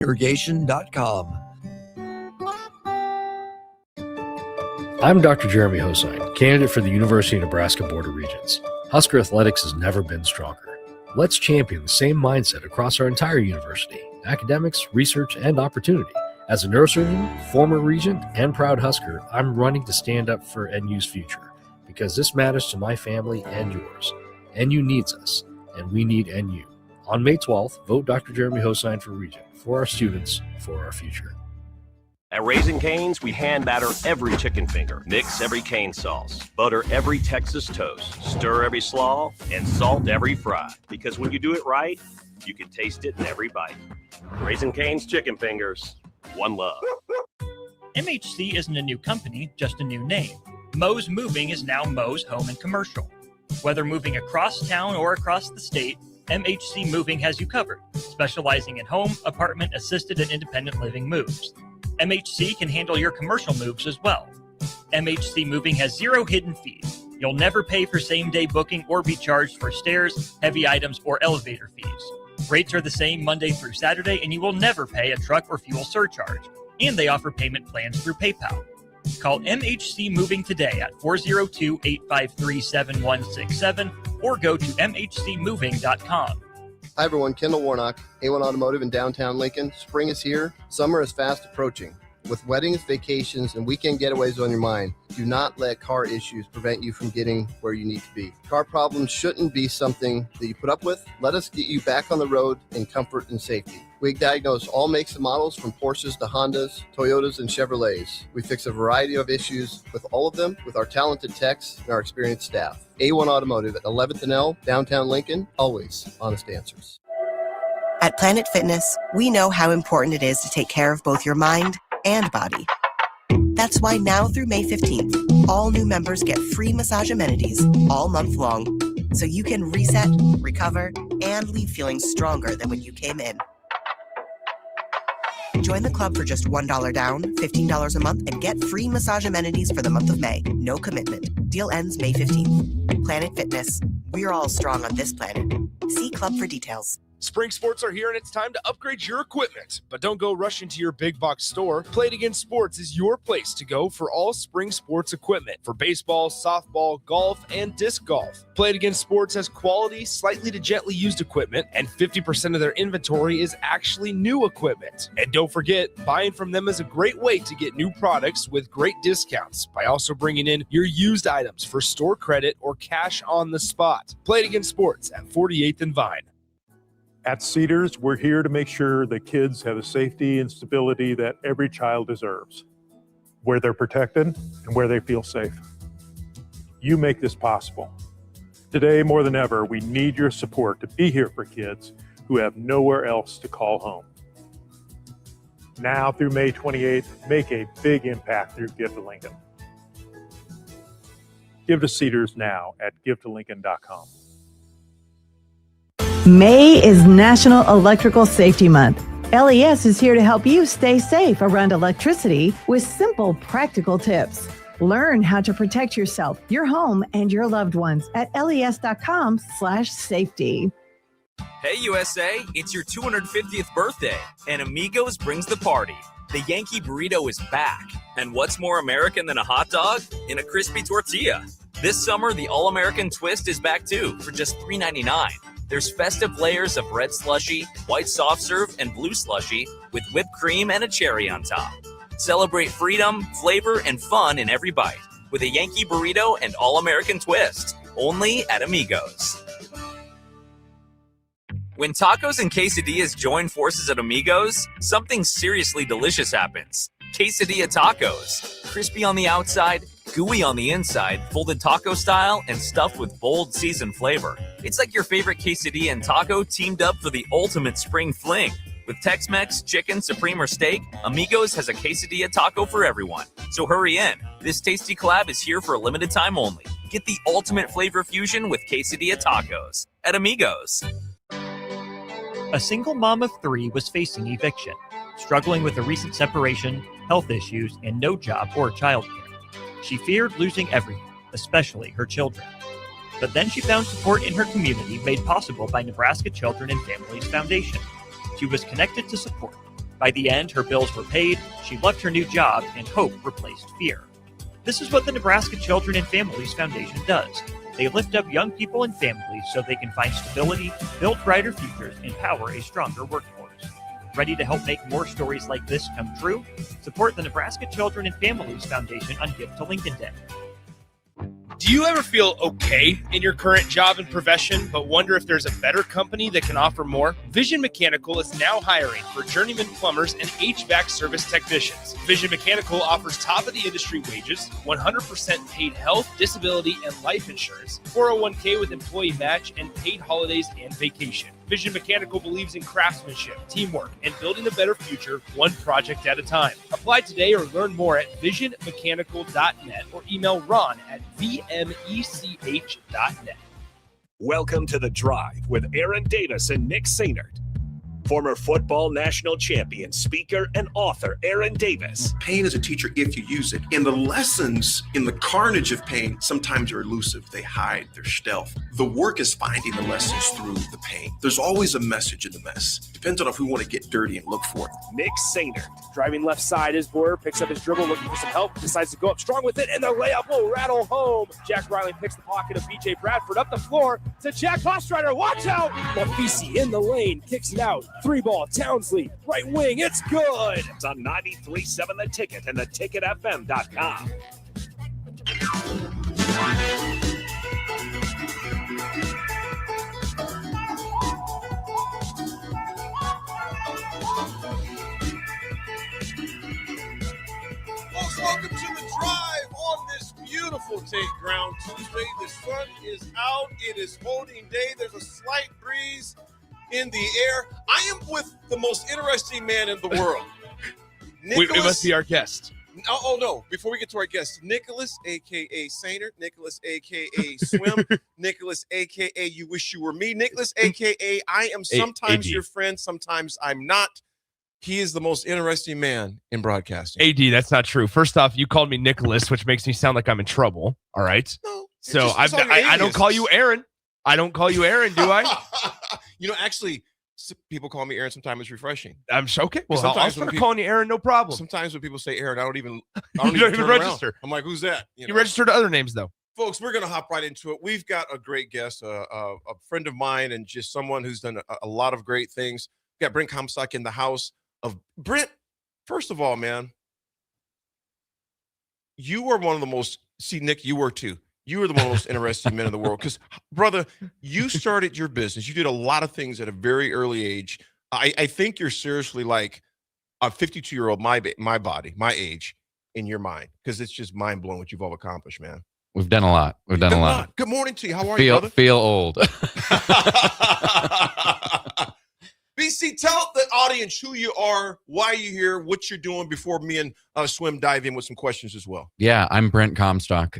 Irrigation.com. I'm Dr. Jeremy Hosine, candidate for the University of Nebraska Board of Regents. Husker athletics has never been stronger. Let's champion the same mindset across our entire university: academics, research, and opportunity. As a neurosurgeon, former regent, and proud Husker, I'm running to stand up for NU's future, because this matters to my family and yours. NU needs us, and we need NU. On May 12th, vote Dr. Jeremy Hosine for regent, for our students, for our future. At Raising Cane's, we hand batter every chicken finger, mix every cane sauce, butter every Texas toast, stir every slaw, and salt every fry. Because when you do it right, you can taste it in every bite. Raising Cane's chicken fingers, one love. MHC isn't a new company, just a new name. Moe's Moving is now Moe's Home and Commercial. Whether moving across town or across the state, MHC Moving has you covered, specializing in home, apartment, assisted, and independent living moves. MHC can handle your commercial moves as well. MHC Moving has zero hidden fees. You'll never pay for same-day booking or be charged for stairs, heavy items, or elevator fees. Rates are the same Monday through Saturday, and you will never pay a truck or fuel surcharge. And they offer payment plans through PayPal. Call MHC Moving today at 402-853-7167 or go to mhcmoving.com. Hi everyone, Kendall Warnock, A1 Automotive in downtown Lincoln. Spring is here. Summer is fast approaching. With weddings, vacations, and weekend getaways on your mind, do not let car issues prevent you from getting where you need to be. Car problems shouldn't be something that you put up with. Let us get you back on the road in comfort and safety. We diagnose all makes and models from Porsches to Hondas, Toyotas, and Chevrolets. We fix a variety of issues with all of them with our talented techs and our experienced staff. A1 Automotive at 11th and L, downtown Lincoln, always honest answers. At Planet Fitness, we know how important it is to take care of both your mind and body. That's why now through May 15th, all new members get free massage amenities all month long, so you can reset, recover, and leave feeling stronger than when you came in. Join the club for just $1 down, $15 a month, and get free massage amenities for the month of May. No commitment. Deal ends May 15th. Planet Fitness. We're all strong on this planet. See club for details. Spring sports are here and it's time to upgrade your equipment. But don't go rushing to your big box store. Play It Again Sports is your place to go for all spring sports equipment for baseball, softball, golf, and disc golf. Play It Again Sports has quality, slightly to gently used equipment, and 50% of their inventory is actually new equipment. And don't forget, buying from them is a great way to get new products with great discounts by also bringing in your used items for store credit or cash on the spot. Play It Again Sports at 48th and Vine. At Cedars, we're here to make sure that kids have the safety and stability that every child deserves, where they're protected and where they feel safe. You make this possible. Today, more than ever, we need your support to be here for kids who have nowhere else to call home. Now through May 28th, make a big impact through Give to Lincoln. Give to Cedars now at givetolincoln.com. May is National Electrical Safety Month. LES is here to help you stay safe around electricity with simple, practical tips. Learn how to protect yourself, your home, and your loved ones at les.com/safety. Hey USA, it's your 250th birthday, and Amigos brings the party. The Yankee Burrito is back. And what's more American than a hot dog? In a crispy tortilla. This summer, the All-American Twist is back too, for just $3.99. There's festive layers of red slushy, white soft serve, and blue slushy with whipped cream and a cherry on top. Celebrate freedom, flavor, and fun in every bite with a Yankee Burrito and All-American Twist, only at Amigos. When tacos and quesadillas join forces at Amigos, something seriously delicious happens. Quesadilla tacos. Crispy on the outside, gooey on the inside, folded taco style, and stuffed with bold seasoned flavor. It's like your favorite quesadilla and taco teamed up for the ultimate spring fling. With Tex-Mex, chicken, supreme, or steak, Amigos has a quesadilla taco for everyone. So hurry in. This tasty collab is here for a limited time only. Get the ultimate flavor fusion with quesadilla tacos at Amigos. A single mom of 3 was facing eviction, struggling with a recent separation, health issues, and no job or childcare. She feared losing everything, especially her children. But then she found support in her community made possible by Nebraska Children and Families Foundation. She was connected to support, By the end, her bills were paid, she loved her new job, and hope replaced fear. This is what the Nebraska Children and Families Foundation does. They lift up young people and families so they can find stability, build brighter futures, and power a stronger workforce. Ready to help make more stories like this come true? Support the Nebraska Children and Families Foundation on Gift to Lincoln Day. Do you ever feel okay in your current job and profession, but wonder if there's a better company that can offer more? Vision Mechanical is now hiring for journeyman plumbers and HVAC service technicians. Vision Mechanical offers top-of-the-industry wages, 100% paid health, disability, and life insurance, 401k with employee match, and paid holidays and vacation. Vision Mechanical believes in craftsmanship, teamwork, and building a better future one project at a time. Apply today or learn more at visionmechanical.net or email Ron at vmech.net. Welcome to The Drive with Aaron Davis and Nick Sainert. Former football national champion, speaker, and author Aaron Davis. Pain is a teacher if you use it. And the lessons in the carnage of pain sometimes are elusive. They hide, they're stealth. The work is finding the lessons through the pain. There's always a message in the mess. Depends on if we want to get dirty and look for it. Nick Sainert. Driving left side is Boyer, picks up his dribble, looking for some help, decides to go up strong with it, and the layup will rattle home. Jack Riley picks the pocket of BJ Bradford up the floor to Jack Hostrider. Watch out! Mafisi in the lane, kicks it out. 3-ball, Townsley, right wing, it's good! It's on 93.7 The Ticket and theticketfm.com. Folks, welcome to The Drive on this beautiful Tate Ground Tuesday. The sun is out. It is voting day. There's a slight breeze in the air. I am with the most interesting man in the world. It must be our guest. Oh, no. Before we get to our guest, Nicholas, a.k.a. Sainert, Nicholas, a.k.a. Swim, Nicholas, a.k.a. You Wish You Were Me, Nicholas, a.k.a. I am sometimes your friend, sometimes I'm not. He is the most interesting man in broadcasting. AD, that's not true. First off, you called me Nicholas, which makes me sound like I'm in trouble. All right? No. So I don't call you Aaron. I don't call you Aaron, do I? Actually, people call me Aaron sometimes. It's refreshing. I'm sure. Okay. Well, sometimes I'll start calling you Aaron, no problem. Sometimes when people say Aaron, I don't even register. Around. I'm like, who's that? You register to other names, though. Folks, we're going to hop right into it. We've got a great guest, a friend of mine, and just someone who's done a lot of great things. We got Brent Comstock in the house. Brent, first of all, man, you are one of the most, Nick, you were too. You were the most interesting men in the world because, brother, you started your business. You did a lot of things at a very early age. I think you're seriously like a 52-year-old, my age, in your mind, because it's just mind-blowing what you've all accomplished, man. We've done a lot. We've done a lot. Good morning to you. How are you, brother? Feel old. BC, tell the audience who you are, why you're here, what you're doing before me and Swim dive in with some questions as well. Yeah, I'm Brent Comstock,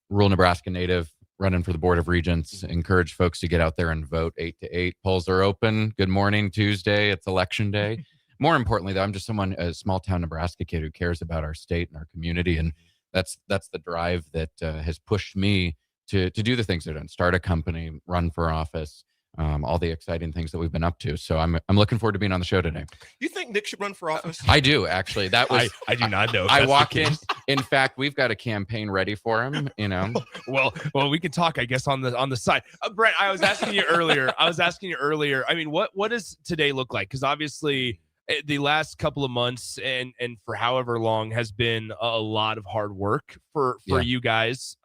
rural Nebraska native, running for the Board of Regents. Encourage folks to get out there and vote 8 to 8. Polls are open. Good morning, Tuesday. It's election day. More importantly, though, I'm just a small town Nebraska kid who cares about our state and our community. And that's the drive that has pushed me to do the things I've done, start a company, run for office. All the exciting things that we've been up to. So I'm looking forward to being on the show today. You think Nick should run for office? I do, actually. That was I do not know. I walk in. In fact, we've got a campaign ready for him, Well, we can talk, I guess, on the side. Brent, I was asking you earlier. I mean, what does today look like? Because obviously the last couple of months and for however long has been a lot of hard work for you guys.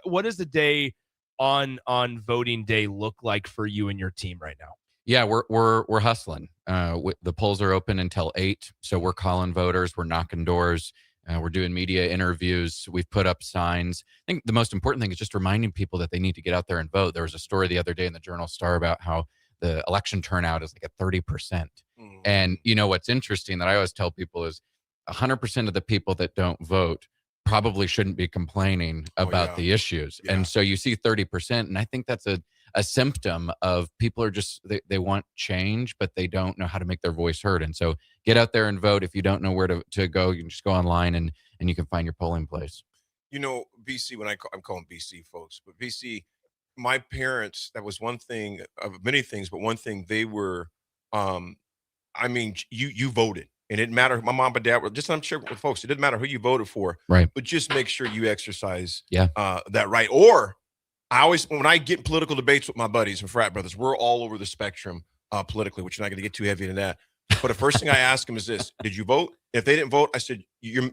What does the day on voting day look like for you and your team right now? Yeah, we're hustling. The polls are open until 8, so we're calling voters, we're knocking doors, we're doing media interviews, we've put up signs. I think the most important thing is just reminding people that they need to get out there and vote. There was a story the other day in the Journal-Star about how the election turnout is like at 30%. And what's interesting that I always tell people is 100% of the people that don't vote probably shouldn't be complaining about the issues. Yeah. And so you see 30%. And I think that's a symptom of people are just, they want change, but they don't know how to make their voice heard. And so get out there and vote. If you don't know where to go, you can just go online and you can find your polling place. BC, I'm calling BC folks, but BC, my parents, that was one thing of many things, but one thing they were, you voted. And it didn't matter who my mom and dad were. Just I'm sure with folks, it didn't matter who you voted for, right? But just make sure you exercise yeah. That right. Or I always, when I get in political debates with my buddies and frat brothers, we're all over the spectrum politically, which you're not going to get too heavy into that. But the first thing I ask them is this: did you vote? If they didn't vote, I said, you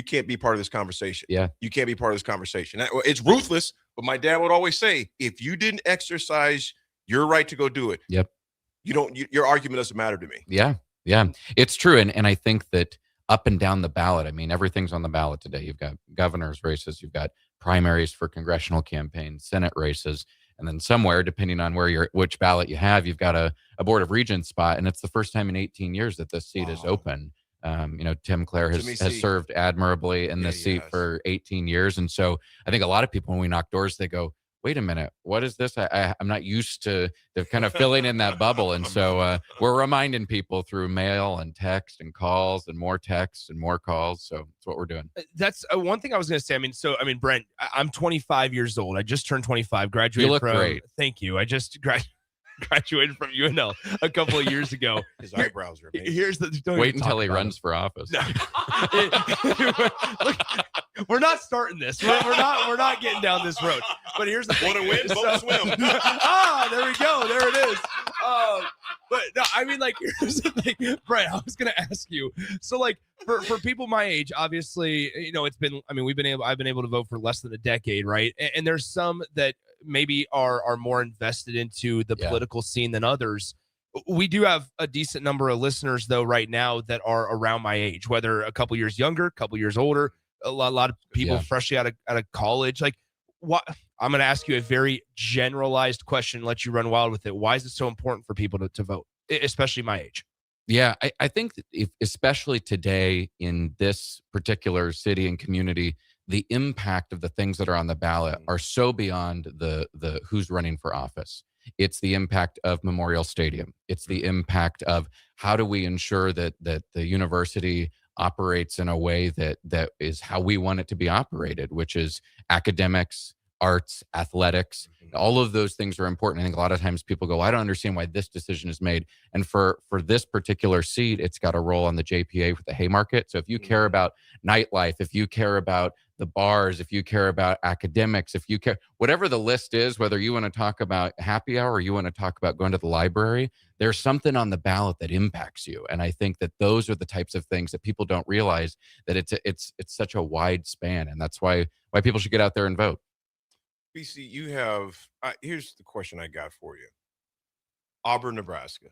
can't be part of this conversation. Yeah, you can't be part of this conversation. It's ruthless, but my dad would always say, if you didn't exercise your right to go do it, yep, your argument doesn't matter to me. Yeah, it's true, and I think that up and down the ballot, I mean, everything's on the ballot today. You've got governor's races, you've got primaries for congressional campaigns, Senate races. And then somewhere, depending on which ballot you have, you've got a board of regents spot, and it's the first time in 18 years that this seat is open. Tim Clare has served admirably in this seat for 18 years, and so I think a lot of people, when we knock doors, they go, "Wait a minute, what is this? I'm not used to kind of filling in that bubble." And so we're reminding people through mail and text and calls and more texts and more calls. So that's what we're doing. That's one thing I was going to say. I mean, Brent, I'm 25 years old. I just turned 25. Graduated. You look from, great. Thank you. I just graduated from UNL a couple of years ago. His eyebrows are amazing. Here's the wait until he runs for office. Look, we're not starting this. We're not getting down this road. But here's the thing. Want to win? Both swim. There we go. There it is. But no, I mean, like, here's the thing, Brian. I was gonna ask you. So, like, for people my age, obviously, it's been. I mean, I've been able to vote for less than a decade, right? And there's some that maybe are more invested into the political scene than others. We do have a decent number of listeners, though, right now that are around my age, whether a couple years younger, a couple years older, a lot of people freshly out of college. Like, what? I'm going to ask you a very generalized question, let you run wild with it. Why is it so important for people to vote, especially my age? Yeah, I think that especially today in this particular city and community, the impact of the things that are on the ballot are so beyond the who's running for office. It's the impact of Memorial Stadium. It's the impact of how do we ensure that the university operates in a way that is how we want it to be operated, which is academics, arts, athletics. All of those things are important. I think a lot of times people go, I don't understand why this decision is made. And for this particular seat, it's got a role on the JPA for the Haymarket. So if you care about nightlife, if you care about the bars, if you care about academics, if you care, whatever the list is, whether you want to talk about happy hour or you want to talk about going to the library, there's something on the ballot that impacts you. And I think that those are the types of things that people don't realize, that it's such a wide span. And that's why people should get out there and vote. BC, you have, here's the question I got for you. Auburn, Nebraska,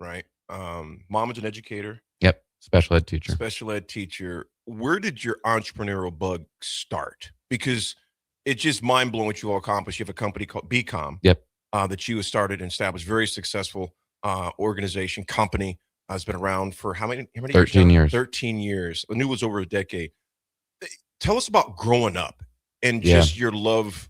right? Mom is an educator. Yep. Special ed teacher. Where did your entrepreneurial bug start? Because it's just mind blowing what you all accomplished. You have a company called BCom. Yep. That you started and established, very successful organization, company. Has been around for how many 13 years. 13 years. I knew it was over a decade. Tell us about growing up and just your love,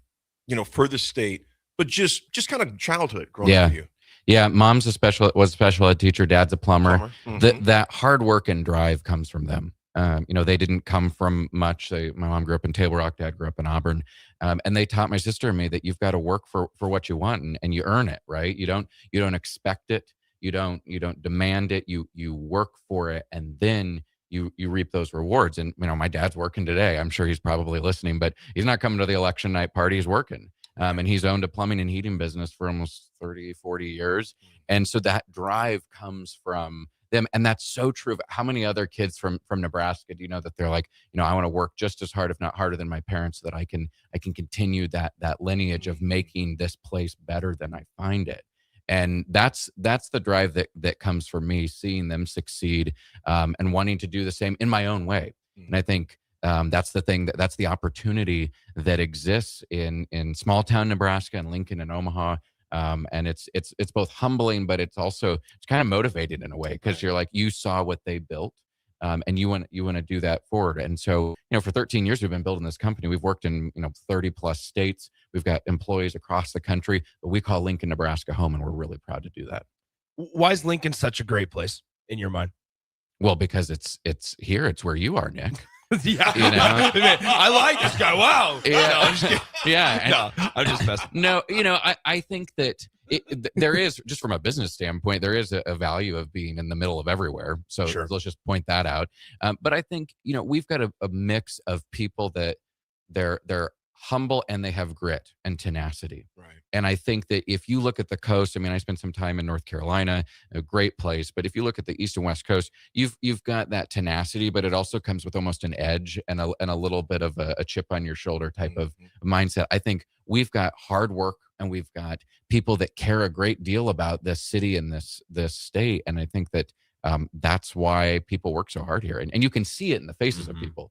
for the state, but just kind of childhood growing up with you. Yeah, mom's was a special ed teacher, dad's a plumber. Mm-hmm. That hard work and drive comes from them. They didn't come from much. My mom grew up in Table Rock, dad grew up in Auburn. And they taught my sister and me that you've got to work for what you want and you earn it, right? You don't expect it. You don't demand it. You work for it, and then you reap those rewards. And my dad's working today. I'm sure he's probably listening, but he's not coming to the election night party. He's working. And he's owned a plumbing and heating business for almost 30, 40 years. And so that drive comes from them. And that's so true. How many other kids from Nebraska do you know that they're like, I want to work just as hard, if not harder than my parents, so that I can continue that lineage of making this place better than I find it. And that's the drive that comes from me, seeing them succeed and wanting to do the same in my own way. And I think that's the thing, that's the opportunity that exists in small town Nebraska and Lincoln and Omaha. And it's both humbling, but it's kind of motivated in a way, because you're like, you saw what they built. And you want to do that forward. And so, for 13 years, we've been building this company. We've worked in, 30 plus states. We've got employees across the country, but we call Lincoln, Nebraska home. And we're really proud to do that. Why is Lincoln such a great place in your mind? Well, because it's here. It's where you are, Nick. Yeah. I like this guy. Wow. Yeah. No, I'm just kidding. Yeah. No, I'm just messing. No, I think that There is, just from a business standpoint, there is a value of being in the middle of everywhere. So let's just point that out. But I think, we've got a mix of people that they're humble and they have grit and tenacity. Right. And I think that if you look at the coast, I mean, I spent some time in North Carolina, a great place, but if you look at the East and West Coast, you've got that tenacity, but it also comes with almost an edge and a little bit of a chip on your shoulder type of mindset. I think we've got hard work and we've got people that care a great deal about this city and this state. And I think that that's why people work so hard here. And you can see it in the faces of people.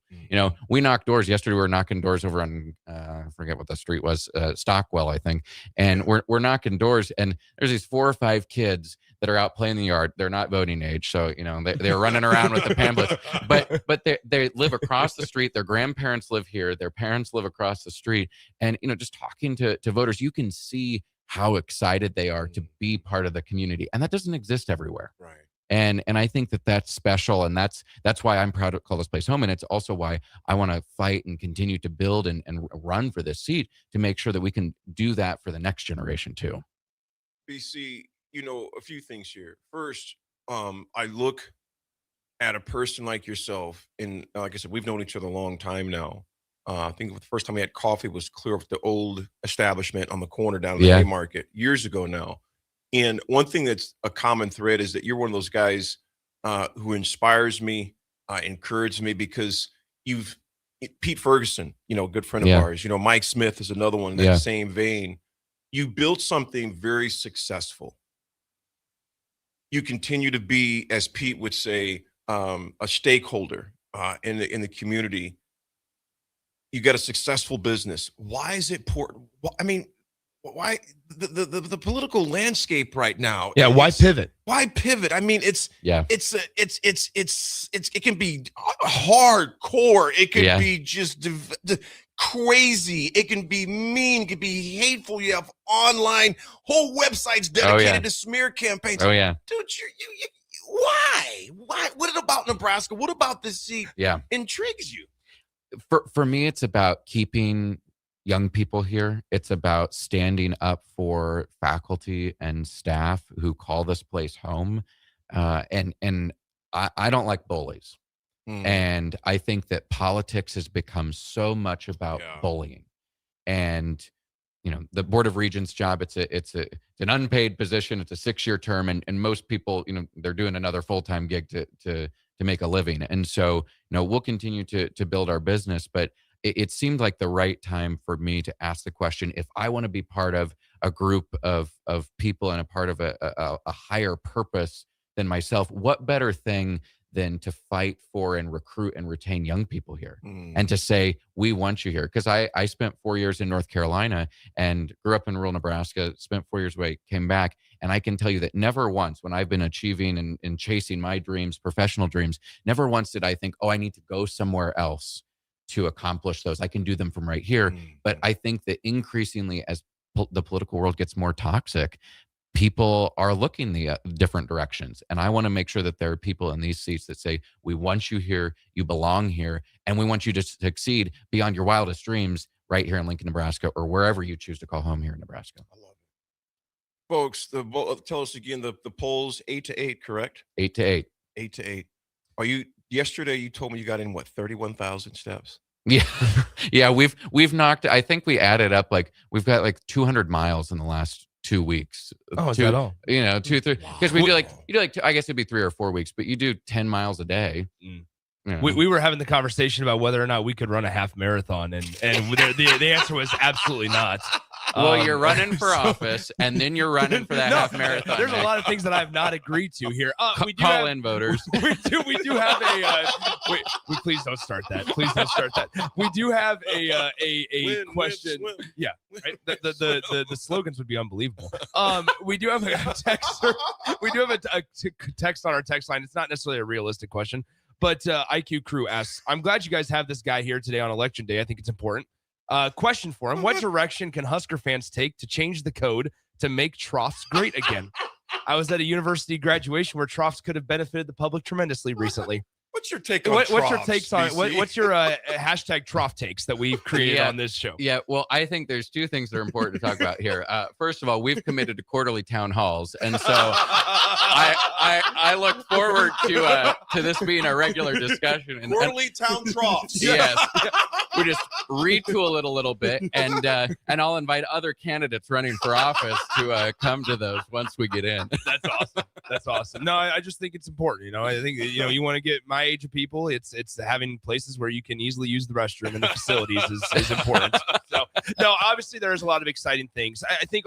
We knock doors. Yesterday we were knocking doors over on, I forget what the street was, Stockwell, I think. And we're knocking doors, and there's these 4 or 5 kids that are out playing in the yard. They're not voting age. So, they're running around with the pamphlets, but they live across the street. Their grandparents live here. Their parents live across the street. And, just talking to voters, you can see how excited they are to be part of the community. And that doesn't exist everywhere. Right. And I think that that's special, and that's why I'm proud to call this place home, and it's also why I want to fight and continue to build and run for this seat to make sure that we can do that for the next generation too. BC, a few things here. First, I look at a person like yourself, and like I said, we've known each other a long time now. I think the first time we had coffee was clear up the old establishment on the corner down in the Haymarket years ago now. And one thing that's a common thread is that you're one of those guys who inspires me, encourages me, because Pete Ferguson, good friend of ours, Mike Smith is another one in that same vein. You built something very successful. You continue to be, as Pete would say, a stakeholder in the community. You got a successful business. Why is it important? Well, I mean, why the political landscape right now? Yeah, why pivot? Why pivot? I mean, it can be hardcore. It can be just crazy. It can be mean. It can be hateful. You have online whole websites dedicated to smear campaigns. Oh yeah, dude, you why? What about Nebraska? What about this seat? Intrigues you? For me, it's about keeping young people here. It's about standing up for faculty and staff who call this place home. And I don't like bullies. And I think that politics has become so much about bullying. And, the Board of Regents job, it's an unpaid position. It's a 6-year term. And most people, they're doing another full-time gig to make a living. And so, we'll continue to build our business, but it seemed like the right time for me to ask the question, if I want to be part of a group of people and a part of a higher purpose than myself, what better thing than to fight for and recruit and retain young people here and to say, we want you here. Because I spent 4 years in North Carolina and grew up in rural Nebraska, spent 4 years away, came back. And I can tell you that never once, when I've been achieving and chasing my dreams, professional dreams, never once did I think, I need to go somewhere else to accomplish those. I can do them from right here. But I think that increasingly, as the political world gets more toxic, people are looking the different directions. And I want to make sure that there are people in these seats that say, we want you here, you belong here, and we want you to succeed beyond your wildest dreams right here in Lincoln, Nebraska, or wherever you choose to call home here in Nebraska. I love it. Folks, tell us again, the polls 8-8, correct? 8-8. 8-8. Yesterday you told me you got in 31,000 steps. Yeah, we've knocked, I think we added up, we've got 200 miles in the last 2 weeks. Is that all? 2, 3, because we do I guess it'd be 3 or 4 weeks, but you do 10 miles a day. We were having the conversation about whether or not we could run a half marathon, and the answer was absolutely not. Well, you're running for office, and then you're running for that half marathon. There's a lot of things that I have not agreed to here. We do call in voters. We do have a. Please don't start that. Please don't start that. We do have a question. Win, yeah, right. The slogans would be unbelievable. We do have a text. We do have a text on our text line. It's not necessarily a realistic question, but IQ Crew asks, "I'm glad you guys have this guy here today on Election Day. I think it's important. Question for him: what direction can Husker fans take to change the code to make troughs great again? I was at a university graduation where troughs could have benefited the public tremendously recently." What What's your take on What's your troughs, takes on BC? what's your hashtag trough takes that we've created on this show? Yeah, well, I think there's two things that are important to talk about here. First of all, we've committed to quarterly town halls, and so I look forward to this being a regular discussion. And Quarterly town troughs. Yes, we just retool it a little bit, and I'll invite other candidates running for office to come to those once we get in. That's awesome. That's awesome. No, I just think it's important. I think you want to get my age of people. It's having places where you can easily use the restroom and the facilities is important. So no, obviously there's a lot of exciting things. I think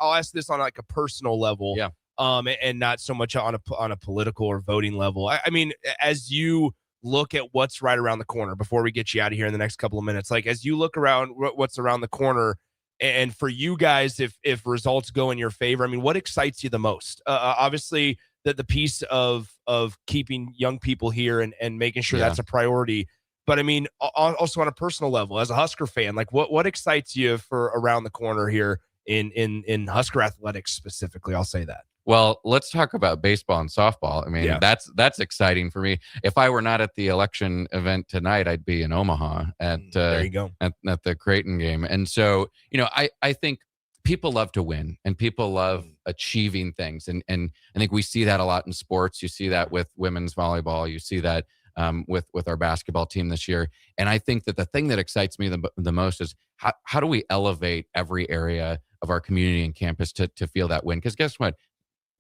I'll ask this on like a personal level. Yeah. And not so much on a political or voting level. I mean, as you look at what's right around the corner before we get you out of here in the next couple of minutes, like as you look around what's around the corner, and for you guys, if results go in your favor, I mean, what excites you the most? Obviously, the piece of keeping young people here and making sure that's a priority. But I mean, also on a personal level, as a Husker fan, like what excites you for around the corner here in Husker athletics specifically? I'll say that. Well, let's talk about baseball and softball. I mean, that's exciting for me. If I were not at the election event tonight, I'd be in Omaha at there you go. at the Creighton game. And so, I think people love to win and people love achieving things. And I think we see that a lot in sports. You see that with women's volleyball. You see that with our basketball team this year. And I think that the thing that excites me the most is how do we elevate every area of our community and campus to feel that win? Because guess what?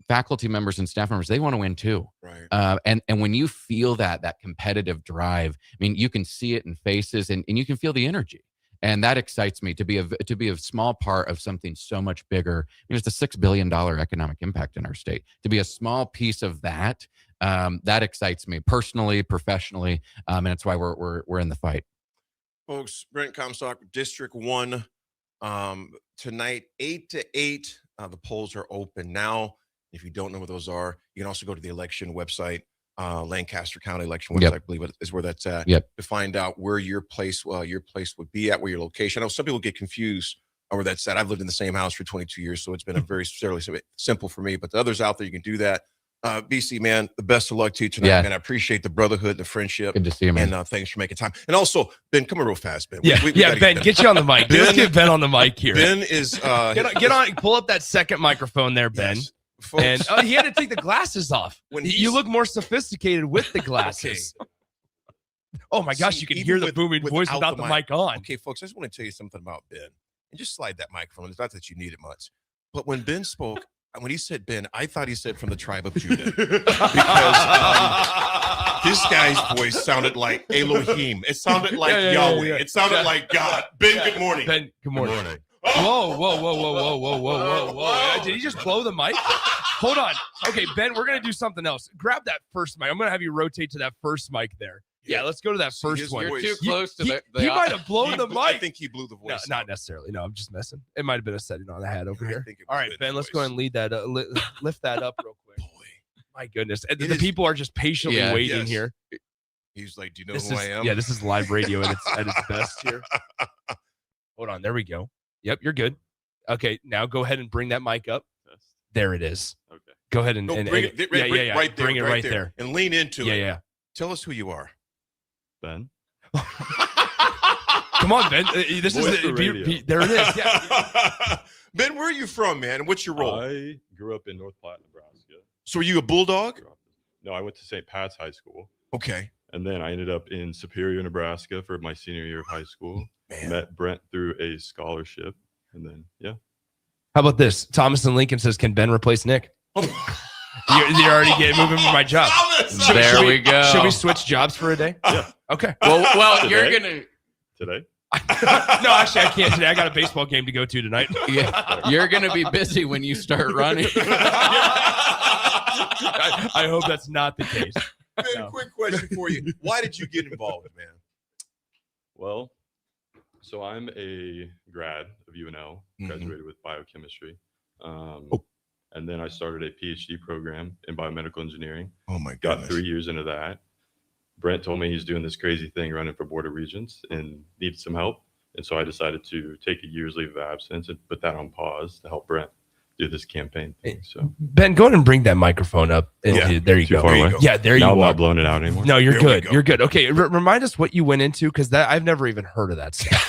Faculty members and staff members, they want to win too. Right. And when you feel that competitive drive, I mean, you can see it in faces and you can feel the energy. And that excites me to be a small part of something so much bigger. I mean, it's a $6 billion economic impact in our state. To be a small piece of that, that excites me personally, professionally, and that's why we're in the fight. Folks, Brent Comstock, District 1, tonight, 8 to 8. The polls are open now. If you don't know what those are, you can also go to the election website, Lancaster County election website, I believe is where that's at, to find out where your place would be at, where your location. I know some people get confused where that's at. I've lived in the same house for 22 years, so it's been a very fairly simple for me. But the others out there, you can do that. BC, man, the best of luck to you tonight, man. I appreciate the brotherhood, the friendship. Good to see you, man. And thanks for making time. And also, Ben, come on real fast, Ben. Ben, get you on the mic. Let's get Ben on the mic here. Ben is get on. Pull up that second microphone there, Ben. Yes. Folks. And he had to take the glasses off. You look more sophisticated with the glasses. Okay. Oh my gosh, you can hear the booming voice without the mic on. Okay, folks, I just want to tell you something about Ben. And just slide that microphone. It's not that you need it much. But when Ben spoke, when he said Ben, I thought he said from the tribe of Judah. Because this guy's voice sounded like Elohim. It sounded like Yahweh. Yeah. It sounded like God. Ben, good morning. Ben, good morning. Good morning. Whoa. Did he just blow the mic? Hold on. Okay, Ben, we're going to do something else. Grab that first mic. I'm going to have you rotate to that first mic there. Yeah, let's go to that first one. You're too close to the He might have blown the mic. I think he blew the voice. No, not necessarily. No, I'm just messing. It might have been a setting on the hat over here. All right, Ben, let's go ahead and lead that. Lift that up real quick. Boy, my goodness. The people are just patiently waiting here. He's like, do you know who I am? Yeah, this is live radio at its best here. Hold on. There we go. Yep, you're good. Okay, now go ahead and bring that mic up. There it is. Okay. Go ahead and bring it right there. Bring it right there. And lean into it. Yeah. Tell us who you are. Ben. Come on, Ben. This is there it is. Yeah. Ben, where are you from, man? What's your role? I grew up in North Platte, Nebraska. So are you a Bulldog? No, I went to St. Pat's High School. Okay. And then I ended up in Superior, Nebraska for my senior year of high school. Man. Met Brent through a scholarship. And then, How about this? Thomas and Lincoln says, can Ben replace Nick? You're already moving for my job. There we go. Should we switch jobs for a day? Yeah. Okay. Well, you're going to. Today? No, actually, I can't today. I got a baseball game to go to tonight. Yeah. You're going to be busy when you start running. I hope that's not the case. Ben, quick question for you. Why did you get involved, man? Well, so I'm a grad of UNL, graduated with biochemistry. And then I started a PhD program in biomedical engineering. Oh my goodness. Got 3 years into that. Brent told me he's doing this crazy thing running for Board of Regents and needed some help. And so I decided to take a year's leave of absence and put that on pause to help Brent. do this campaign thing. So Ben, go ahead and bring that microphone up. Yeah. There you Too go. far away? Yeah, there now you I'm are. not blowing it out anymore. No, you're There we good. go. You're good. Okay, remind us what you went into, because that I've never even heard of that stuff.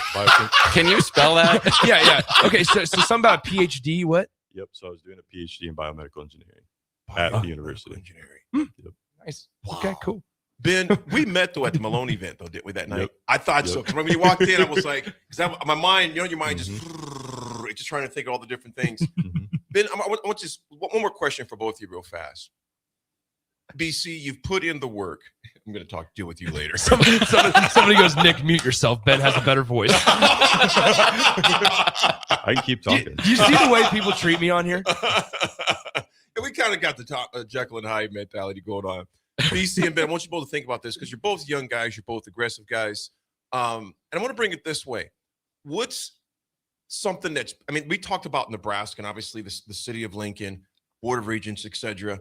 Can you spell that? yeah. Okay, so something about PhD. What? Yep. So I was doing a PhD in biomedical engineering at the university. Engineering. Yep. Nice. Wow. Okay, cool. Ben, we met though at the Malone event though, didn't we, that night? Yep. I thought so. Yep. Because when you walked in, I was like, because my mind, your mind just trying to think of all the different things. Ben, I want just one more question for both of you real fast. BC, you've put in the work. I'm going to deal with you later. Somebody goes, Nick, mute yourself. Ben has a better voice. I can keep talking. Do you see the way people treat me on here? And we kind of got the Jekyll and Hyde mentality going on. BC and Ben, I want you both to think about this because you're both young guys. You're both aggressive guys. And I want to bring it this way. What's something that's, we talked about Nebraska and obviously the city of Lincoln, Board of Regents, etc.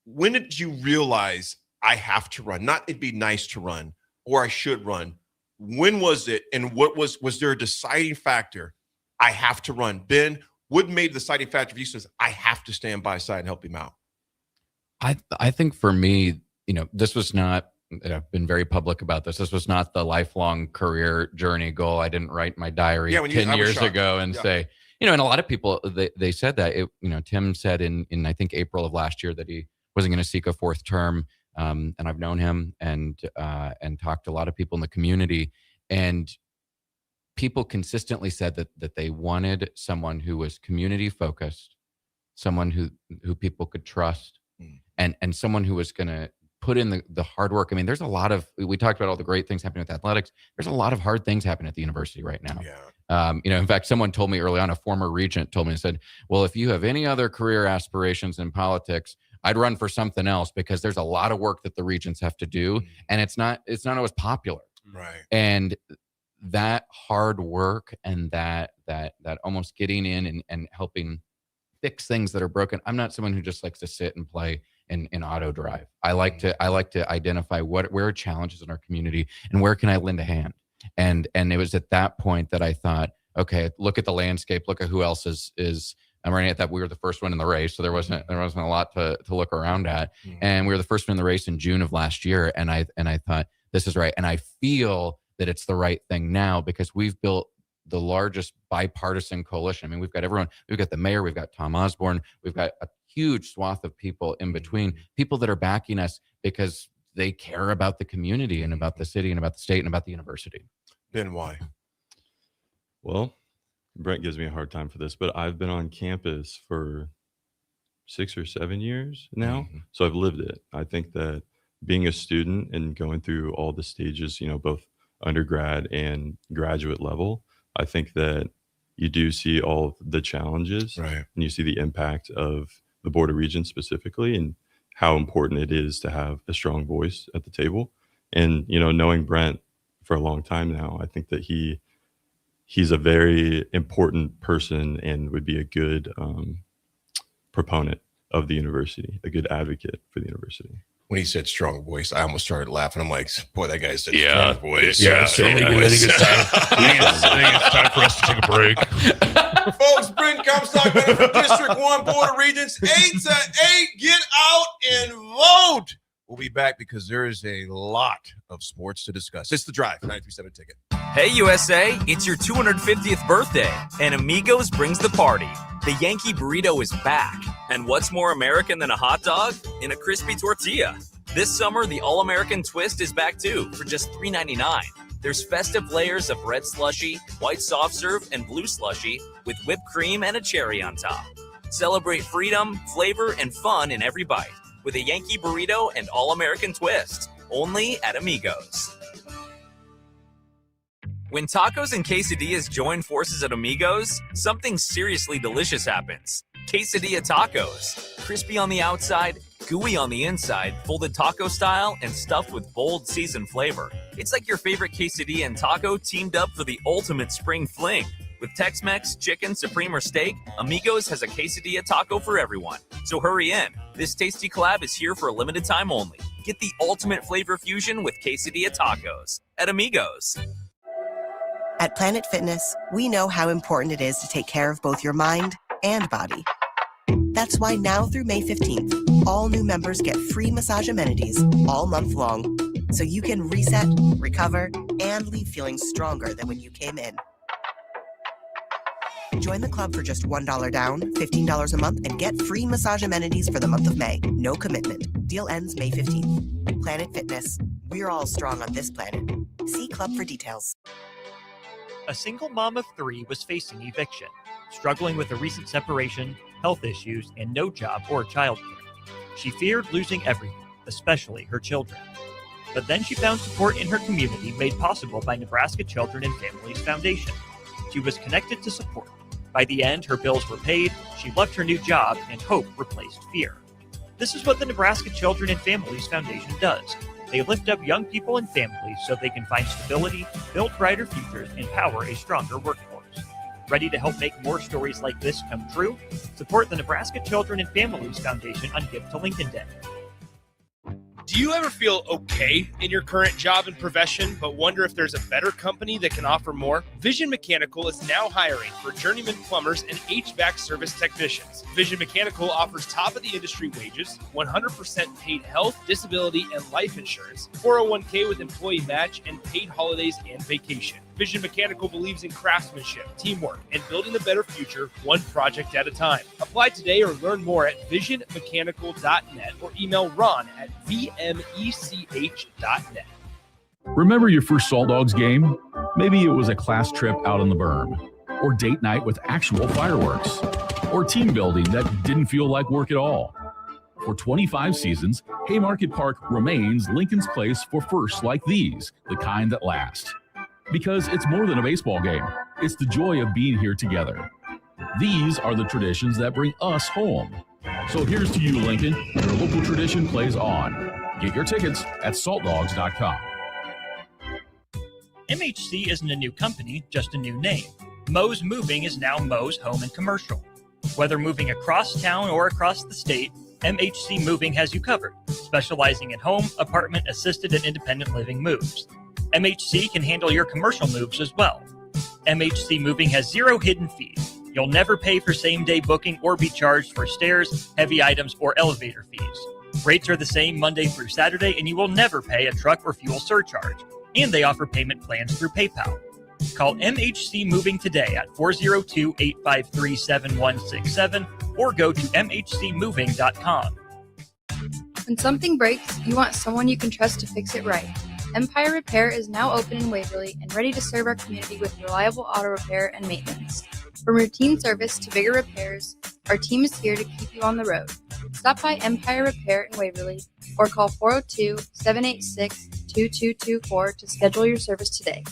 When did you realize I have to run? Not it'd be nice to run or I should run. When was it? And was there a deciding factor? I have to run. Ben, what made the deciding factor for you says I have to stand by his side and help him out? I think for me, this was not, I've been very public about this. This was not the lifelong career journey goal. I didn't write my diary 10 years ago and say, and a lot of people, they said that, Tim said in I think April of last year that he wasn't going to seek a fourth term. And I've known him and talked to a lot of people in the community, and people consistently said that they wanted someone who was community focused, someone who people could trust, and someone who was going to put in the hard work. There's a lot of, we talked about all the great things happening with athletics. There's a lot of hard things happening at the university right now. Yeah. In fact, someone told me early on, a former regent told me and said, well, if you have any other career aspirations in politics, I'd run for something else because there's a lot of work that the regents have to do. And it's not always popular. Right. And that hard work and that almost getting in and helping fix things that are broken. I'm not someone who just likes to sit and play in auto drive. I like to identify where are challenges in our community and where can I lend a hand. And it was at that point that I thought, okay, look at the landscape, look at who else is I'm running at that. We were the first one in the race, so there wasn't a lot to look around at. And we were the first one in the race in June of last year. And I thought this is right. And I feel that it's the right thing now because we've built the largest bipartisan coalition. We've got everyone. We've got the mayor. We've got Tom Osborne. We've got a huge swath of people in between, people that are backing us because they care about the community and about the city and about the state and about the university. Ben, why? Well, Brent gives me a hard time for this, but I've been on campus for 6 or 7 years now. So I've lived it. I think that being a student and going through all the stages, both undergrad and graduate level, I think that you do see all of the challenges, right? And you see the impact of the Board of Regents specifically and how important it is to have a strong voice at the table. And, knowing Brent for a long time now, I think that he's a very important person and would be a good proponent of the university, a good advocate for the university. When he said strong voice, I almost started laughing. I'm like, boy, that guy said strong voice. Yeah, so I think it's time for us to take a break. Folks, Brent Comstock, Benefit District 1 Board of Regents, 8 to 8. Get out and vote. We'll be back because there is a lot of sports to discuss. It's The Drive, 937 Ticket. Hey, USA, it's your 250th birthday, and Amigos brings the party. The Yankee Burrito is back. And what's more American than a hot dog? In a crispy tortilla. This summer, the All-American Twist is back too, for just $3.99. There's festive layers of red slushy, white soft serve, and blue slushy with whipped cream and a cherry on top. Celebrate freedom, flavor, and fun in every bite with a Yankee Burrito and All-American Twist, only at Amigos. When tacos and quesadillas join forces at Amigos, something seriously delicious happens. Quesadilla tacos. Crispy on the outside, gooey on the inside, folded taco style, and stuffed with bold seasoned flavor. It's like your favorite quesadilla and taco teamed up for the ultimate spring fling. With Tex-Mex, chicken, supreme, or steak, Amigos has a quesadilla taco for everyone. So hurry in. This tasty collab is here for a limited time only. Get the ultimate flavor fusion with quesadilla tacos at Amigos. At Planet Fitness, we know how important it is to take care of both your mind and body. That's why now through May 15th, all new members get free massage amenities all month long, so you can reset, recover, and leave feeling stronger than when you came in. Join the club for just $1 down, $15 a month, and get free massage amenities for the month of May. No commitment. Deal ends May 15th. Planet Fitness. We're all strong on this planet. See club for details. A single mom of 3 was facing eviction, struggling with a recent separation, health issues, and no job or childcare. She feared losing everything, especially her children. But then she found support in her community made possible by Nebraska Children and Families Foundation. She was connected to support. By the end, her bills were paid, she loved her new job, and hope replaced fear. This is what the Nebraska Children and Families Foundation does. They lift up young people and families so they can find stability, build brighter futures, and power a stronger workforce. Ready to help make more stories like this come true? Support the Nebraska Children and Families Foundation on Give to Lincoln Day. Do you ever feel okay in your current job and profession, but wonder if there's a better company that can offer more? Vision Mechanical is now hiring for journeyman plumbers and HVAC service technicians. Vision Mechanical offers top-of-the-industry wages, 100% paid health, disability, and life insurance, 401k with employee match, and paid holidays and vacation. Vision Mechanical believes in craftsmanship, teamwork, and building a better future one project at a time. Apply today or learn more at visionmechanical.net or email Ron at vmech.net. Remember your first Salt Dogs game? Maybe it was a class trip out on the berm, or date night with actual fireworks, or team building that didn't feel like work at all. For 25 seasons, Haymarket Park remains Lincoln's place for firsts like these, the kind that last. Because it's more than a baseball game. It's the joy of being here together. These are the traditions that bring us home. So here's to you, Lincoln. Your local tradition plays on. Get your tickets at saltdogs.com. MHC isn't a new company, just a new name. Mo's Moving is now Mo's Home and Commercial. Whether moving across town or across the state, MHC Moving has you covered, specializing in home, apartment, assisted, and independent living moves. MHC can handle your commercial moves as well. MHC Moving has 0 hidden fees. You'll never pay for same-day booking or be charged for stairs, heavy items, or elevator fees. Rates are the same Monday through Saturday, and you will never pay a truck or fuel surcharge. And they offer payment plans through PayPal. Call MHC Moving today at 402-853-7167 or go to mhcmoving.com. When something breaks, you want someone you can trust to fix it right. Empire Repair is now open in Waverly and ready to serve our community with reliable auto repair and maintenance. From routine service to bigger repairs, our team is here to keep you on the road. Stop by Empire Repair in Waverly or call 402-786-2224 to schedule your service today.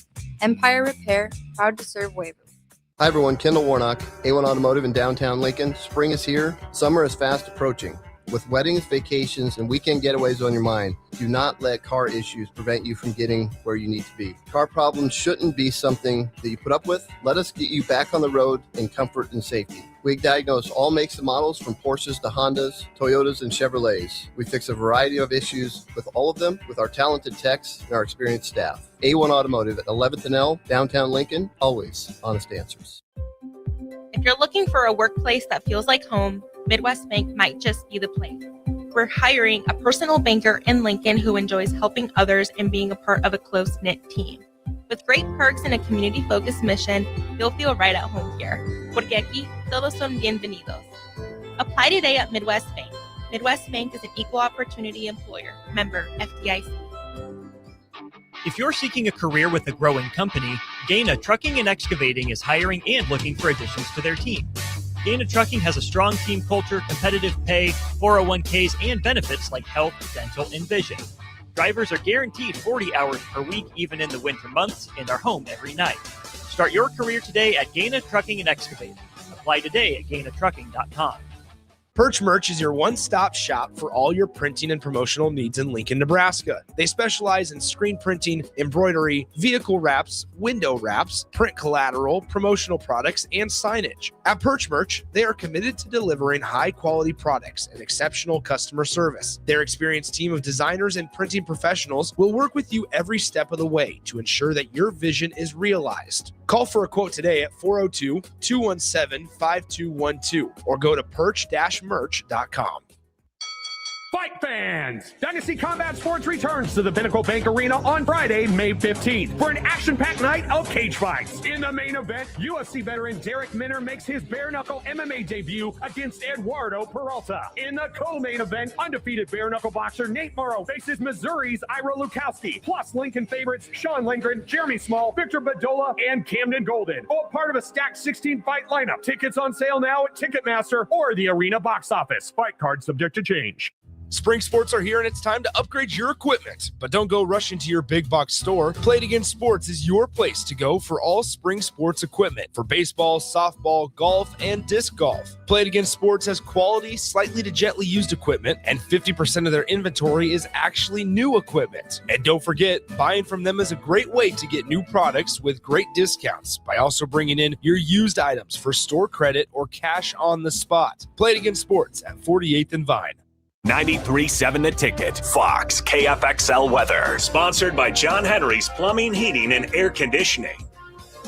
Empire Repair, proud to serve Waverly. Hi everyone, Kendall Warnock, A1 Automotive in downtown Lincoln. Spring is here. Summer is fast approaching. With weddings, vacations, and weekend getaways on your mind, do not let car issues prevent you from getting where you need to be. Car problems shouldn't be something that you put up with. Let us get you back on the road in comfort and safety. We diagnose all makes and models from Porsches to Hondas, Toyotas, and Chevrolets. We fix a variety of issues with all of them with our talented techs and our experienced staff. A1 Automotive at 11th and L, downtown Lincoln, always honest answers. If you're looking for a workplace that feels like home, Midwest Bank might just be the place. We're hiring a personal banker in Lincoln who enjoys helping others and being a part of a close-knit team. With great perks and a community-focused mission, you'll feel right at home here. Porque aquí todos son bienvenidos. Apply today at Midwest Bank. Midwest Bank is an equal opportunity employer. Member FDIC. If you're seeking a career with a growing company, Gaina Trucking and Excavating is hiring and looking for additions to their team. Gaina Trucking has a strong team culture, competitive pay, 401ks, and benefits like health, dental, and vision. Drivers are guaranteed 40 hours per week, even in the winter months, and are home every night. Start your career today at Gaina Trucking and Excavating. Apply today at gainatrucking.com. Perch Merch is your one-stop shop for all your printing and promotional needs in Lincoln, Nebraska. They specialize in screen printing, embroidery, vehicle wraps, window wraps, print collateral, promotional products, and signage. At Perch Merch, they are committed to delivering high-quality products and exceptional customer service. Their experienced team of designers and printing professionals will work with you every step of the way to ensure that your vision is realized. Call for a quote today at 402-217-5212 or go to perch-merch.com. Fight fans! Dynasty Combat Sports returns to the Pinnacle Bank Arena on Friday, May 15th for an action-packed night of cage fights. In the main event, UFC veteran Derek Minner makes his bare-knuckle MMA debut against Eduardo Peralta. In the co-main event, undefeated bare-knuckle boxer Nate Morrow faces Missouri's Ira Lukowski, plus Lincoln favorites Sean Lindgren, Jeremy Small, Victor Badola, and Camden Golden. All part of a stacked 16-fight lineup. Tickets on sale now at Ticketmaster or the arena box office. Fight card subject to change. Spring sports are here and it's time to upgrade your equipment. But don't go rushing to your big box store. Play It Again Sports is your place to go for all spring sports equipment for baseball, softball, golf, and disc golf. Play It Again Sports has quality, slightly to gently used equipment, and 50% of their inventory is actually new equipment. And don't forget, buying from them is a great way to get new products with great discounts by also bringing in your used items for store credit or cash on the spot. Play It Again Sports at 48th and Vine. 93.7 The Ticket, Fox, KFXL weather. Sponsored by John Henry's Plumbing, Heating, and Air Conditioning.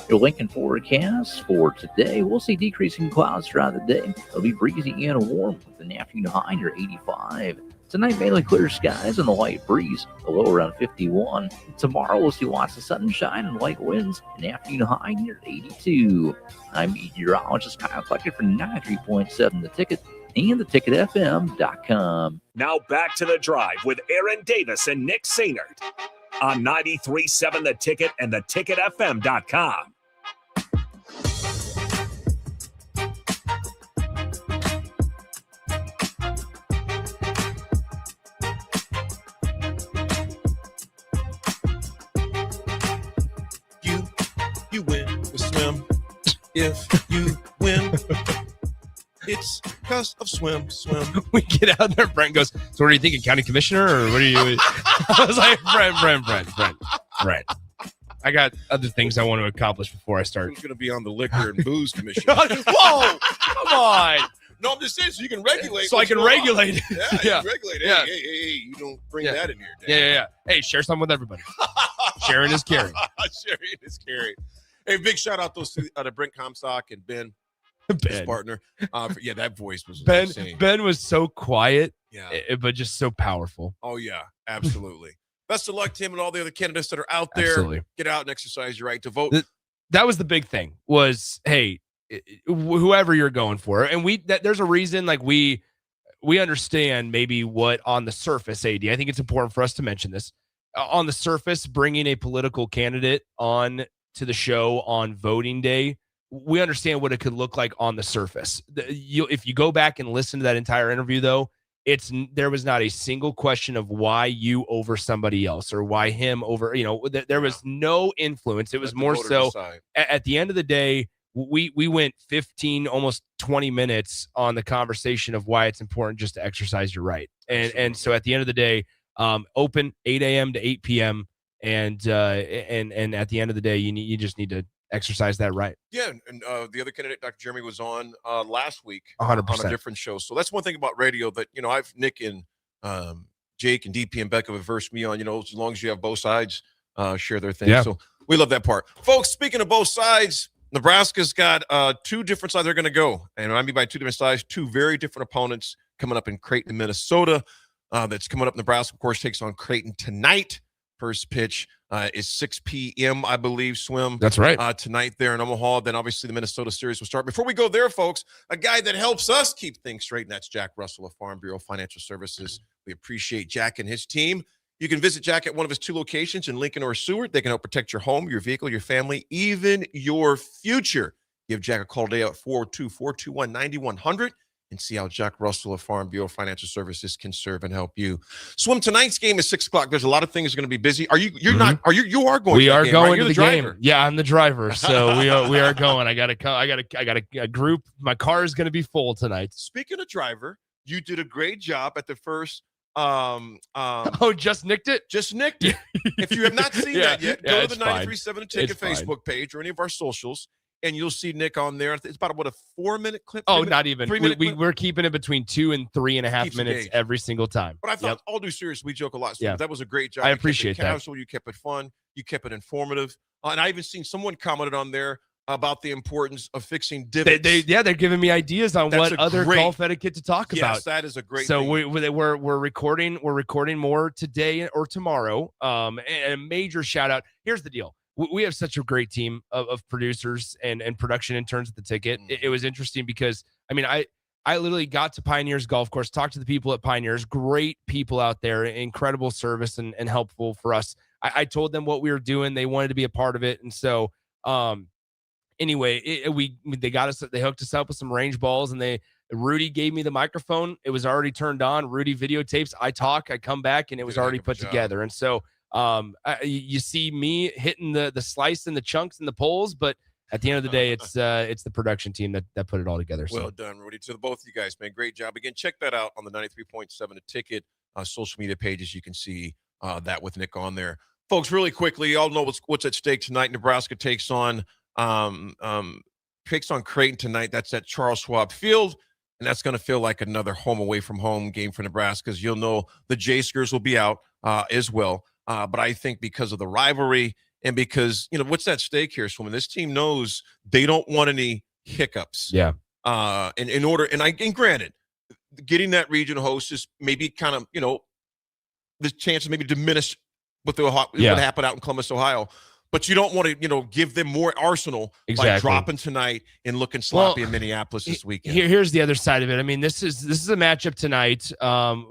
Your Lincoln forecast for today, we'll see decreasing clouds throughout the day. It'll be breezy and warm with an afternoon high near 85. Tonight, mainly clear skies and a light breeze, a low around 51. Tomorrow, we'll see lots of sunshine and light winds, an afternoon high near 82. I'm meteorologist Kyle Cluckett for 93.7 The Ticket and theticketfm.com. Now back to The Drive with Aaron Davis and Nick Sainert on 93.7 The Ticket and theticketfm.com. You win with swim. If you win, it's because of swim. We get out there, Brent goes, so what are you thinking, county commissioner, or what are you? I was like, Brent. I got other things I want to accomplish before I start. Who's going to be on the liquor and booze commission? Whoa, come on. No, I'm just saying so you can regulate. So I can regulate it. Yeah, you can regulate it. Yeah. Hey, you don't bring that in here. Yeah. Hey, share some with everybody. Sharing is caring. Sharing is caring. Hey, big shout out to Brent Comstock and Ben. His partner. That voice was insane. Ben was so quiet, but just so powerful. Oh, yeah, absolutely. Best of luck to him and all the other candidates that are out there. Absolutely. Get out and exercise your right to vote. That was the big thing was, hey, whoever you're going for. And there's a reason, like we understand maybe what on the surface, AD, I think it's important for us to mention this. On the surface, bringing a political candidate on to the show on voting day, we understand what it could look like on the surface. If you go back and listen to that entire interview, though, there was not a single question of why you over somebody else or why him over, there was no influence. It was more so at the end of the day, we went 15, almost 20 minutes on the conversation of why it's important just to exercise your right. And so at the end of the day, open 8 a.m. to 8 p.m. And at the end of the day, you just need to exercise that right. Yeah, and the other candidate, Dr. Jeremy, was on last week 100%. on a different show. So that's one thing about radio that, Nick and Jake and DP and Becca have versed me on, as long as you have both sides share their thing. Yeah. So we love that part. Folks, speaking of both sides, Nebraska's got two different sides they're going to go. And I mean by two different sides, two very different opponents coming up in Creighton, Minnesota. That's coming up. Nebraska, of course, takes on Creighton tonight. First pitch is 6 p.m., I believe, Swim. That's right. Tonight there in Omaha. Then obviously the Minnesota series will start. Before we go there, folks, a guy that helps us keep things straight, and that's Jack Russell of Farm Bureau Financial Services. We appreciate Jack and his team. You can visit Jack at one of his two locations in Lincoln or Seward. They can help protect your home, your vehicle, your family, even your future. Give Jack a call today at 402-421-9100. And see how Jack Russell of Farm Bureau Financial Services can serve and help you. Swim, tonight's game is 6 o'clock. There's a lot of things going to be busy. Are you? You're not. Are you? You are going. We are going right? to the driver. game. Yeah, I'm the driver. So we are going. I got a group. My car is going to be full tonight. Speaking of driver, you did a great job at the first. Just nicked it. If you have not seen that yet, go to the 93.7 Ticket fine. Facebook page or any of our socials. And you'll see Nick on there. It's about a 4-minute clip. Not even. We're keeping it between 2 and 3.5 minutes every single time. But I thought, all due serious, we joke a lot. So that was a great job. I appreciate that. You kept it casual. You kept it fun. You kept it informative. And I even seen someone commented on there about the importance of fixing divots. They're giving me ideas on what other golf etiquette to talk about. Yes, that is a great So thing. we're recording more today or tomorrow. And a major shout out. Here's the deal. We have such a great team of producers and production interns at the ticket. It was interesting because I literally got to Pioneers Golf Course, talked to the people at Pioneers, great people out there, incredible service and helpful for us. I told them what we were doing. They wanted to be a part of it. And so, anyway, they hooked us up with some range balls, and Rudy gave me the microphone. It was already turned on. Rudy videotapes. I talk, I come back, and it was already put together. And so, you see me hitting the slice and the chunks and the poles, but at the end of the day, it's the production team that put it all together. Well done, Rudy. To the both of you guys, man, great job. Again, check that out on the 93.7 The Ticket social media pages. You can see that with Nick on there. Folks, really quickly, y'all know what's at stake tonight. Nebraska takes on Creighton tonight. That's at Charles Schwab Field, and that's going to feel like another home away from home game for Nebraska, because you'll know the J-Skers will be out as well. But I think because of the rivalry and because, what's at stake here, Swimmin'? This team knows they don't want any hiccups. Yeah. And granted, getting that regional host is maybe kind of, the chances maybe diminish what happened out in Columbus, Ohio. But you don't want to, give them more arsenal by dropping tonight and looking sloppy in Minneapolis this weekend. Here's the other side of it. This is a matchup tonight.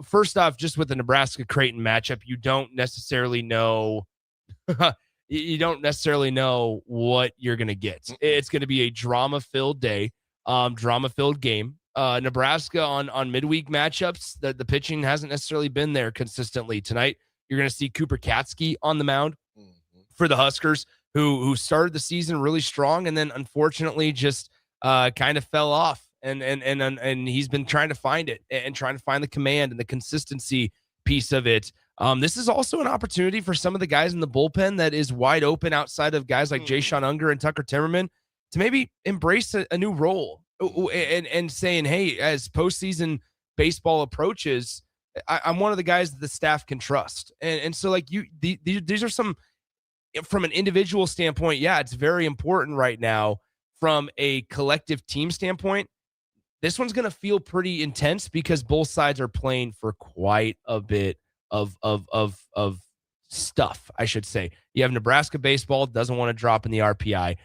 First off, just with the Nebraska Creighton matchup, you don't necessarily know what you're going to get. It's going to be a drama-filled day, drama-filled game. Nebraska on midweek matchups, the pitching hasn't necessarily been there consistently. Tonight, you're going to see Cooper Katsky on the mound for the Huskers, who started the season really strong and then unfortunately just kind of fell off. And he's been trying to find it and trying to find the command and the consistency piece of it. This is also an opportunity for some of the guys in the bullpen that is wide open outside of guys like Jay-Sean Unger and Tucker Timmerman to maybe embrace a new role and saying, hey, as postseason baseball approaches, I'm one of the guys that the staff can trust. And so like these are some, from an individual standpoint, yeah, it's very important right now. From a collective team standpoint, this one's going to feel pretty intense because both sides are playing for quite a bit of stuff, I should say. You have Nebraska baseball, doesn't want to drop in the RPI.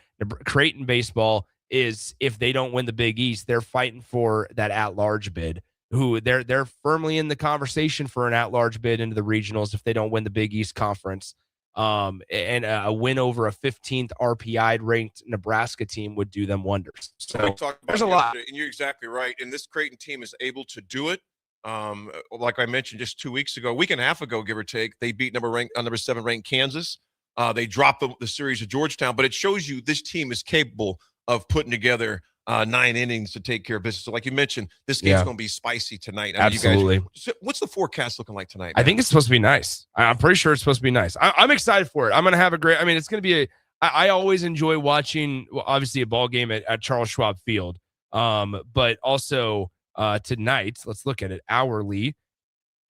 Creighton baseball is, if they don't win the Big East, they're fighting for that at-large bid. They're firmly in the conversation for an at-large bid into the regionals if they don't win the Big East Conference. And a win over a 15th RPI ranked Nebraska team would do them wonders. So there's a lot. And you're exactly right. And this Creighton team is able to do it. Like I mentioned just 2 weeks ago, a week and a half ago, give or take, they beat number 7 ranked Kansas. They dropped the series of Georgetown, but it shows you this team is capable of putting together 9 innings to take care of business. So like you mentioned, this game's going to be spicy tonight. Absolutely. What's the forecast looking like tonight, man? I think it's supposed to be nice. I'm pretty sure it's supposed to be nice. I'm excited for it. I'm going to have a great, it's going to be I always enjoy watching, obviously, a ball game at Charles Schwab Field. But also tonight, let's look at it hourly,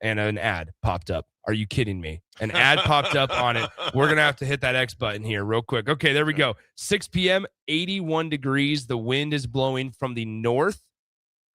and an ad popped up. Are you kidding me? An ad popped up on it. We're going to have to hit that X button here real quick. Okay, there we go. 6 p.m., 81 degrees. The wind is blowing from the north.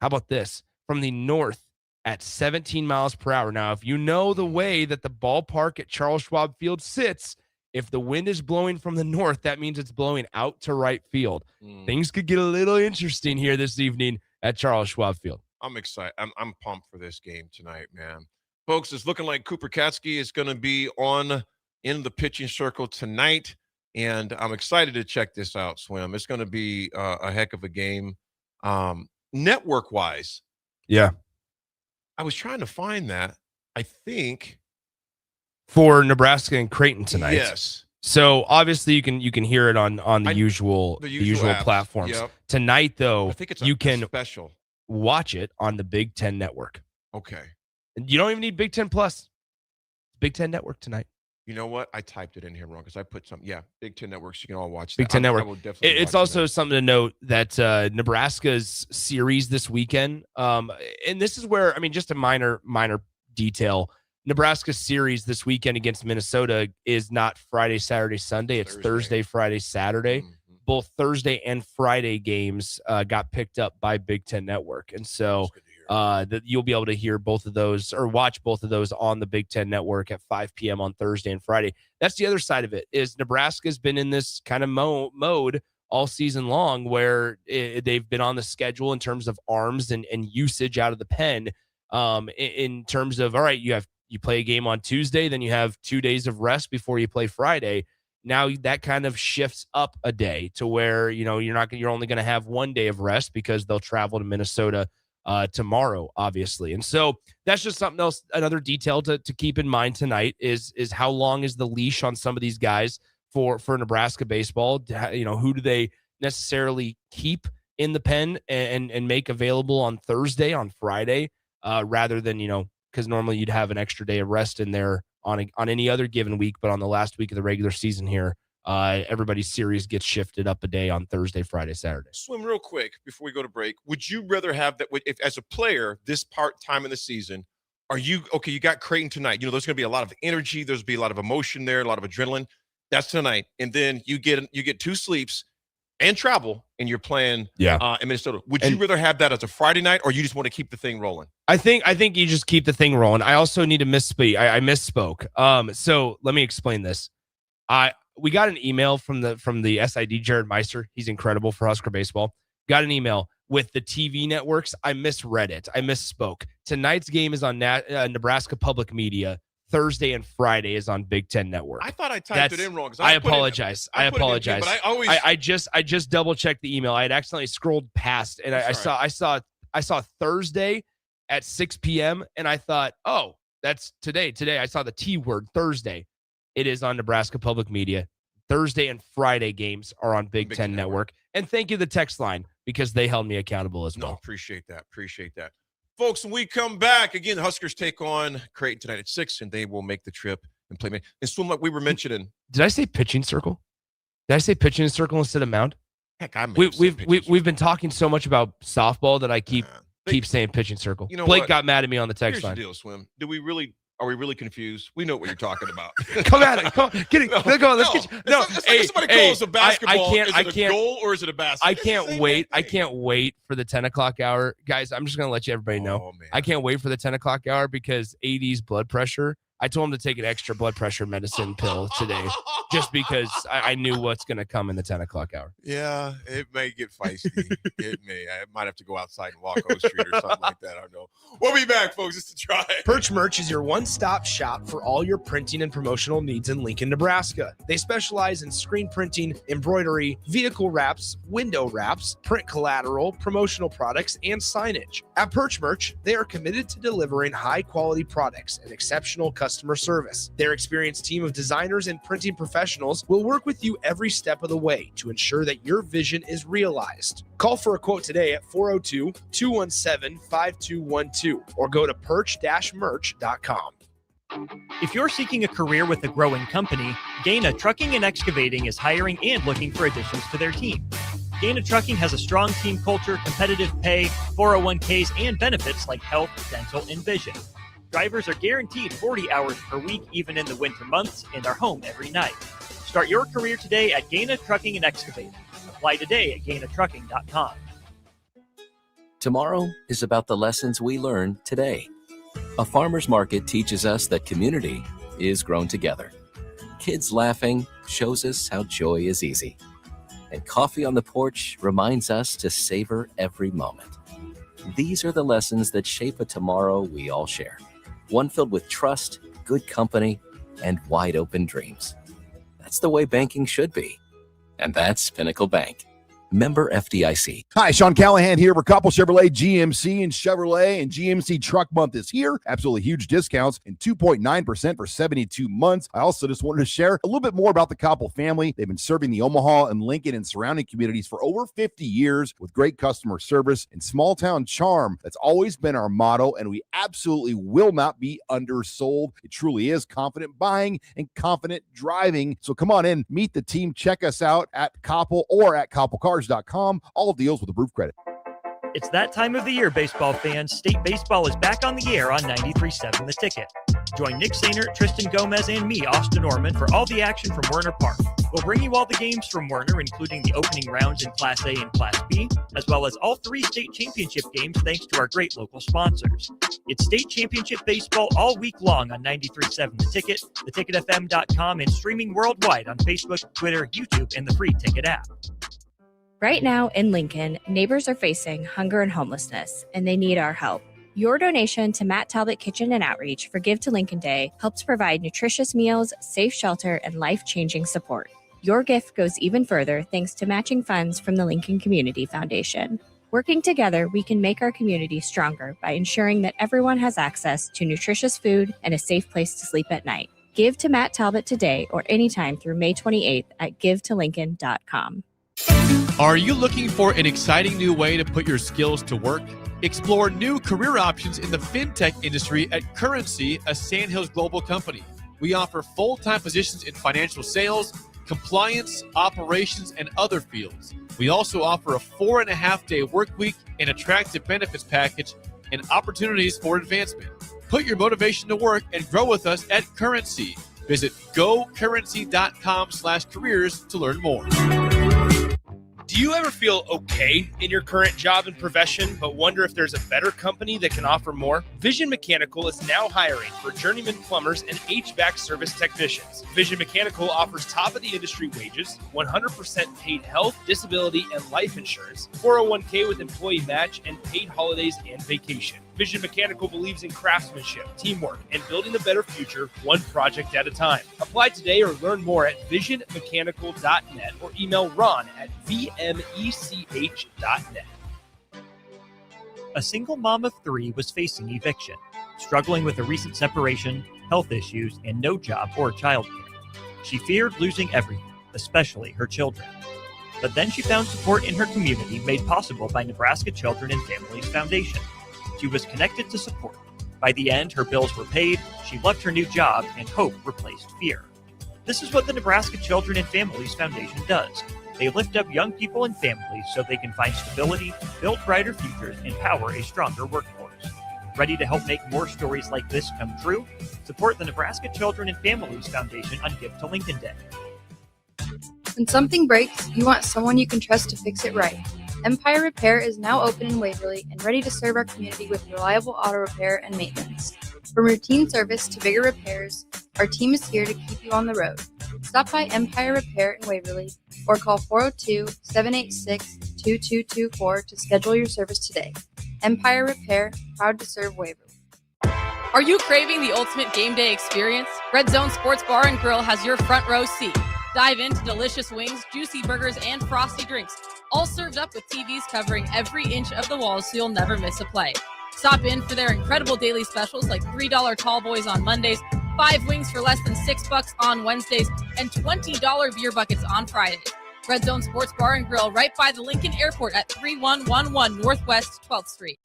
How about this? From the north at 17 miles per hour. Now, if you know the way that the ballpark at Charles Schwab Field sits, if the wind is blowing from the north, that means it's blowing out to right field. Things could get a little interesting here this evening at Charles Schwab Field. I'm excited. I'm pumped for this game tonight, man. Folks, it's looking like Cooper Katsky is going to be in the pitching circle tonight, and I'm excited to check this out, Swim. It's going to be a heck of a game. Network-wise, yeah, I was trying to find that. I think for Nebraska and Creighton tonight. Yes. So obviously you can hear it on the usual platforms. Yep. Tonight, though, I think it's you can special. Watch it on the Big Ten Network. Okay. You don't even need Big Ten Plus. Big Ten Network tonight. You know what? I typed it in here wrong because I put some. Yeah, Big Ten Networks. You can all watch that. Big Ten Network. I will definitely it's also something to note that Nebraska's series this weekend, and this is where, just a minor detail. Nebraska's series this weekend against Minnesota is not Friday, Saturday, Sunday. It's Thursday, Friday, Saturday. Both Thursday and Friday games got picked up by Big Ten Network. And so you'll be able to hear both of those or watch both of those on the Big Ten Network at 5 p.m. on Thursday and Friday. That's the other side of it, is Nebraska's been in this kind of mode all season long where they've been on the schedule in terms of arms and usage out of the pen, in terms of, all right, you play a game on Tuesday, then you have 2 days of rest before you play Friday. Now that kind of shifts up a day to where, you're only going to have 1 day of rest because they'll travel to Minnesota tomorrow, obviously. And so that's just something else, another detail to keep in mind tonight is how long is the leash on some of these guys for Nebraska baseball? Who do they necessarily keep in the pen and make available on Thursday, on Friday, rather than, because normally you'd have an extra day of rest in there on any other given week, but on the last week of the regular season here, everybody's series gets shifted up a day on Thursday, Friday, Saturday. Swim real quick before we go to break. Would you rather have that if as a player this time in the season, are you okay? You got Creighton tonight. There's going to be a lot of energy. There's going to be a lot of emotion there, a lot of adrenaline. That's tonight, and then you get 2 sleeps and travel, and you're playing in Minnesota. Would you rather have that as a Friday night, or you just want to keep the thing rolling? I think you just keep the thing rolling. I also need to misspeak. I misspoke. So let me explain this. We got an email from the SID, Jared Meister. He's incredible for Husker baseball. Got an email with the TV networks. I misread it. I misspoke. Tonight's game is on Nebraska Public Media. Thursday and Friday is on Big Ten Network. I thought I typed it in wrong. I apologize. I apologize. But I just double checked the email. I had accidentally scrolled past, and I saw Thursday at 6 p.m. and I thought, oh, that's today. Today I saw the T word, Thursday. It is on Nebraska Public Media. Thursday and Friday games are on Big Ten Network. And thank you, the text line, because they held me accountable as well. No, appreciate that. Folks, when we come back, again, the Huskers take on Creighton tonight at 6, and they will make the trip and play. And Swim, like we were mentioning. Did I say pitching circle? Did I say pitching circle instead of mound? Heck, we've been talking so much about softball that I keep saying pitching circle. Blake got mad at me on the text line. Here's the deal, Swim. Are we really confused? We know what you're talking about. Come at it. Come on. Get it. Let's go. Let's get you. No, it's like somebody calls a basketball. I can't. Is it a goal or is it a basket? I can't wait. I can't wait for the 10 o'clock hour. Guys, I'm just going to let everybody know. I can't wait for the 10 o'clock hour because AD's blood pressure. I told him to take an extra blood pressure medicine pill today just because I knew what's going to come in the 10 o'clock hour. Yeah, it may get feisty. It may. I might have to go outside and walk O Street or something like that. I don't know. We'll be back, folks. It's The Drive. Perch Merch is your one-stop shop for all your printing and promotional needs in Lincoln, Nebraska. They specialize in screen printing, embroidery, vehicle wraps, window wraps, print collateral, promotional products, and signage. At Perch Merch, they are committed to delivering high-quality products and exceptional customer service. Their experienced team of designers and printing professionals will work with you every step of the way to ensure that your vision is realized. Call for a quote today at 402-217-5212 or go to perch-merch.com. If you're seeking a career with a growing company, Gaina Trucking and Excavating is hiring and looking for additions to their team. Gaina Trucking has a strong team culture, competitive pay, 401ks, and benefits like health, dental, and vision. Drivers are guaranteed 40 hours per week, even in the winter months, and are home every night. Start your career today at Gaina Trucking and Excavating. Apply today at GainaTrucking.com. Tomorrow is about the lessons we learn today. A farmer's market teaches us that community is grown together. Kids laughing shows us how joy is easy. And coffee on the porch reminds us to savor every moment. These are the lessons that shape a tomorrow we all share. One filled with trust, good company, and wide open dreams. That's the way banking should be. And that's Pinnacle Bank. Member FDIC. Hi, Sean Callahan here for Koppel Chevrolet, GMC, and Chevrolet. And GMC Truck Month is here. Absolutely huge discounts and 2.9% for 72 months. I also just wanted to share a little bit more about the Koppel family. They've been serving the Omaha and Lincoln and surrounding communities for over 50 years with great customer service and small town charm. That's always been our motto, and we absolutely will not be undersold. It truly is confident buying and confident driving. So come on in, meet the team, check us out at Koppel or at KoppelCars.com. All deals with approved credit. It's that time of the year, baseball fans. State baseball is back on the air on 93.7 The Ticket. Join Nick Sainert, Tristan Gomez, and me, Austin Orman, for all the action from Werner Park. We'll bring you all the games from Werner, including the opening rounds in Class A and Class B, as well as all 3 state championship games thanks to our great local sponsors. It's state championship baseball all week long on 93.7 The Ticket, theticketfm.com, and streaming worldwide on Facebook, Twitter, YouTube, and the free Ticket app. Right now in Lincoln, neighbors are facing hunger and homelessness, and they need our help. Your donation to Matt Talbot Kitchen and Outreach for Give to Lincoln Day helps provide nutritious meals, safe shelter, and life-changing support. Your gift goes even further thanks to matching funds from the Lincoln Community Foundation. Working together, we can make our community stronger by ensuring that everyone has access to nutritious food and a safe place to sleep at night. Give to Matt Talbot today or anytime through May 28th at givetolincoln.com. Are you looking for an exciting new way to put your skills to work? Explore new career options in the fintech industry at Currency, a Sandhills global company. We offer full-time positions in financial sales, compliance, operations, and other fields. We also offer a 4.5-day work week, an attractive benefits package, and opportunities for advancement. Put your motivation to work and grow with us at Currency. Visit gocurrency.com/careers to learn more. Do you ever feel okay in your current job and profession, but wonder if there's a better company that can offer more? Vision Mechanical is now hiring for journeyman plumbers and HVAC service technicians. Vision Mechanical offers top-of-the-industry wages, 100% paid health, disability, and life insurance, 401k with employee match, and paid holidays and vacation. Vision Mechanical believes in craftsmanship, teamwork, and building a better future one project at a time. Apply today or learn more at visionmechanical.net or email Ron at vmech.net. A single mom of 3 was facing eviction, struggling with a recent separation, health issues, and no job or childcare. She feared losing everything, especially her children. But then she found support in her community made possible by Nebraska Children and Families Foundation. She was connected to support. By the end, her bills were paid, she loved her new job, and hope replaced fear. This is what the Nebraska Children and Families Foundation does. They lift up young people and families so they can find stability, build brighter futures, and power a stronger workforce. Ready to help make more stories like this come true? Support the Nebraska Children and Families Foundation on Give to Lincoln Day. When something breaks, you want someone you can trust to fix it right. Empire Repair is now open in Waverly and ready to serve our community with reliable auto repair and maintenance. From routine service to bigger repairs, our team is here to keep you on the road. Stop by Empire Repair in Waverly or call 402-786-2224 to schedule your service today. Empire Repair, proud to serve Waverly. Are you craving the ultimate game day experience? Red Zone Sports Bar and Grill has your front row seat. Dive into delicious wings, juicy burgers, and frosty drinks, all served up with TVs covering every inch of the walls so you'll never miss a play. Stop in for their incredible daily specials like $3 tall boys on Mondays, 5 wings for less than $6 on Wednesdays, and $20 beer buckets on Fridays. Red Zone Sports Bar and Grill right by the Lincoln Airport at 3111 Northwest 12th Street.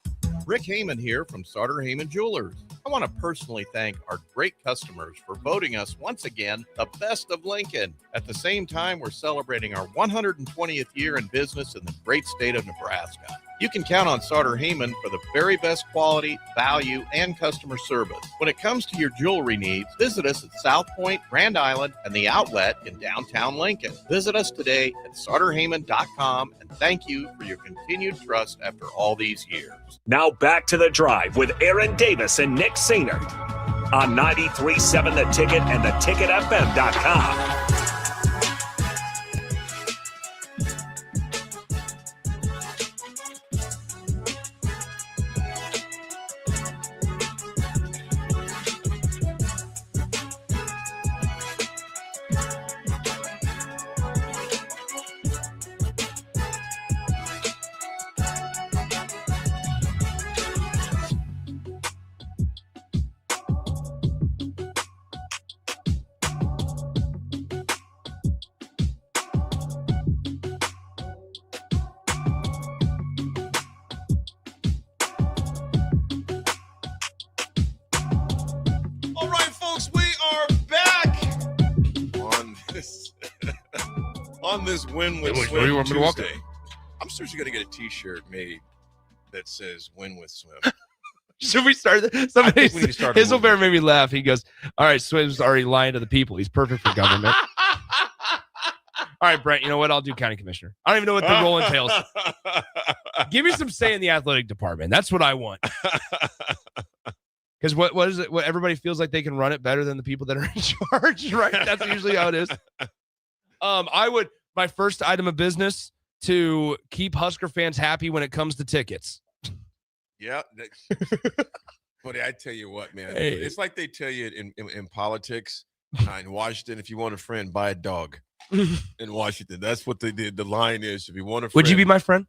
Rick Heyman here from Sartor Heyman Jewelers. I want to personally thank our great customers for voting us once again the best of Lincoln. At the same time, we're celebrating our 120th year in business in the great state of Nebraska. You can count on Sartor Heyman for the very best quality, value, and customer service. When it comes to your jewelry needs, visit us at South Point, Grand Island, and the Outlet in downtown Lincoln. Visit us today at sartorheyman.com, and thank you for your continued trust after all these years. Now back to The Drive with Aaron Davis and Nick Sainert on 93.7 The Ticket and theticketfm.com. On this Win with Where do you want me to walk Tuesday. I'm seriously going to get a t-shirt made that says "Win with Swim." Should we start? Somebody, Hazelbear made me laugh. He goes, "All right, Swim's already lying to the people. He's perfect for government." All right, Brent, you know what? I'll do county commissioner. I don't even know what the role entails. Give me some say in the athletic department. That's what I want. Because what is it? What everybody feels like they can run it better than the people that are in charge, right? That's usually how it is. My first item of business to keep Husker fans happy when it comes to tickets. Yeah. Buddy, I tell you what, man. Hey. It's like they tell you in politics in Washington, if you want a friend, buy a dog. In Washington, that's what they did. The line is, if you want a friend. Would you be my friend?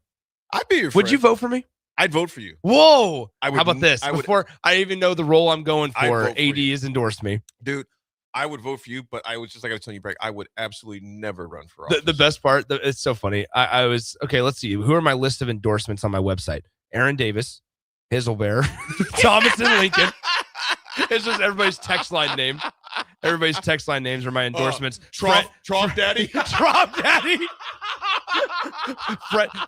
I'd be your friend. Would you vote for me? I'd vote for you. Whoa. How about this? Before I even know the role I'm going for, AD has endorsed me. Dude, I would vote for you, but I was just like I was telling you, Breck, I would absolutely never run for office. The best part, it's so funny. I was, okay, let's see. Who are my list of endorsements on my website? Aaron Davis, Hazelbear, Thomas and Lincoln. It's just everybody's text line name. Everybody's text line names are my endorsements. Trop Daddy. Trop Daddy.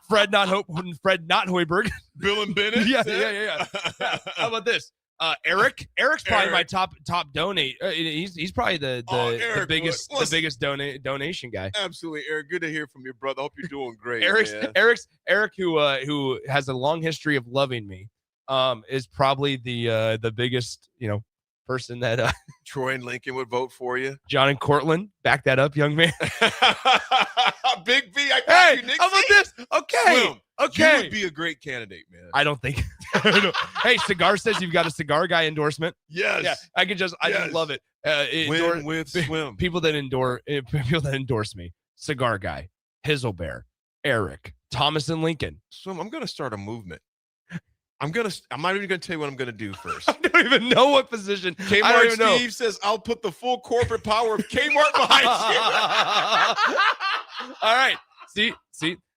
Fred not Hoiberg. Bill and Bennett. Yeah. How about this? Eric's probably my top donate. He's probably the biggest donation guy. Absolutely, Eric. Good to hear from you, brother. Hope you're doing great. Eric, who has a long history of loving me, is probably the biggest person that Troy and Lincoln would vote for you. John and Cortland, back that up, young man. Big V, I got you, Nick. How about this? Okay. Swim. Okay. You would be a great candidate, man. I don't think. Hey, Cigar says you've got a cigar guy endorsement. Yes. Yeah. I just love it. Win with Swim. People that endorse me. Cigar guy, Hazelbear, Eric, Thomas and Lincoln. Swim. I'm going to start a movement. I'm not even going to tell you what I'm going to do first. I don't even know what position. Kmart Steve says I'll put the full corporate power of Kmart behind you. All right. See,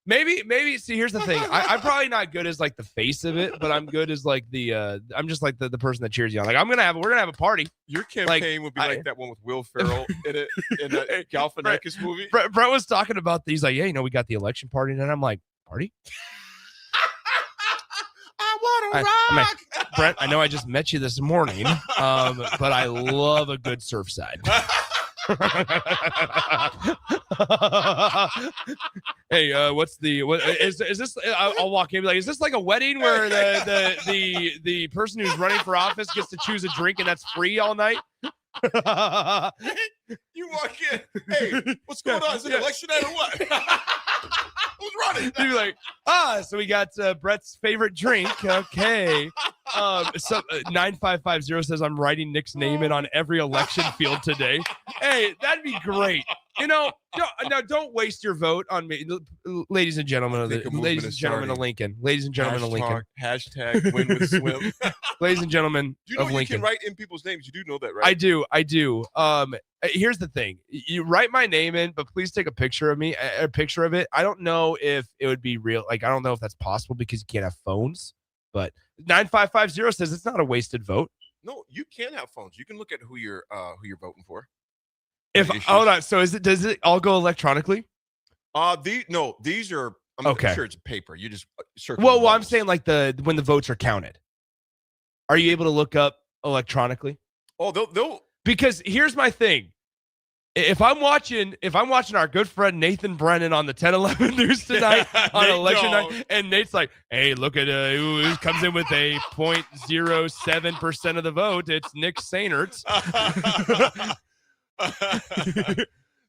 maybe. See, here's the thing. I'm probably not good as like the face of it, but I'm good as like I'm just like the person that cheers you on. Like we're gonna have a party. Your campaign would be like that one with Will Ferrell in that Galifianakis movie. Brett was talking about these. Like, yeah, we got the election party, and I'm like, party. I'm like, Brent, I know I just met you this morning, but I love a good Surfside. Hey, what is this? I'll walk in, like, is this like a wedding where the person who's running for office gets to choose a drink and that's free all night? You walk in, hey, what's going on? Is it election night or what? Who's running? You'd be like, so we got Brett's favorite drink. Okay. 9550 says I'm writing Nick's name in on every election field today. Hey, that'd be great. Don't waste your vote on me, ladies and gentlemen of Lincoln. Ladies and gentlemen of Lincoln. Hashtag win with Swim. Ladies and gentlemen of Lincoln. You can write in people's names. You do know that, right? I do. Here's the thing. You write my name in, but please take a picture of me, a picture of it. I don't know if it would be real. Like, I don't know if that's possible because you can't have phones. But 9550 says it's not a wasted vote. No, you can have phones. You can look at who you're voting for. Hold on. So does it all go electronically? These are. I'm sure it's paper. You just circle. Well, I'm saying like when the votes are counted. Are you able to look up electronically? Oh, they'll. Because here's my thing. If I'm watching our good friend Nathan Brennan on the 10-11 news tonight on election night, and Nate's like, "Hey, look at who comes in with a 0.07% of the vote. It's Nick Sainert."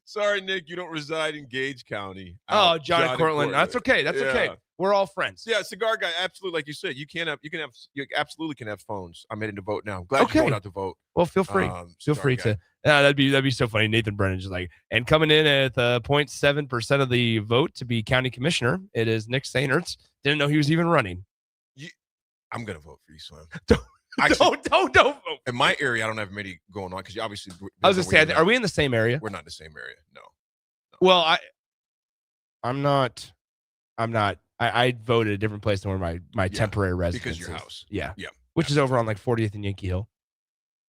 Sorry, Nick, you don't reside in Gage County. Oh, John and Cortland. That's okay. That's okay. We're all friends. Yeah, cigar guy. Absolutely, like you said, you absolutely can have phones. I'm heading to vote now. I'm glad you're going out to vote. Well, feel free. Feel free to. That'd be so funny. Nathan Brennan just like, and coming in at 0.7% of the vote to be county commissioner, it is Nick Sainert. Didn't know he was even running. I'm gonna vote for you, Swim. Don't vote. In my area, I don't have many going on because you obviously. I was gonna say, are we in the same area? We're not in the same area. No. Well, I'm not. I voted a different place than where my temporary residence because your is. house. Yeah. Which is over on like 40th and Yankee Hill.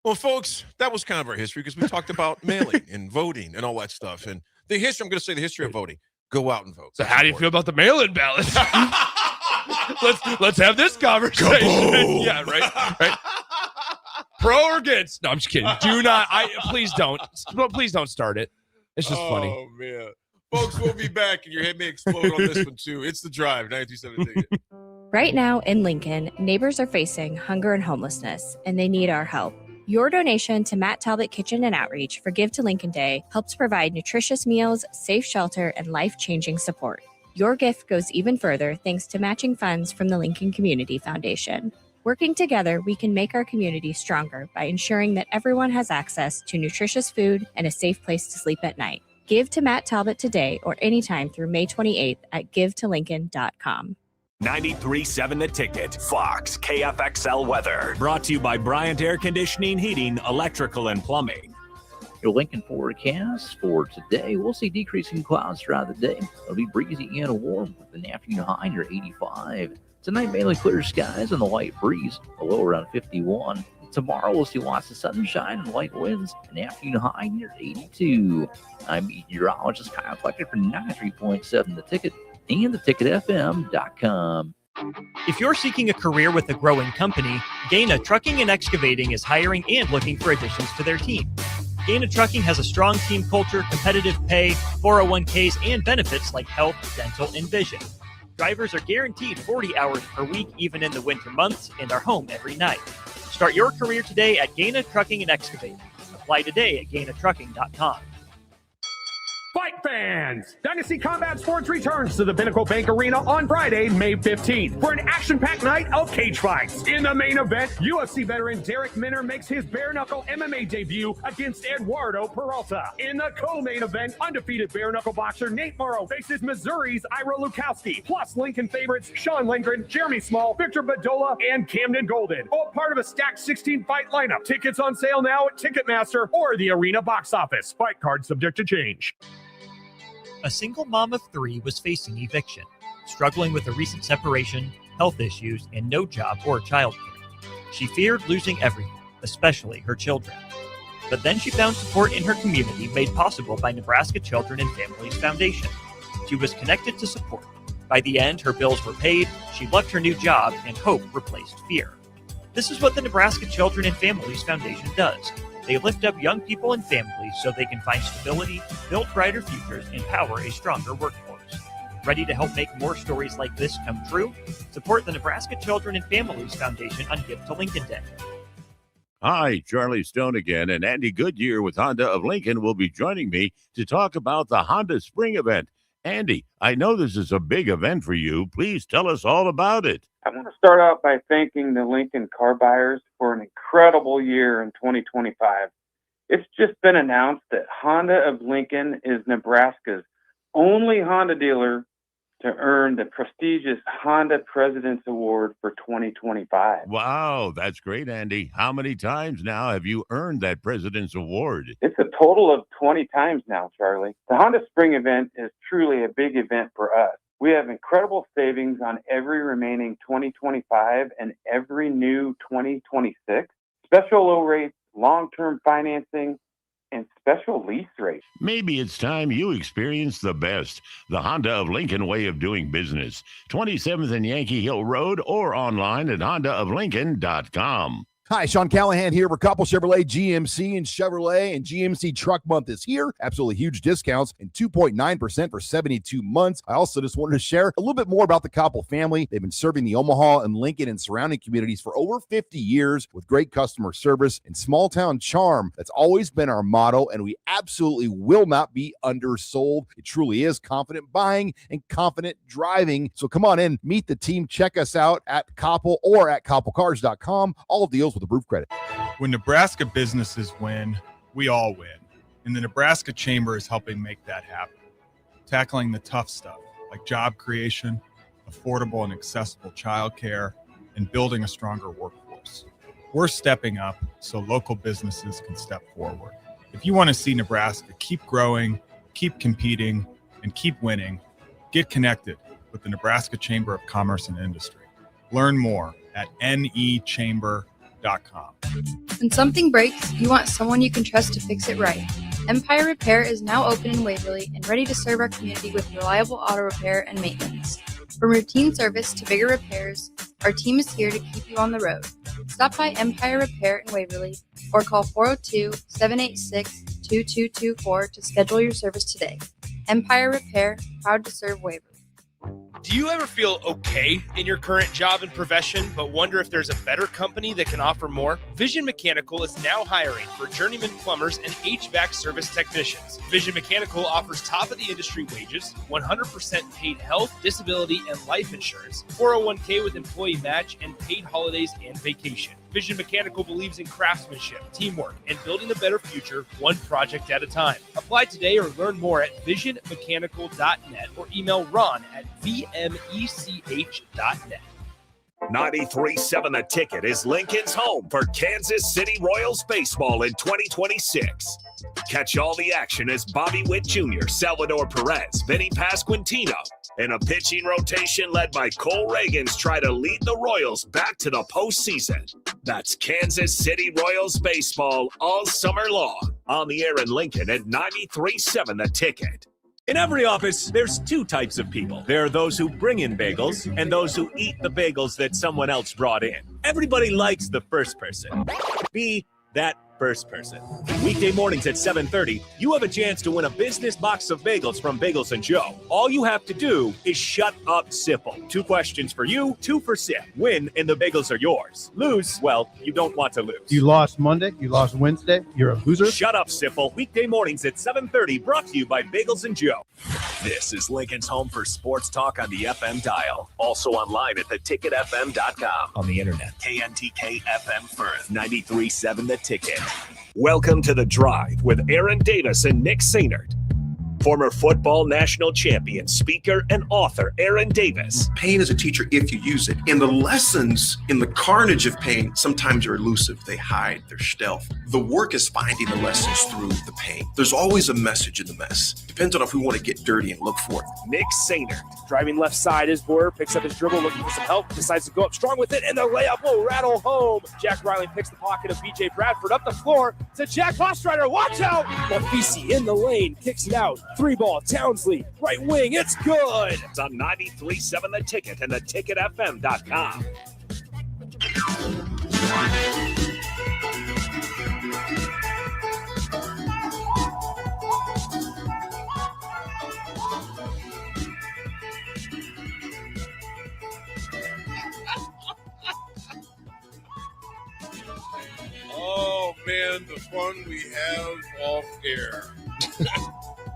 Well, folks, that was kind of our history because we talked about mailing and voting and all that stuff. And the history, I'm going to say the history of voting. Go out and vote. So how do you feel about the mail-in ballots? let's have this conversation. Yeah, right. Pro or against? No, I'm just kidding. Do not. Please don't start it. It's just funny. Oh man, folks, we'll be back, and your head may explode on this one too. It's The Drive, 92.7 Ticket. Right now in Lincoln, neighbors are facing hunger and homelessness, and they need our help. Your donation to Matt Talbot Kitchen and Outreach for Give to Lincoln Day helps provide nutritious meals, safe shelter, and life-changing support. Your gift goes even further thanks to matching funds from the Lincoln Community Foundation. Working together, we can make our community stronger by ensuring that everyone has access to nutritious food and a safe place to sleep at night. Give to Matt Talbot today or anytime through May 28th at givetolincoln.com. 93.7 The Ticket, Fox, KFXL weather. Brought to you by Bryant Air Conditioning, Heating, Electrical, and Plumbing. Your Lincoln forecast for today, we'll see decreasing clouds throughout the day. It'll be breezy and warm with an afternoon high near 85. Tonight, mainly clear skies and the light breeze, a low around 51. Tomorrow, we'll see lots of sunshine and light winds, an afternoon high near 82. I'm meteorologist Kyle Flecker for 93.7 The Ticket and theticketfm.com. If you're seeking a career with a growing company, Gaina Trucking and Excavating is hiring and looking for additions to their team. Gaina Trucking has a strong team culture, competitive pay, 401ks, and benefits like health, dental, and vision. Drivers are guaranteed 40 hours per week, even in the winter months, and are home every night. Start your career today at Gaina Trucking and Excavating. Apply today at GainaTrucking.com. Fight fans! Dynasty Combat Sports returns to the Pinnacle Bank Arena on Friday, May 15th for an action-packed night of cage fights. In the main event, UFC veteran Derek Minner makes his bare-knuckle MMA debut against Eduardo Peralta. In the co-main event, undefeated bare-knuckle boxer Nate Morrow faces Missouri's Ira Lukowski, plus Lincoln favorites Sean Lindgren, Jeremy Small, Victor Badola, and Camden Golden. All part of a stacked 16-fight lineup. Tickets on sale now at Ticketmaster or the arena box office. Fight card subject to change. A single mom of 3 was facing eviction, struggling with a recent separation, health issues, and no job or childcare. She feared losing everything, especially her children. But then she found support in her community made possible by Nebraska Children and Families Foundation. She was connected to support. By the end, her bills were paid, she loved her new job, and hope replaced fear. This is what the Nebraska Children and Families Foundation does. They lift up young people and families so they can find stability, build brighter futures, and power a stronger workforce. Ready to help make more stories like this come true? Support the Nebraska Children and Families Foundation on Give to Lincoln Day. Hi, Charlie Stone again, and Andy Goodyear with Honda of Lincoln will be joining me to talk about the Honda Spring event. Andy, I know this is a big event for you. Please tell us all about it. I want to start out by thanking the Lincoln car buyers for an incredible year in 2025. It's just been announced that Honda of Lincoln is Nebraska's only Honda dealer to earn the prestigious Honda President's Award for 2025. Wow, that's great, Andy. How many times now have you earned that President's Award? It's a total of 20 times now, Charlie. The Honda Spring event is truly a big event for us. We have incredible savings on every remaining 2025 and every new 2026. Special low rates, long-term financing, and special lease rates. Maybe it's time you experience the best, the Honda of Lincoln way of doing business. 27th and Yankee Hill Road or online at hondaoflincoln.com. Hi, Sean Callahan here for Koppel Chevrolet, GMC, and Chevrolet. And GMC Truck Month is here. Absolutely huge discounts and 2.9% for 72 months. I also just wanted to share a little bit more about the Koppel family. They've been serving the Omaha and Lincoln and surrounding communities for over 50 years with great customer service and small town charm. That's always been our motto, and we absolutely will not be undersold. It truly is confident buying and confident driving. So come on in, meet the team, check us out at Koppel or at koppelcars.com. All deals with approved credit. When Nebraska businesses win, we all win. And the Nebraska Chamber is helping make that happen. Tackling the tough stuff like job creation, affordable and accessible childcare, and building a stronger workforce. We're stepping up so local businesses can step forward. If you want to see Nebraska keep growing, keep competing, and keep winning, get connected with the Nebraska Chamber of Commerce and Industry. Learn more at nechamber.com. When something breaks, you want someone you can trust to fix it right. Empire Repair is now open in Waverly and ready to serve our community with reliable auto repair and maintenance. From routine service to bigger repairs, our team is here to keep you on the road. Stop by Empire Repair in Waverly or call 402-786-2224 to schedule your service today. Empire Repair, proud to serve Waverly. Do you ever feel okay in your current job and profession, but wonder if there's a better company that can offer more? Vision Mechanical is now hiring for journeyman plumbers and HVAC service technicians. Vision Mechanical offers top-of-the-industry wages, 100% paid health, disability, and life insurance, 401k with employee match, and paid holidays and vacation. Vision Mechanical believes in craftsmanship, teamwork, and building a better future one project at a time. Apply today or learn more at visionmechanical.net or email Ron at vmech.net. 93.7 The Ticket is Lincoln's home for Kansas City Royals baseball in 2026. Catch all the action as Bobby Witt Jr., Salvador Perez, Vinny Pasquantino, and a pitching rotation led by Cole Reagans try to lead the Royals back to the postseason. That's Kansas City Royals baseball all summer long. On the air in Lincoln at 93.7 The Ticket. In every office, there's two types of people. There are those who bring in bagels and those who eat the bagels that someone else brought in. Everybody likes the first person. Be that first person. Weekday mornings at 7:30, you have a chance to win a business box of bagels from Bagels & Joe. All you have to do is shut up, Sipple. 2 questions for you, 2 for Sip. Win, and the bagels are yours. Lose, well, you don't want to lose. You lost Monday, you lost Wednesday, you're a loser. Shut up, Sipple. Weekday mornings at 7:30, brought to you by Bagels & Joe. This is Lincoln's home for sports talk on the FM dial. Also online at theticketfm.com. On the internet, KNTK FM Firth, 93.7 The Ticket. Welcome to The Drive with Aaron Davis and Nick Sainert. Former football national champion, speaker, and author Aaron Davis. Pain is a teacher if you use it. And the lessons in the carnage of pain sometimes are elusive. They hide, they're stealth. The work is finding the lessons through the pain. There's always a message in the mess. Depends on if we want to get dirty and look for it. Nick Sainert. Driving left side is Boyer, picks up his dribble, looking for some help, decides to go up strong with it, and the layup will rattle home. Jack Riley picks the pocket of B.J. Bradford up the floor to Jack Hostrider. Watch out! Mafisi in the lane, kicks it out. 3-ball, Townsley, right wing, it's good! It's on 93.7 The Ticket and theticketfm.com. Oh man, the fun we have off air. I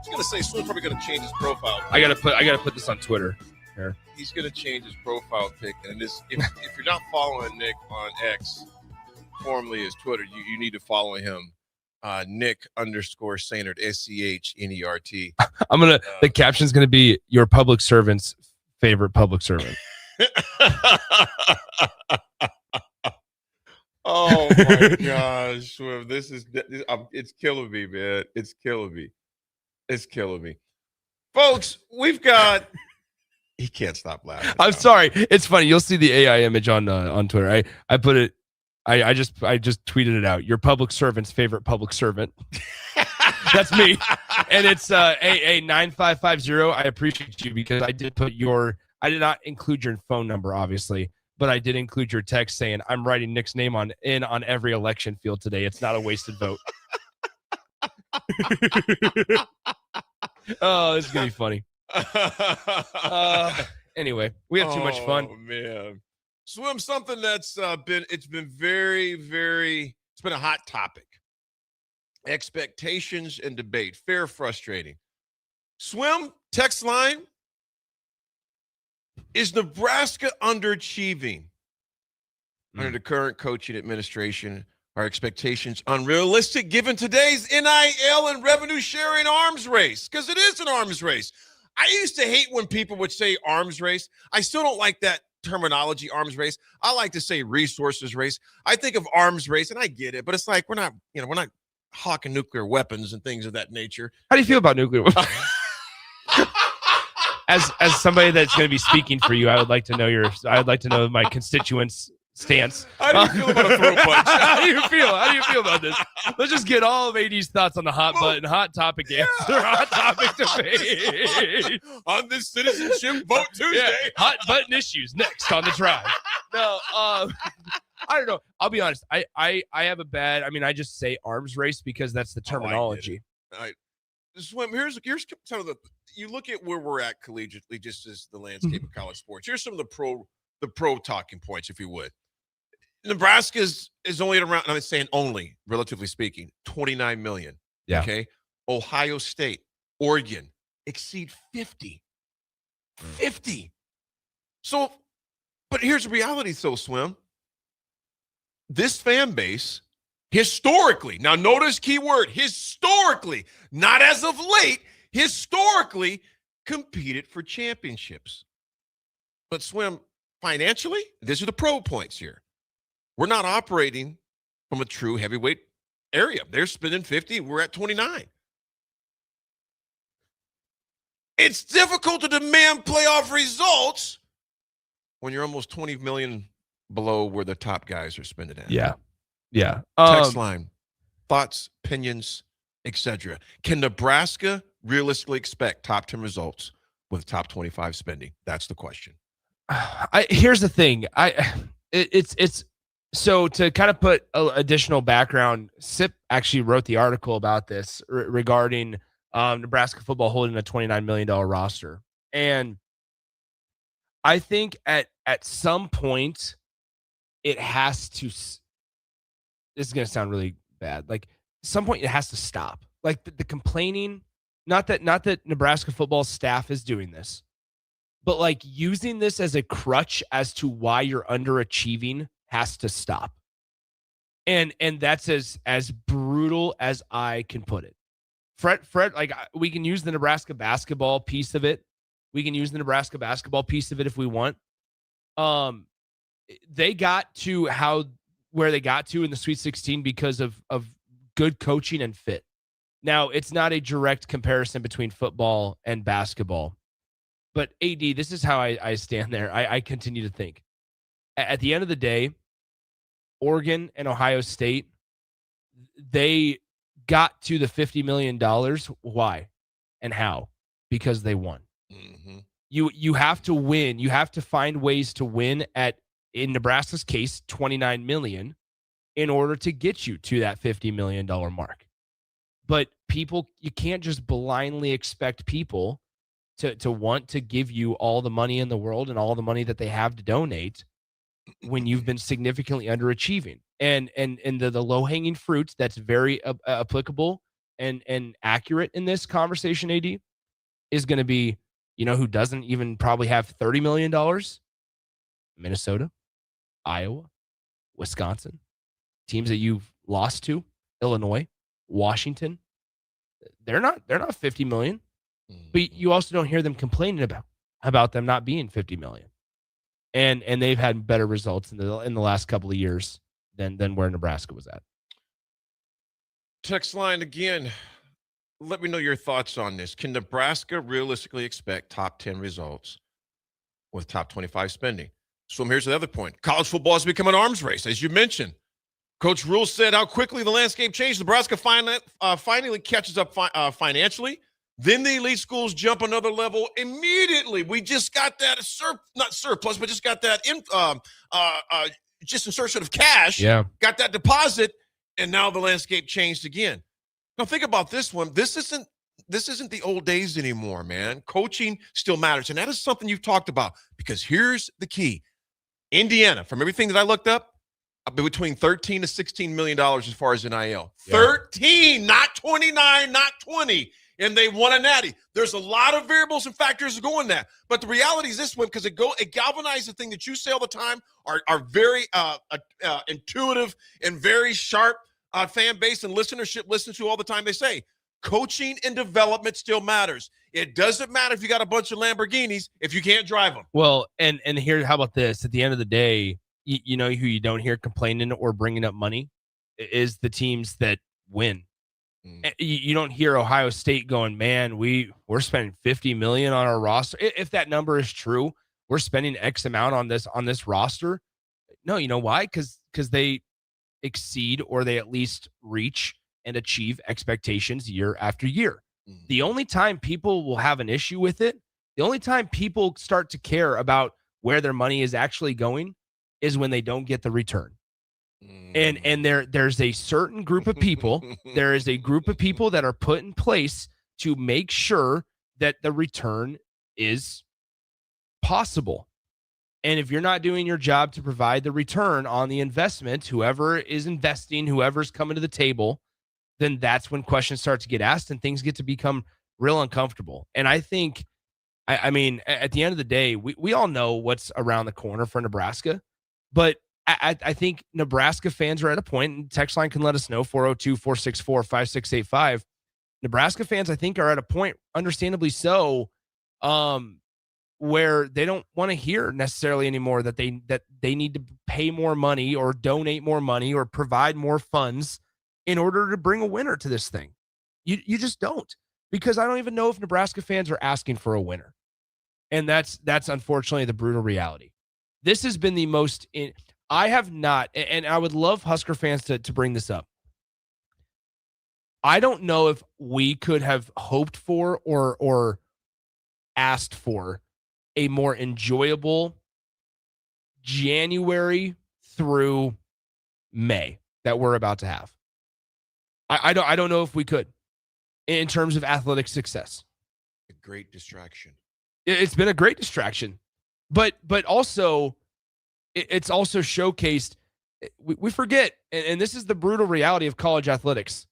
was gonna say, Swim's probably gonna change his profile. I gotta put this on Twitter. Here. He's gonna change his profile pic, and this if you're not following Nick on X, formerly his Twitter, you need to follow him. Nick_Sainert, SCHNERT. The caption's gonna be your public servant's favorite public servant. Oh my gosh, Swim, it's killing me, man. It's killing me. Folks, we've got he can't stop laughing. I'm sorry. It's funny. You'll see the AI image on Twitter. I put it I just tweeted it out. Your public servant's favorite public servant. That's me. And it's AA9550. I appreciate you because I did not include your phone number, obviously, but I did include your text saying I'm writing Nick's name on every election field today. It's not a wasted vote. Oh, this is gonna be funny. Anyway, we have too much fun. Oh man. Swim, something that's been very, very, it's been a hot topic. Expectations and debate. Fair, frustrating. Swim, text line. Is Nebraska underachieving under the current coaching administration? Are expectations unrealistic given today's NIL and revenue sharing arms race? Because it is an arms race. I used to hate when people would say arms race. I still don't like that terminology, arms race. I like to say resources race. I think of arms race, and I get it, but it's like we're not hawking nuclear weapons and things of that nature. How do you feel about nuclear weapons? As somebody that's going to be speaking for you, I would like to know my constituents' stance. How do you feel about a throat punch? How do you feel about this? Let's just get all of AD's thoughts on the hot button, hot topic answer, hot topic debate on this Citizenship Vote Tuesday. Yeah, hot button issues next on the drive. No, I don't know. I'll be honest. I have a bad. I mean, I just say arms race because that's the terminology. All right. Swim. Here's some of the. You look at where we're at collegiately, just as the landscape of college sports. Here's some of the pro talking points, if you would. Nebraska is only at around. I'm saying only, relatively speaking, 29 million. Yeah. Okay. Ohio State, Oregon exceed 50. 50. So, but here's the reality, so Swim. This fan base, historically, now notice keyword, historically, not as of late, historically competed for championships. But Swim, financially, these are the pro points here. We're not operating from a true heavyweight area. They're spending 50, we're at 29. It's difficult to demand playoff results when you're almost 20 million below where the top guys are spending at. Yeah. Text line, thoughts, opinions, etc. Can Nebraska realistically expect top 10 results with top 25 spending? That's the question. Here's the thing. It's so to kind of put additional background. SIP actually wrote the article about this regarding Nebraska football holding a $29 million roster, and I think at some point it has to. This is going to sound really bad. Like, at some point it has to stop. Like the complaining. Not that Nebraska football staff is doing this, but like using this as a crutch as to why you're underachieving has to stop. And that's as brutal as I can put it. Fred, like we can use the Nebraska basketball piece of it. We can use the Nebraska basketball piece of it if we want. They got to where they got to in the Sweet 16 because of good coaching and fit. Now, it's not a direct comparison between football and basketball. But, AD, this is how I stand there. I continue to think. At the end of the day, Oregon and Ohio State, they got to the $50 million. Why and how? Because they won. Mm-hmm. You have to win. You have to find ways to win at, in Nebraska's case, $29 million in order to get you to that $50 million mark. But people, you can't just blindly expect people to want to give you all the money in the world and all the money that they have to donate when you've been significantly underachieving. And the low-hanging fruit that's very applicable and accurate in this conversation, AD, is going to be, you know, who doesn't even probably have $30 million? Minnesota, Iowa, Wisconsin, teams that you've lost to, Illinois, Washington. They're not 50 million, but you also don't hear them complaining about them not being 50 million. And they've had better results in the last couple of years than where Nebraska was at. Text line again. Let me know your thoughts on this. Can Nebraska realistically expect top 10 results with top 25 spending? So here's the other point. College football has become an arms race, as you mentioned. Coach Rule said how quickly the landscape changed. Nebraska finally catches up financially. Then the elite schools jump another level immediately. We just got that not surplus, but just got that just insertion of cash. Yeah. Got that deposit, and now the landscape changed again. Now think about this one. This isn't the old days anymore, man. Coaching still matters, and that is something you've talked about. Because here's the key: Indiana, from everything that I looked up, between $13 to $16 million as far as NIL. Yeah. 13, not 29, not 20. And they won a natty. There's a lot of variables and factors that go in that. But the reality is this one, because it galvanizes the thing that you say all the time, are very intuitive and very sharp fan base and listenership listen to all the time. They say coaching and development still matters. It doesn't matter if you got a bunch of Lamborghinis if you can't drive them. Well, and here, how about this? At the end of the day, you know who you don't hear complaining or bringing up money is the teams that win. You don't hear Ohio State going, man, we're spending $50 million on our roster. If that number is true, we're spending X amount on this roster. no, you know why? Because they exceed, or they at least reach and achieve expectations year after year. The only time people will have an issue with it, the only time people start to care about where their money is actually going, is when they don't get the return. And there's a certain group of people, there is a group of people that are put in place to make sure that the return is possible. And if you're not doing your job to provide the return on the investment, whoever is investing, whoever's coming to the table, then that's when questions start to get asked and things get to become real uncomfortable. And I think, I mean, at the end of the day, we all know what's around the corner for Nebraska, but I think Nebraska fans are at a point, and text line can let us know, 402-464-5685. Nebraska fans, I think, are at a point, understandably so, where they don't want to hear necessarily anymore that they need to pay more money or donate more money or provide more funds in order to bring a winner to this thing. You just don't, because I don't even know if Nebraska fans are asking for a winner. And that's unfortunately the brutal reality. This has been the most I have not, and I would love Husker fans to bring this up. I don't know if we could have hoped for or asked for a more enjoyable January through May that we're about to have. I don't know if we could, in terms of athletic success. A great distraction. It's been a great distraction, but also it's also showcased. We forget, and this is the brutal reality of college athletics.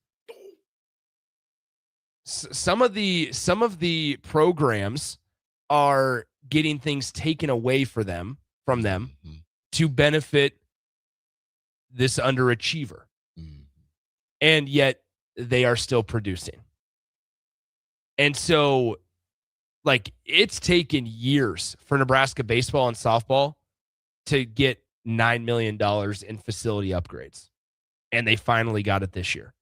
Some of the programs are getting things taken away from them to benefit this underachiever. And yet they are still producing. And so, like, it's taken years for Nebraska baseball and softball to get $9 million in facility upgrades. And they finally got it this year.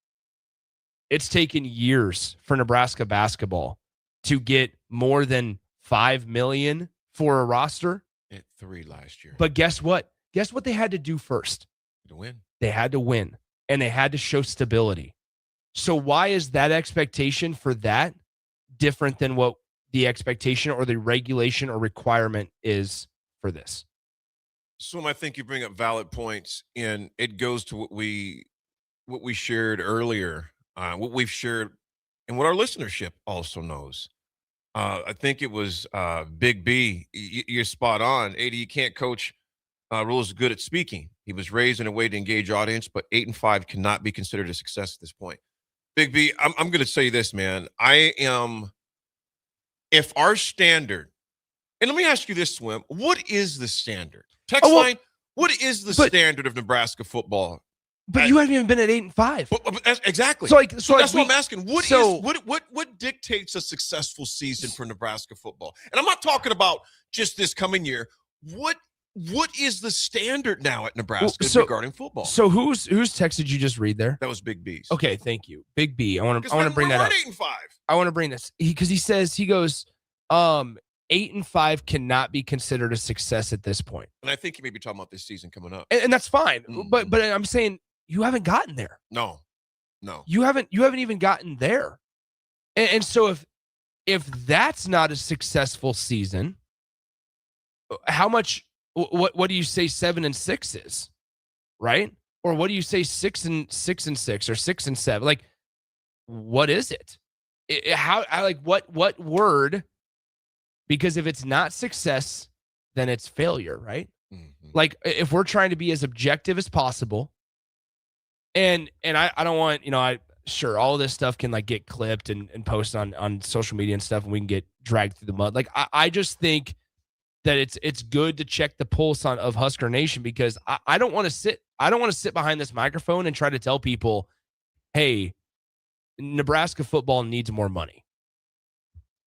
It's taken years for Nebraska basketball to get more than $5 million for a roster. At 3 last year. But guess what? Guess what they had to do first? To win. They had to win, and they had to show stability. So why is that expectation for that different than what the expectation or the regulation or requirement is for this? So I think you bring up valid points, and it goes to what we shared earlier, what we've shared, and what our listenership also knows. I think it was Big B. You're spot on. 80, you can't coach. Rule is good at speaking. He was raised in a way to engage audience, but 8-5 cannot be considered a success at this point. Big B, I'm going to say this, man. If our standard, and let me ask you this, Swim, what is the standard? Text line, what is the standard of Nebraska football? But you haven't even been at 8-5. Exactly. So that's what I'm asking. What dictates a successful season for Nebraska football? And I'm not talking about just this coming year. What is the standard now at Nebraska regarding football? So whose text did you just read there? That was Big B's. Okay, thank you, Big B. I want to bring that up. 8-5. I want to bring this because he goes 8-5 cannot be considered a success at this point. And I think he may be talking about this season coming up. And that's fine. But I'm saying you haven't gotten there. No. You haven't even gotten there. And so if that's not a successful season, how much? What do you say 7-6 is, right? Or what do you say 6-6 or 6-7? Like, what is it? What word? Because if it's not success, then it's failure, right? Like, if we're trying to be as objective as possible, and I don't want, sure, all of this stuff can like get clipped and posted on social media and stuff, and we can get dragged through the mud. Like, I just think that it's good to check the pulse of Husker Nation, because I don't want to sit behind this microphone and try to tell people, hey, Nebraska football needs more money.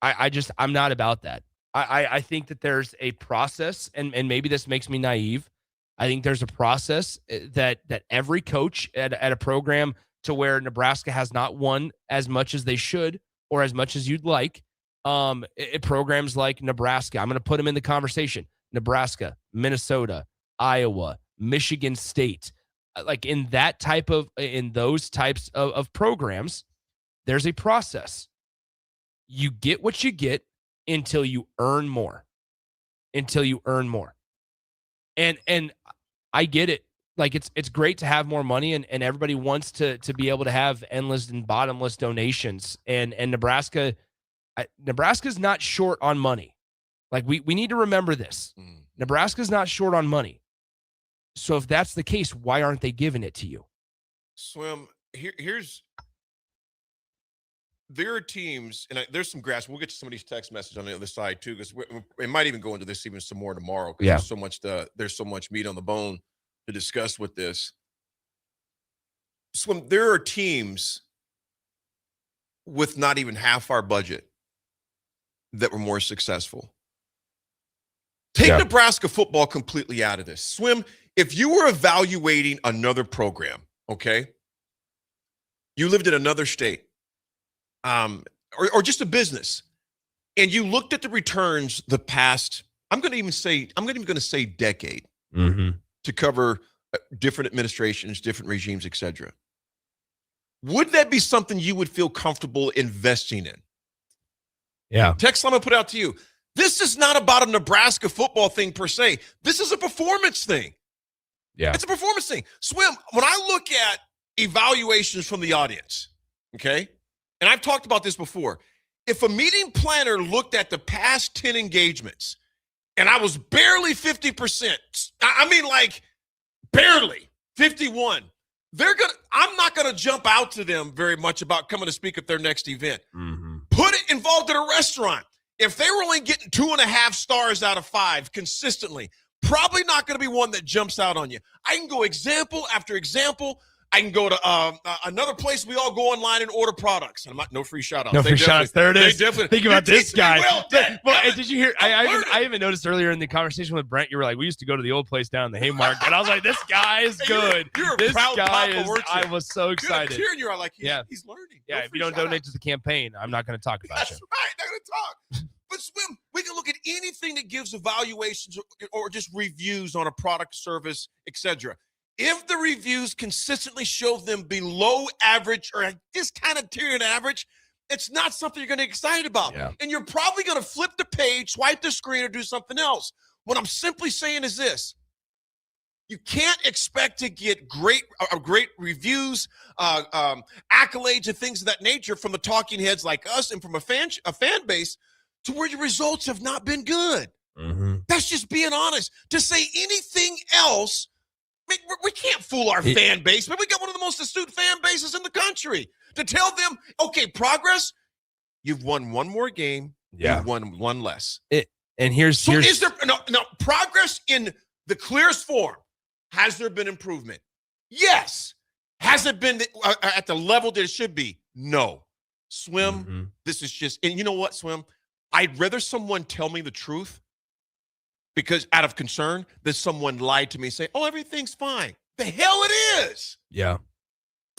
I'm not about that. I think that there's a process, and maybe this makes me naive. I think there's a process that every coach at a program to where Nebraska has not won as much as they should or as much as you'd like. Programs like Nebraska, I'm going to put them in the conversation. Nebraska, Minnesota, Iowa, Michigan State. Like in those types of programs, there's a process. You get what you get until you earn more. And I get it. Like it's great to have more money, and everybody wants to be able to have endless and bottomless donations. And Nebraska's not short on money. Like we need to remember this. Nebraska's not short on money. So if that's the case, why aren't they giving it to you? Swim, there are teams, and there's some grass. We'll get to some of these text messages on the other side too, because we might even go into this even some more tomorrow. Yeah. There's so much meat on the bone to discuss with this. Swim, there are teams with not even half our budget that were more successful. Take Nebraska football completely out of this. Swim, if you were evaluating another program, okay, you lived in another state, or just a business, and you looked at the returns the past, I'm going to say decade, to cover different administrations, different regimes, etc. Would that be something you would feel comfortable investing in? Yeah. Text line I put out to you. This is not about a Nebraska football thing per se. This is a performance thing. Yeah. It's a performance thing. Swim, when I look at evaluations from the audience, okay, and I've talked about this before, if a meeting planner looked at the past 10 engagements and I was barely 50%, I mean like barely 51, I'm not going to jump out to them very much about coming to speak at their next event. Put it involved in a restaurant. If they were only getting 2.5 stars out of 5 consistently, probably not going to be one that jumps out on you. I can go example after example. I can go to another place we all go online and order products. And no free shout-outs. No free shout-outs. There it is. Think about this guy. Well, did you hear? I even noticed earlier in the conversation with Brent, you were like, we used to go to the old place down in the Haymarket. And I was like, this guy is good. You're this a proud guy papa, is. weren't you? I was so excited. You're here and you're like, he's learning. Yeah, if you don't donate to the campaign, I'm not going to talk about That's you. right. Not going to talk. But Swim, we can look at anything that gives evaluations or just reviews on a product, service, etc. If the reviews consistently show them below average or just kind of tiered average, it's not something you're going to get excited about. Yeah. And you're probably going to flip the page, swipe the screen, or do something else. What I'm simply saying is this. You can't expect to get great reviews, accolades, and things of that nature from the talking heads like us and from a fan base to where your results have not been good. That's just being honest. To say anything else, we can't fool our fan base, but we got one of the most astute fan bases in the country. To tell them, okay, progress, you've won one more game, you've won one less. Is there no progress in the clearest form? Has there been improvement? Yes. Has it been at the level that it should be? No. Swim, this is just, and you know what, Swim? I'd rather someone tell me the truth because out of concern than someone lied to me and say, oh, everything's fine. The hell it is. Yeah.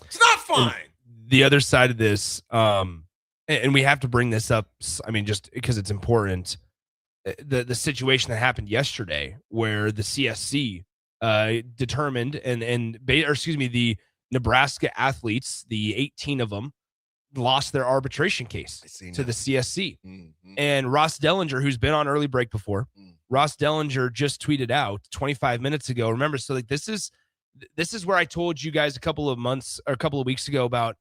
It's not fine. And the other side of this, and we have to bring this up, I mean, just because it's important, the situation that happened yesterday where the CSC determined the Nebraska athletes, the 18 of them, lost their arbitration case to the CSC. And Ross Dellinger, who's been on early break before, Ross Dellinger just tweeted out 25 minutes ago. Remember, so like this is where I told you guys a couple of weeks ago about,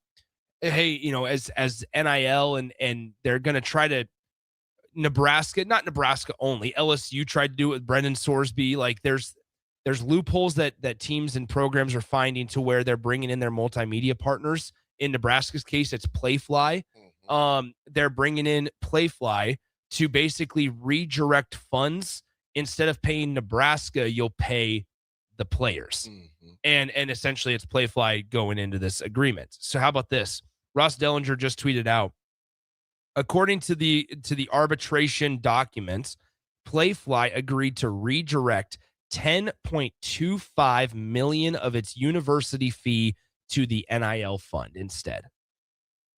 hey, you know, as NIL and they're going to try to not Nebraska only, LSU tried to do it with Brendan Sorsby. Like there's loopholes that teams and programs are finding to where they're bringing in their multimedia partners. In Nebraska's case, it's Playfly. They're bringing in Playfly to basically redirect funds. Instead of paying Nebraska, you'll pay the players. And essentially it's Playfly going into this agreement. So how about this? Ross Dellinger just tweeted out, according to the arbitration documents, Playfly agreed to redirect $10.25 million of its university fee to the NIL fund instead.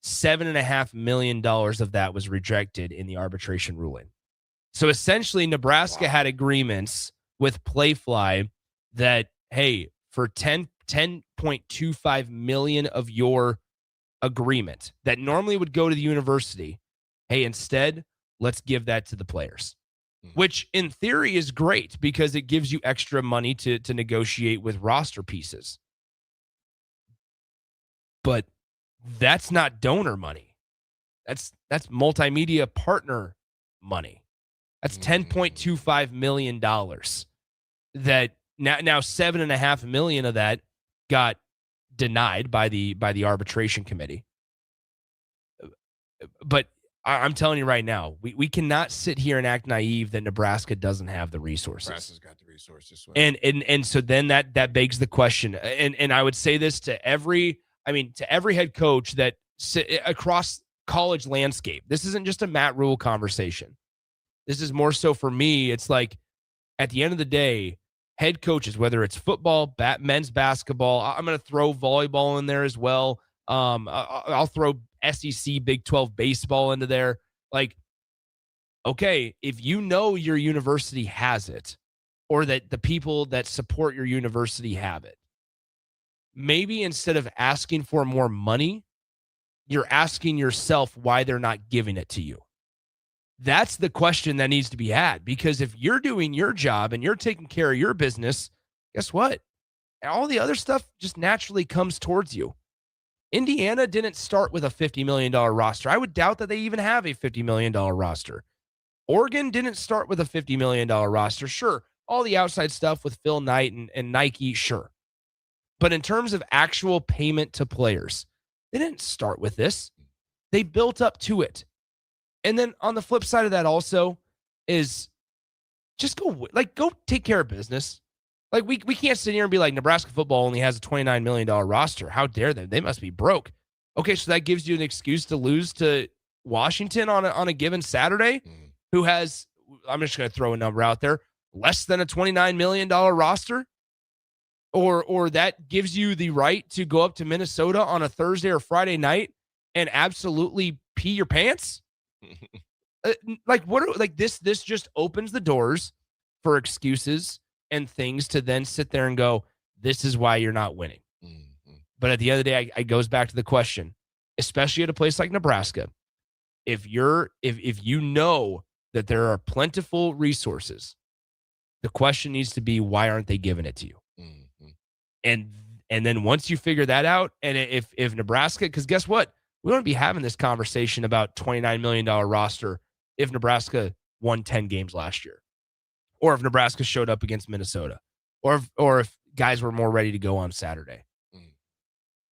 $7.5 million of that was rejected in the arbitration ruling. So essentially, Nebraska had agreements with Playfly that hey, for 10.25 million of your agreement that normally would go to the university, hey, instead, let's give that to the players. Which in theory is great because it gives you extra money to negotiate with roster pieces. But that's not donor money. That's multimedia partner money. That's $10.25 million that now $7.5 million of that got denied by the arbitration committee. But I'm telling you right now, we cannot sit here and act naive that Nebraska doesn't have the resources. Nebraska's got the resources. And so then that begs the question. And I would say this to every head coach that across college landscape. This isn't just a Matt Rule conversation. This is more so for me. It's like at the end of the day, head coaches, whether it's football, men's basketball, I'm going to throw volleyball in there as well. I'll throw SEC Big 12 baseball into there. Like, okay, if you know your university has it, or that the people that support your university have it, maybe instead of asking for more money, you're asking yourself why they're not giving it to you. That's the question that needs to be had, because if you're doing your job and you're taking care of your business, guess what? All the other stuff just naturally comes towards you. Indiana didn't start with a $50 million roster. I would doubt that they even have a $50 million roster. Oregon didn't start with a $50 million roster. Sure, all the outside stuff with Phil Knight and Nike, sure. But in terms of actual payment to players, they didn't start with this. They built up to it. And then on the flip side of that also is just go take care of business. Like we can't sit here and be like, Nebraska football only has a $29 million roster. How dare they? They must be broke. Okay, so that gives you an excuse to lose to Washington on a given Saturday, who has, I'm just going to throw a number out there, less than a $29 million roster. Or that gives you the right to go up to Minnesota on a Thursday or Friday night and absolutely pee your pants. This just opens the doors for excuses and things to then sit there and go, this is why you're not winning. But at the end of the day, it goes back to the question, especially at a place like Nebraska. If you know that there are plentiful resources, the question needs to be, why aren't they giving it to you? And then once you figure that out, and if Nebraska, because guess what? We wouldn't be having this conversation about $29 million roster if Nebraska won 10 games last year, or if Nebraska showed up against Minnesota, or if guys were more ready to go on Saturday.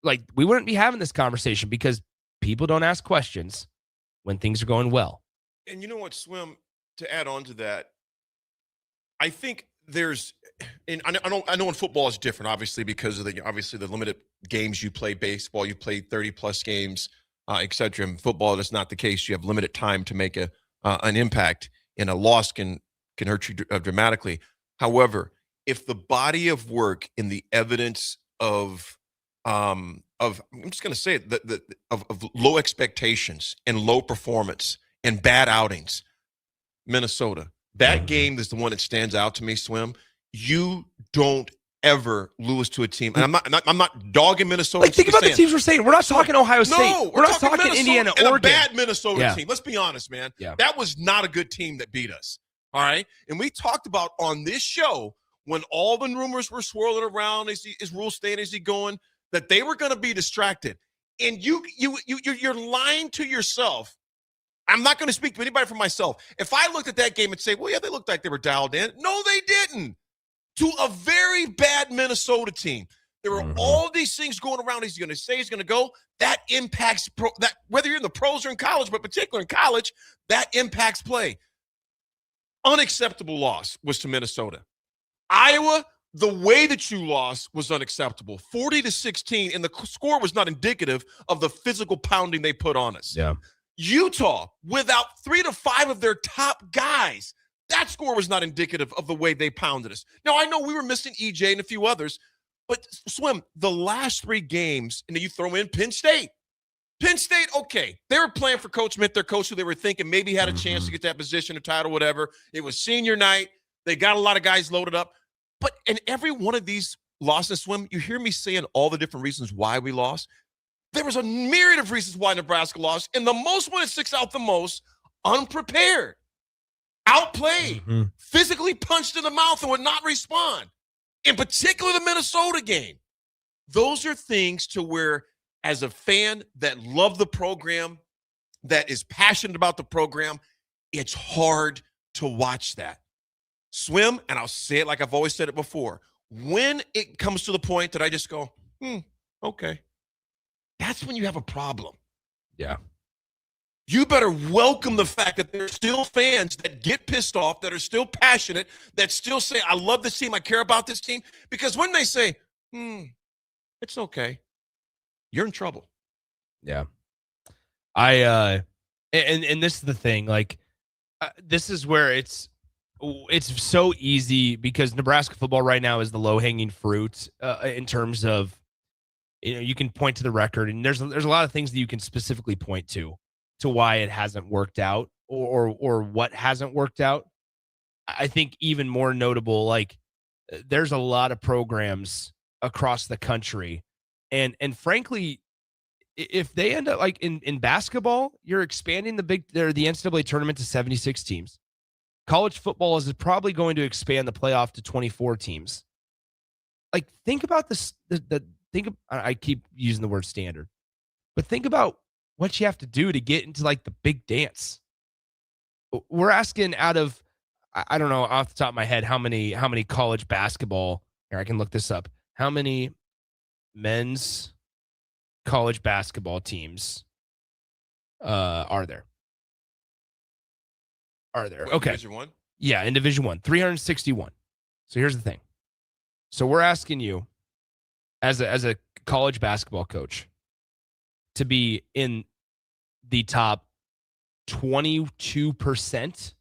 Like, we wouldn't be having this conversation because people don't ask questions when things are going well. And you know what, Swim, to add on to that, I think there's, and I know in football is different, obviously, because of the limited games you play. Baseball, you play 30 plus games, et cetera. In football, that's not the case. You have limited time to make an impact, and a loss can hurt you dramatically. However, if the body of work and the evidence of I'm just going to say it, of low expectations and low performance and bad outings, Minnesota, that game is the one that stands out to me, Swim. You don't ever lose to a team. And I'm not dogging Minnesota. Like, think about the teams we're saying. We're not talking Ohio State. No, we're not talking Minnesota Indiana, and Oregon. a bad Minnesota Yeah. team. Let's be honest, man. Yeah. That was not a good team that beat us. All right. And we talked about on this show, when all the rumors were swirling around, is Rule staying, is he going, that they were going to be distracted. And you're lying to yourself. I'm not going to speak to anybody for myself. If I looked at that game and say, well, yeah, they looked like they were dialed in. No, they didn't. To a very bad Minnesota team. There were all these things going around. He's going to say he's going to go. That impacts that, whether you're in the pros or in college, but particularly in college, that impacts play. Unacceptable loss was to Minnesota. Iowa, the way that you lost was unacceptable. 40-16, and the score was not indicative of the physical pounding they put on us. Yeah. Utah, without 3 to 5 of their top guys, that score was not indicative of the way they pounded us. Now, I know we were missing EJ and a few others, but Swim, the last 3 games, and then you throw in Penn State. Penn State, okay, they were playing for Coach Smith, their coach, who they were thinking maybe had a chance to get that position or title, whatever. It was senior night. They got a lot of guys loaded up. But in every one of these lost in swim, you hear me saying all the different reasons why we lost. There was a myriad of reasons why Nebraska lost, and the most one that sticks out the most, unprepared, outplayed, physically punched in the mouth and would not respond. In particular, the Minnesota game. Those are things to where, as a fan that loved the program, that is passionate about the program, it's hard to watch that. Swim, and I'll say it like I've always said it before, when it comes to the point that I just go, okay, that's when you have a problem. Yeah. You better welcome the fact that there's still fans that get pissed off, that are still passionate, that still say, I love this team, I care about this team. Because when they say, it's okay, you're in trouble. Yeah. And this is the thing, like, this is where it's so easy because Nebraska football right now is the low-hanging fruit in terms of, you can point to the record, and there's a lot of things that you can specifically point to why it hasn't worked out or what hasn't worked out. I think even more notable, like, there's a lot of programs across the country, and frankly, if they end up like in basketball, you're expanding the NCAA tournament to 76 teams. College football is probably going to expand the playoff to 24 teams. Like, think about this. I keep using the word standard, but think about what you have to do to get into like the big dance. We're asking out of, I don't know off the top of my head, how many college basketball, here I can look this up. How many men's college basketball teams are there? Okay. Division I? Yeah, in Division I, 361. So here's the thing. So we're asking you as a college basketball coach to be in the top 22%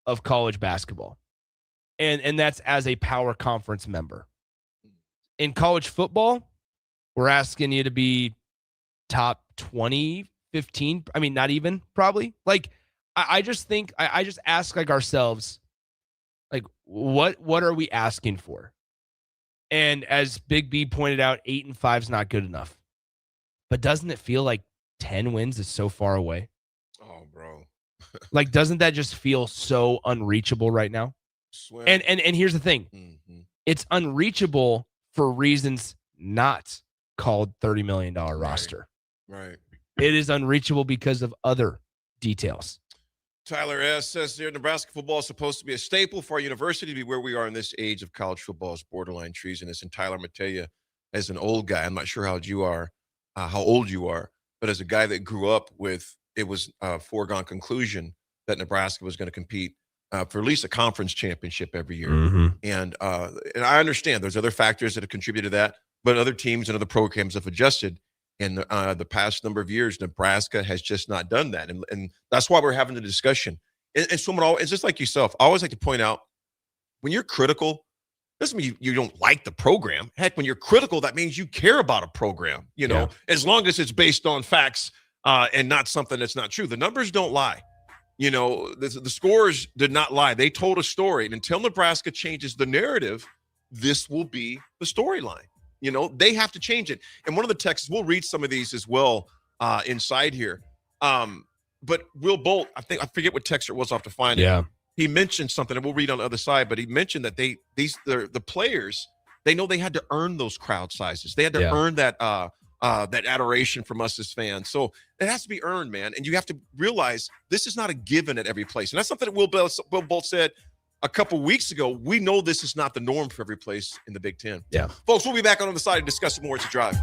of college basketball. And that's as a power conference member. In college football, we're asking you to be top 20, 15. I mean, not even probably. Like, I just think, I just ask like ourselves, like, what are we asking for? And as Big B pointed out, 8-5 is not good enough. But doesn't it feel like 10 wins is so far away? Oh, bro. Like, doesn't that just feel so unreachable right now? Swim. And here's the thing. It's unreachable for reasons not called $30 million roster. Right. It is unreachable because of other details. Tyler S. says here, Nebraska football is supposed to be a staple for our university to be where we are in this age of college football is borderline treasonous. And Tyler, I'm going to tell you, as an old guy, I'm not sure how old you are, but as a guy that grew up with, it was a foregone conclusion that Nebraska was going to compete for at least a conference championship every year. And I understand there's other factors that have contributed to that, but other teams and other programs have adjusted. In the past number of years, Nebraska has just not done that. And that's why we're having the discussion. And someone it's just like yourself. I always like to point out, when you're critical, doesn't mean you don't like the program. Heck, when you're critical, that means you care about a program, as long as it's based on facts and not something that's not true. The numbers don't lie. The scores did not lie. They told a story. And until Nebraska changes the narrative, this will be the storyline. They have to change it. And one of the texts, we'll read some of these as well inside here. But Will Bolt, I forget what text it was, I'll have to find it. He mentioned something, and we'll read on the other side, but he mentioned that the players, they know they had to earn those crowd sizes. They had to earn that adoration from us as fans. So it has to be earned, man. And you have to realize this is not a given at every place. And that's something that Will Bolt said a couple weeks ago. We know this is not the norm for every place in the Big Ten. Yeah. Folks, we'll be back on the side and discuss more. It's a drive.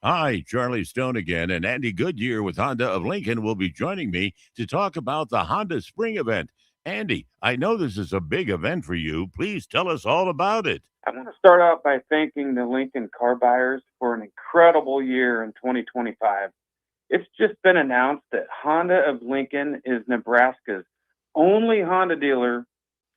Hi, Charlie Stone again, and Andy Goodyear with Honda of Lincoln will be joining me to talk about the Honda Spring event. Andy, I know this is a big event for you. Please tell us all about it. I want to start out by thanking the Lincoln car buyers for an incredible year in 2025. It's just been announced that Honda of Lincoln is Nebraska's only Honda dealer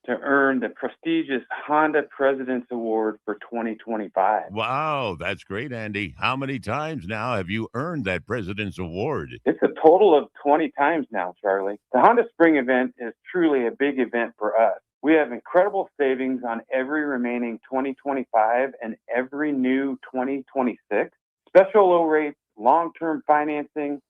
to earn the prestigious Honda President's Award for 2025. Wow, that's great, Andy. How many times now have you earned that President's Award? It's a total of 20 times now, Charlie. The Honda Spring event is truly a big event for us. We have incredible savings on every remaining 2025 and every new 2026. Special low rates, long-term financing,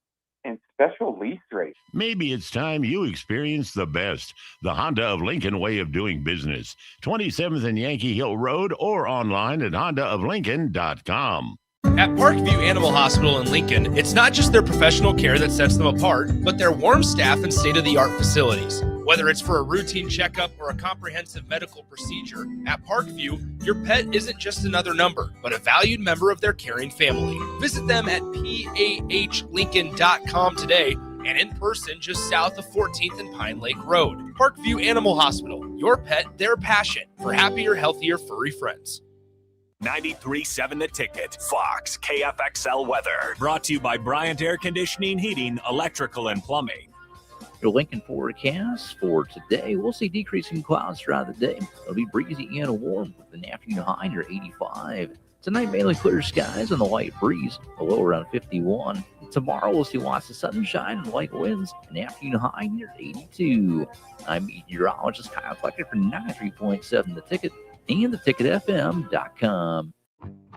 and special lease rates. Maybe it's time you experience the best, the Honda of Lincoln way of doing business. 27th and Yankee Hill Road or online at hondaoflincoln.com. At Parkview Animal Hospital in Lincoln, it's not just their professional care that sets them apart, but their warm staff and state-of-the-art facilities. Whether it's for a routine checkup or a comprehensive medical procedure, at Parkview, your pet isn't just another number, but a valued member of their caring family. Visit them at pahlincoln.com today and in person just south of 14th and Pine Lake Road. Parkview Animal Hospital, your pet, their passion for happier, healthier, furry friends. 93.7 The Ticket, Fox, KFXL weather. Brought to you by Bryant Air Conditioning, Heating, Electrical, and Plumbing. Your Lincoln forecast for today, we'll see decreasing clouds throughout the day. It'll be breezy and warm with an afternoon high near 85. Tonight, mainly clear skies and a light breeze, a low around 51. Tomorrow, we'll see lots of sunshine and light winds, an afternoon high near 82. I'm meteorologist Kyle Flecker for 93.7 The Ticket and theticketfm.com.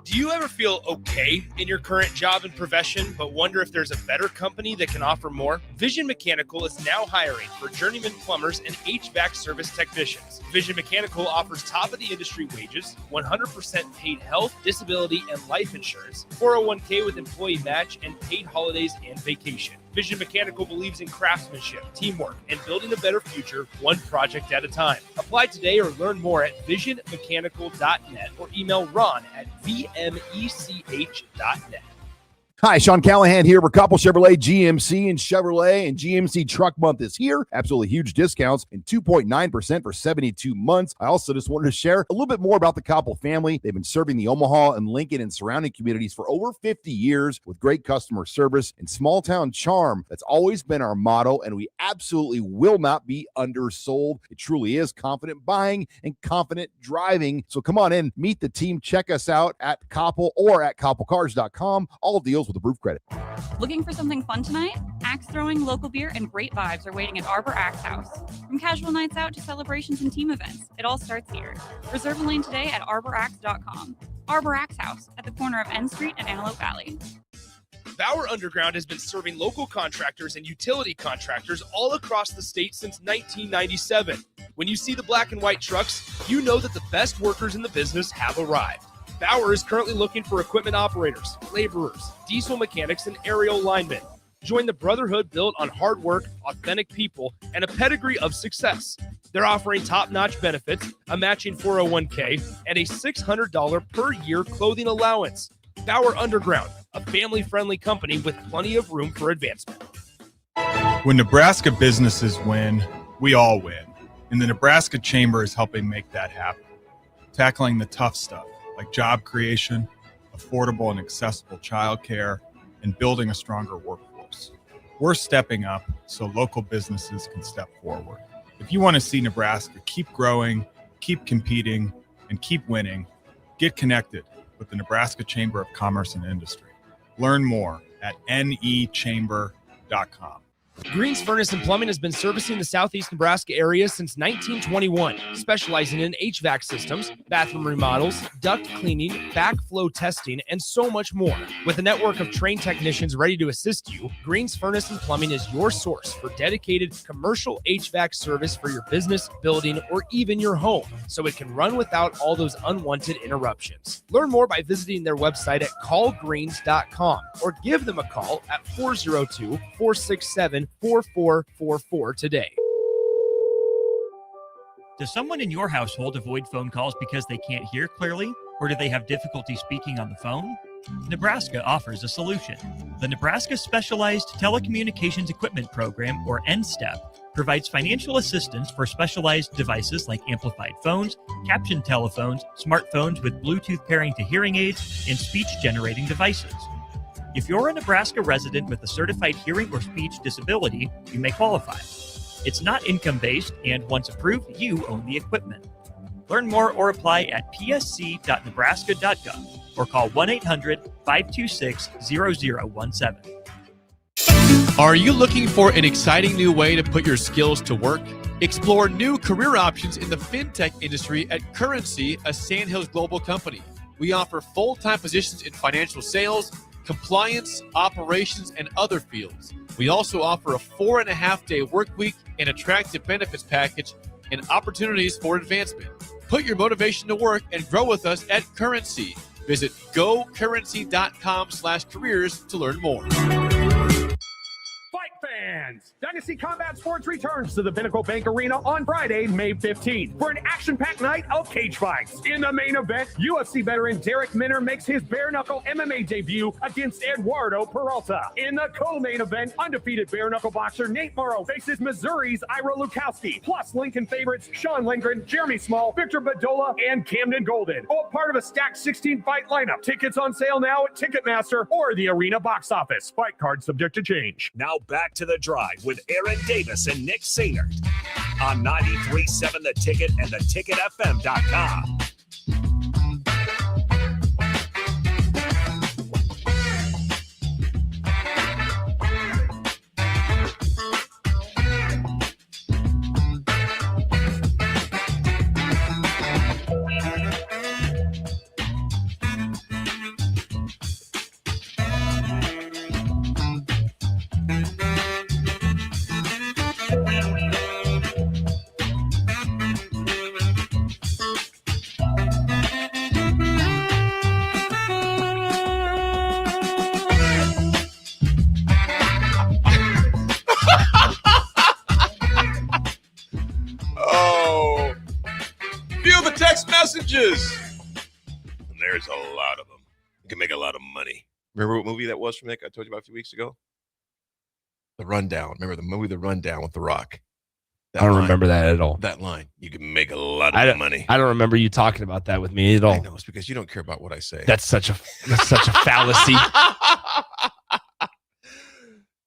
Do you ever feel okay in your current job and profession, but wonder if there's a better company that can offer more? Vision Mechanical is now hiring for journeyman plumbers and HVAC service technicians. Vision Mechanical offers top-of-the-industry wages, 100% paid health, disability, and life insurance, 401k with employee match, and paid holidays and vacation. Vision Mechanical believes in craftsmanship, teamwork, and building a better future one project at a time. Apply today or learn more at visionmechanical.net or email Ron at vmech.net. Hi, Sean Callahan here for Couple Chevrolet, GMC, and Chevrolet. And GMC Truck Month is here. Absolutely huge discounts and 2.9% for 72 months. I also just wanted to share a little bit more about the Couple family. They've been serving the Omaha and Lincoln and surrounding communities for over 50 years with great customer service and small town charm. That's always been our motto, and we absolutely will not be undersold. It truly is confident buying and confident driving. So come on in, meet the team, check us out at Couple or at CoppleCars.com. All deals with approved credit. Looking for something fun tonight? Axe throwing, local beer, and great vibes are waiting at Arbor Axe House. From casual nights out to celebrations and team events, it all starts here. Reserve a lane today at arbораxe.com. Arbor Axe House at the corner of N Street and Antelope Valley. Bauer Underground has been serving local contractors and utility contractors all across the state since 1997. When you see the black and white trucks, you know that the best workers in the business have arrived. Bauer is currently looking for equipment operators, laborers, diesel mechanics, and aerial linemen. Join the brotherhood built on hard work, authentic people, and a pedigree of success. They're offering top-notch benefits, a matching 401k, and a $600 per year clothing allowance. Bauer Underground, a family-friendly company with plenty of room for advancement. When Nebraska businesses win, we all win. And the Nebraska Chamber is helping make that happen. Tackling the tough stuff, like job creation, affordable and accessible childcare, and building a stronger workforce. We're stepping up so local businesses can step forward. If you want to see Nebraska keep growing, keep competing, and keep winning, get connected with the Nebraska Chamber of Commerce and Industry. Learn more at nechamber.com. Green's Furnace and Plumbing has been servicing the southeast Nebraska area since 1921, specializing in HVAC systems, bathroom remodels, duct cleaning, backflow testing, and so much more. With a network of trained technicians ready to assist you, Green's Furnace and Plumbing is your source for dedicated commercial HVAC service for your business, building, or even your home, so it can run without all those unwanted interruptions. Learn more by visiting their website at callgreens.com or give them a call at 402-467-4444 today. Does someone in your household avoid phone calls because they can't hear clearly, or do they have difficulty speaking on the phone? Nebraska offers a solution. The Nebraska Specialized Telecommunications Equipment Program, or NSTEP, provides financial assistance for specialized devices like amplified phones, captioned telephones, smartphones with Bluetooth pairing to hearing aids, and speech-generating devices. If you're a Nebraska resident with a certified hearing or speech disability, you may qualify. It's not income-based, and once approved, you own the equipment. Learn more or apply at psc.nebraska.gov or call 1-800-526-0017. Are you looking for an exciting new way to put your skills to work? Explore new career options in the fintech industry at Currency, a Sandhills Global company. We offer full-time positions in financial sales, compliance, operations, and other fields. We also offer a 4.5-day work week, an attractive benefits package, and opportunities for advancement. Put your motivation to work and grow with us at Currency. Visit gocurrency.com/careers to learn more. Fight fans! Dynasty Combat Sports returns to the Pinnacle Bank Arena on Friday, May 15th for an action-packed night of cage fights. In the main event, UFC veteran Derek Minner makes his bare-knuckle MMA debut against Eduardo Peralta. In the co-main event, undefeated bare-knuckle boxer Nate Morrow faces Missouri's Ira Lukowski, plus Lincoln favorites Sean Lindgren, Jeremy Small, Victor Badola, and Camden Golden. All part of a stacked 16-fight lineup. Tickets on sale now at Ticketmaster or the Arena box office. Fight card subject to change. Now back to the drive with Aaron Davis and Nick Sainert on 93.7 The Ticket and theticketfm.com. Messages. And there's a lot of them. You can make a lot of money. Remember what movie that was from Nick I told you about a few weeks ago? The Rundown. Remember the movie The Rundown with The Rock? I don't remember that at all. That line. You can make a lot of money. I don't remember you talking about that with me at all. I know. It's because you don't care about what I say. That's such a fallacy.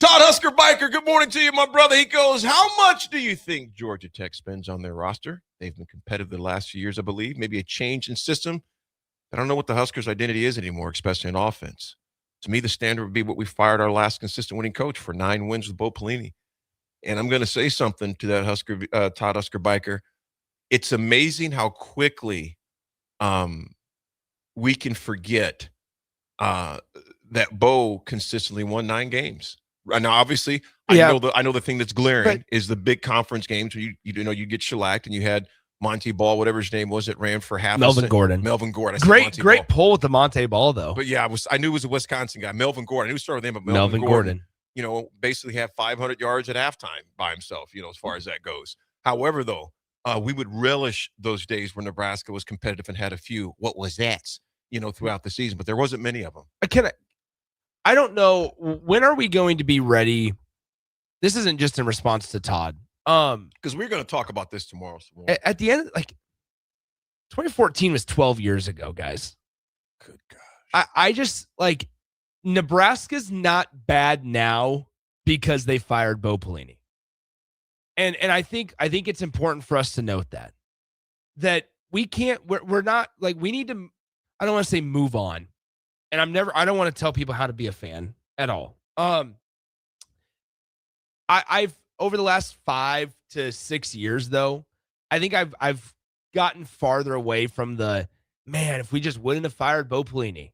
Todd Husker Biker, good morning to you, my brother. He goes, how much do you think Georgia Tech spends on their roster? They've been competitive the last few years, I believe. Maybe a change in system. I don't know what the Huskers' identity is anymore, especially in offense. To me, the standard would be what we fired our last consistent winning coach for 9 wins with Bo Pelini. And I'm going to say something to that Todd Husker Biker. It's amazing how quickly we can forget that Bo consistently won 9 games. Now, obviously, I know the thing that's glaring is the big conference games where you get shellacked, and you had Monte Ball, whatever his name was, that ran for half. Melvin Gordon. Great pull with the Monte Ball, though. But yeah, I knew it was a Wisconsin guy, Melvin Gordon. I knew it started with him, but Melvin Gordon. Basically had 500 yards at halftime by himself. As far as that goes. However, though, we would relish those days where Nebraska was competitive and had a few. What was that? Throughout the season, but there wasn't many of them. I don't know, when are we going to be ready? This isn't just in response to Todd. Because we're going to talk about this tomorrow. At the end, 2014 was 12 years ago, guys. Good gosh. I just Nebraska's not bad now because they fired Bo Pelini. And I think it's important for us to note that we're not we need to, I don't want to say move on. And I don't want to tell people how to be a fan at all. I've over the last 5 to 6 years, though, I think I've gotten farther away from if we just wouldn't have fired Bo Pelini.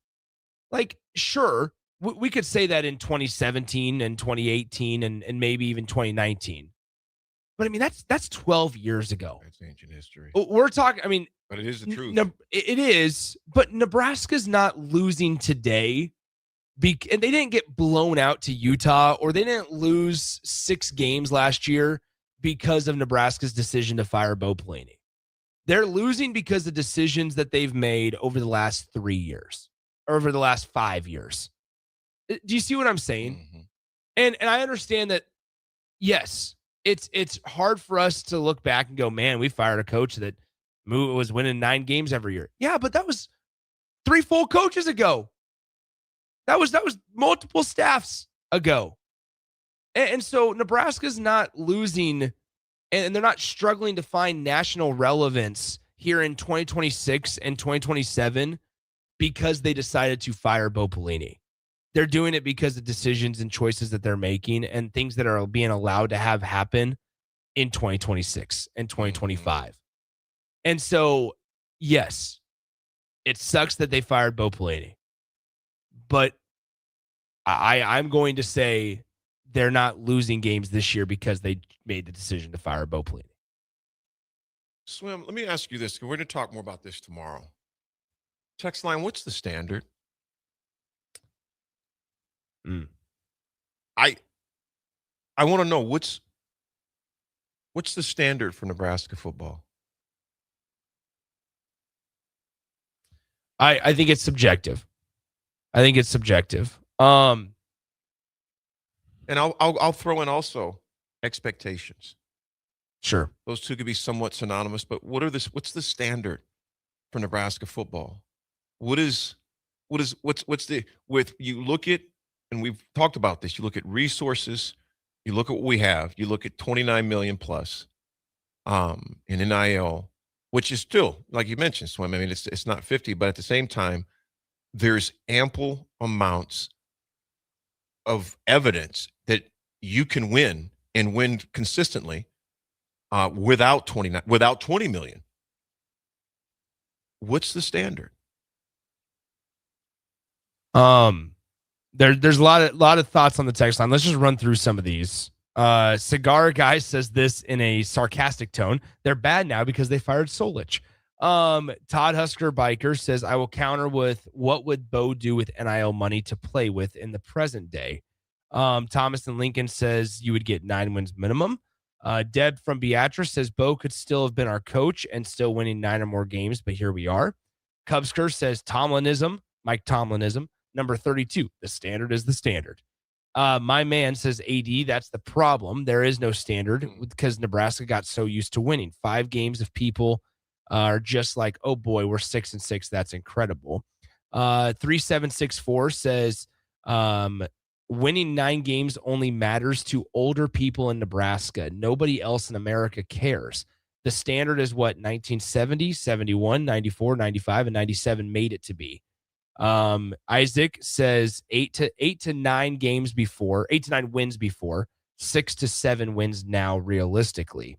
Sure, we could say that in 2017 and 2018 and maybe even 2019. But I mean, that's 12 years ago. That's ancient history. We're talking, but it is the truth. It is, but Nebraska's not losing today, and they didn't get blown out to Utah, or they didn't lose 6 games last year because of Nebraska's decision to fire Bo Pelini. They're losing because of decisions that they've made over the last 3 years, or over the last 5 years. Do you see what I'm saying? Mm-hmm. And I understand that, yes, it's hard for us to look back and go, man, we fired a coach that was winning 9 games every year. Yeah, but that was 3 full coaches ago. That was multiple staffs ago. And so Nebraska's not losing, and they're not struggling to find national relevance here in 2026 and 2027 because they decided to fire Bo Pelini. They're doing it because of decisions and choices that they're making and things that are being allowed to have happen in 2026 and 2025. And so, yes, it sucks that they fired Bo Pelini, but I'm going to say they're not losing games this year because they made the decision to fire Bo Pelini. Swim, let me ask you this. We're going to talk more about this tomorrow. Text line, what's the standard? I want to know what's the standard for Nebraska football? I think it's subjective. And I'll throw in also expectations. Sure. Those two could be somewhat synonymous, but what's the standard for Nebraska football? What's the, with, you look at, and we've talked about this, you look at resources, you look at what we have, you look at 29 million plus in NIL, which is still, like you mentioned, Swim, I mean, it's not 50, but at the same time, there's ample amounts of evidence that you can win and win consistently without 20 million. What's the standard? There's a lot of thoughts on the text line. Let's just run through some of these. Cigar Guy says this in a sarcastic tone. They're bad now because they fired Solich. Todd Husker Biker says, I will counter with, what would Bo do with NIL money to play with in the present day? Thomas and Lincoln says you would get 9 wins minimum. Deb from Beatrice says Bo could still have been our coach and still winning 9 or more games, but here we are. Cubsker says Tomlinism, Mike Tomlinism. Number 32, the standard is the standard. My man says AD, that's the problem. There is no standard because Nebraska got so used to winning. 5 games of people are just like, oh boy, we're 6-6. That's incredible. 3764 says winning 9 games only matters to older people in Nebraska. Nobody else in America cares. The standard is what 1970, 71, 94, 95, and 97 made it to be. Isaac says 8 to 9 games before, 8 to 9 wins before, 6 to 7 wins now realistically.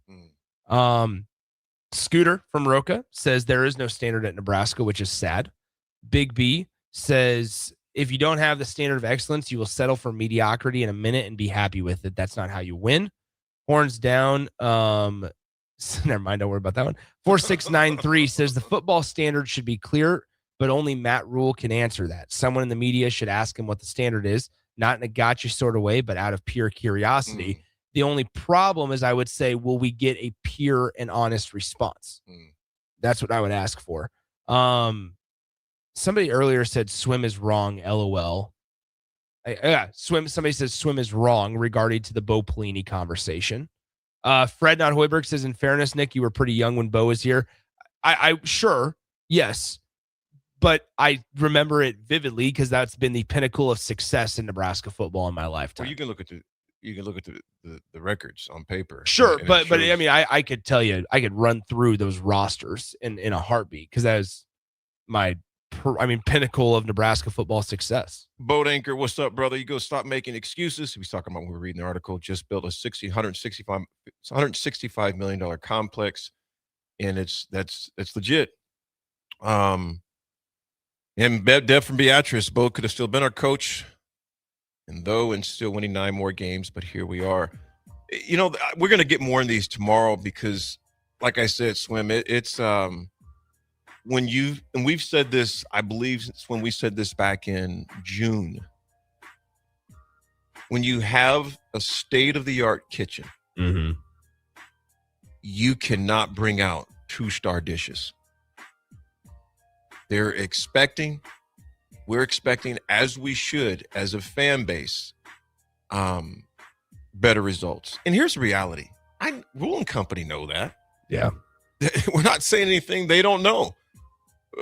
Scooter from Roca says there is no standard at Nebraska, which is sad. Big B says if you don't have the standard of excellence, you will settle for mediocrity in a minute and be happy with it. That's not how you win. Horns down. Never mind. Don't worry about that one. 4693 says the football standard should be clear, but only Matt Rule can answer that. Someone in the media should ask him what the standard is, not in a gotcha sort of way, but out of pure curiosity. The only problem is I would say, will we get a pure and honest response? That's what I would ask for. Somebody earlier said swim is wrong, LOL. Somebody says swim is wrong regarding to the Bo Pelini conversation. Fred Not Hoiberg says, in fairness, Nick, you were pretty young when Bo was here. I sure, yes. But I remember it vividly because that's been the pinnacle of success in Nebraska football in my lifetime. Well, you can look at the records on paper. Sure, but I mean, I could tell you, I could run through those rosters in a heartbeat because that was my, pinnacle of Nebraska football success. Boat Anchor, what's up, brother? You go stop making excuses. He's talking about when we were reading the article. Just built a $165 million complex, and that's legit. And Deb from Beatrice, Bo could have still been our coach, and still winning 9 more games, but here we are. You know, we're going to get more in these tomorrow because, like I said, Swim, it's and we've said this, I believe, when we said this back in June. When you have a state-of-the-art kitchen, you cannot bring out 2-star dishes. We're expecting, as we should, as a fan base, better results. And here's the reality. Rule and Company know that. Yeah. We're not saying anything they don't know.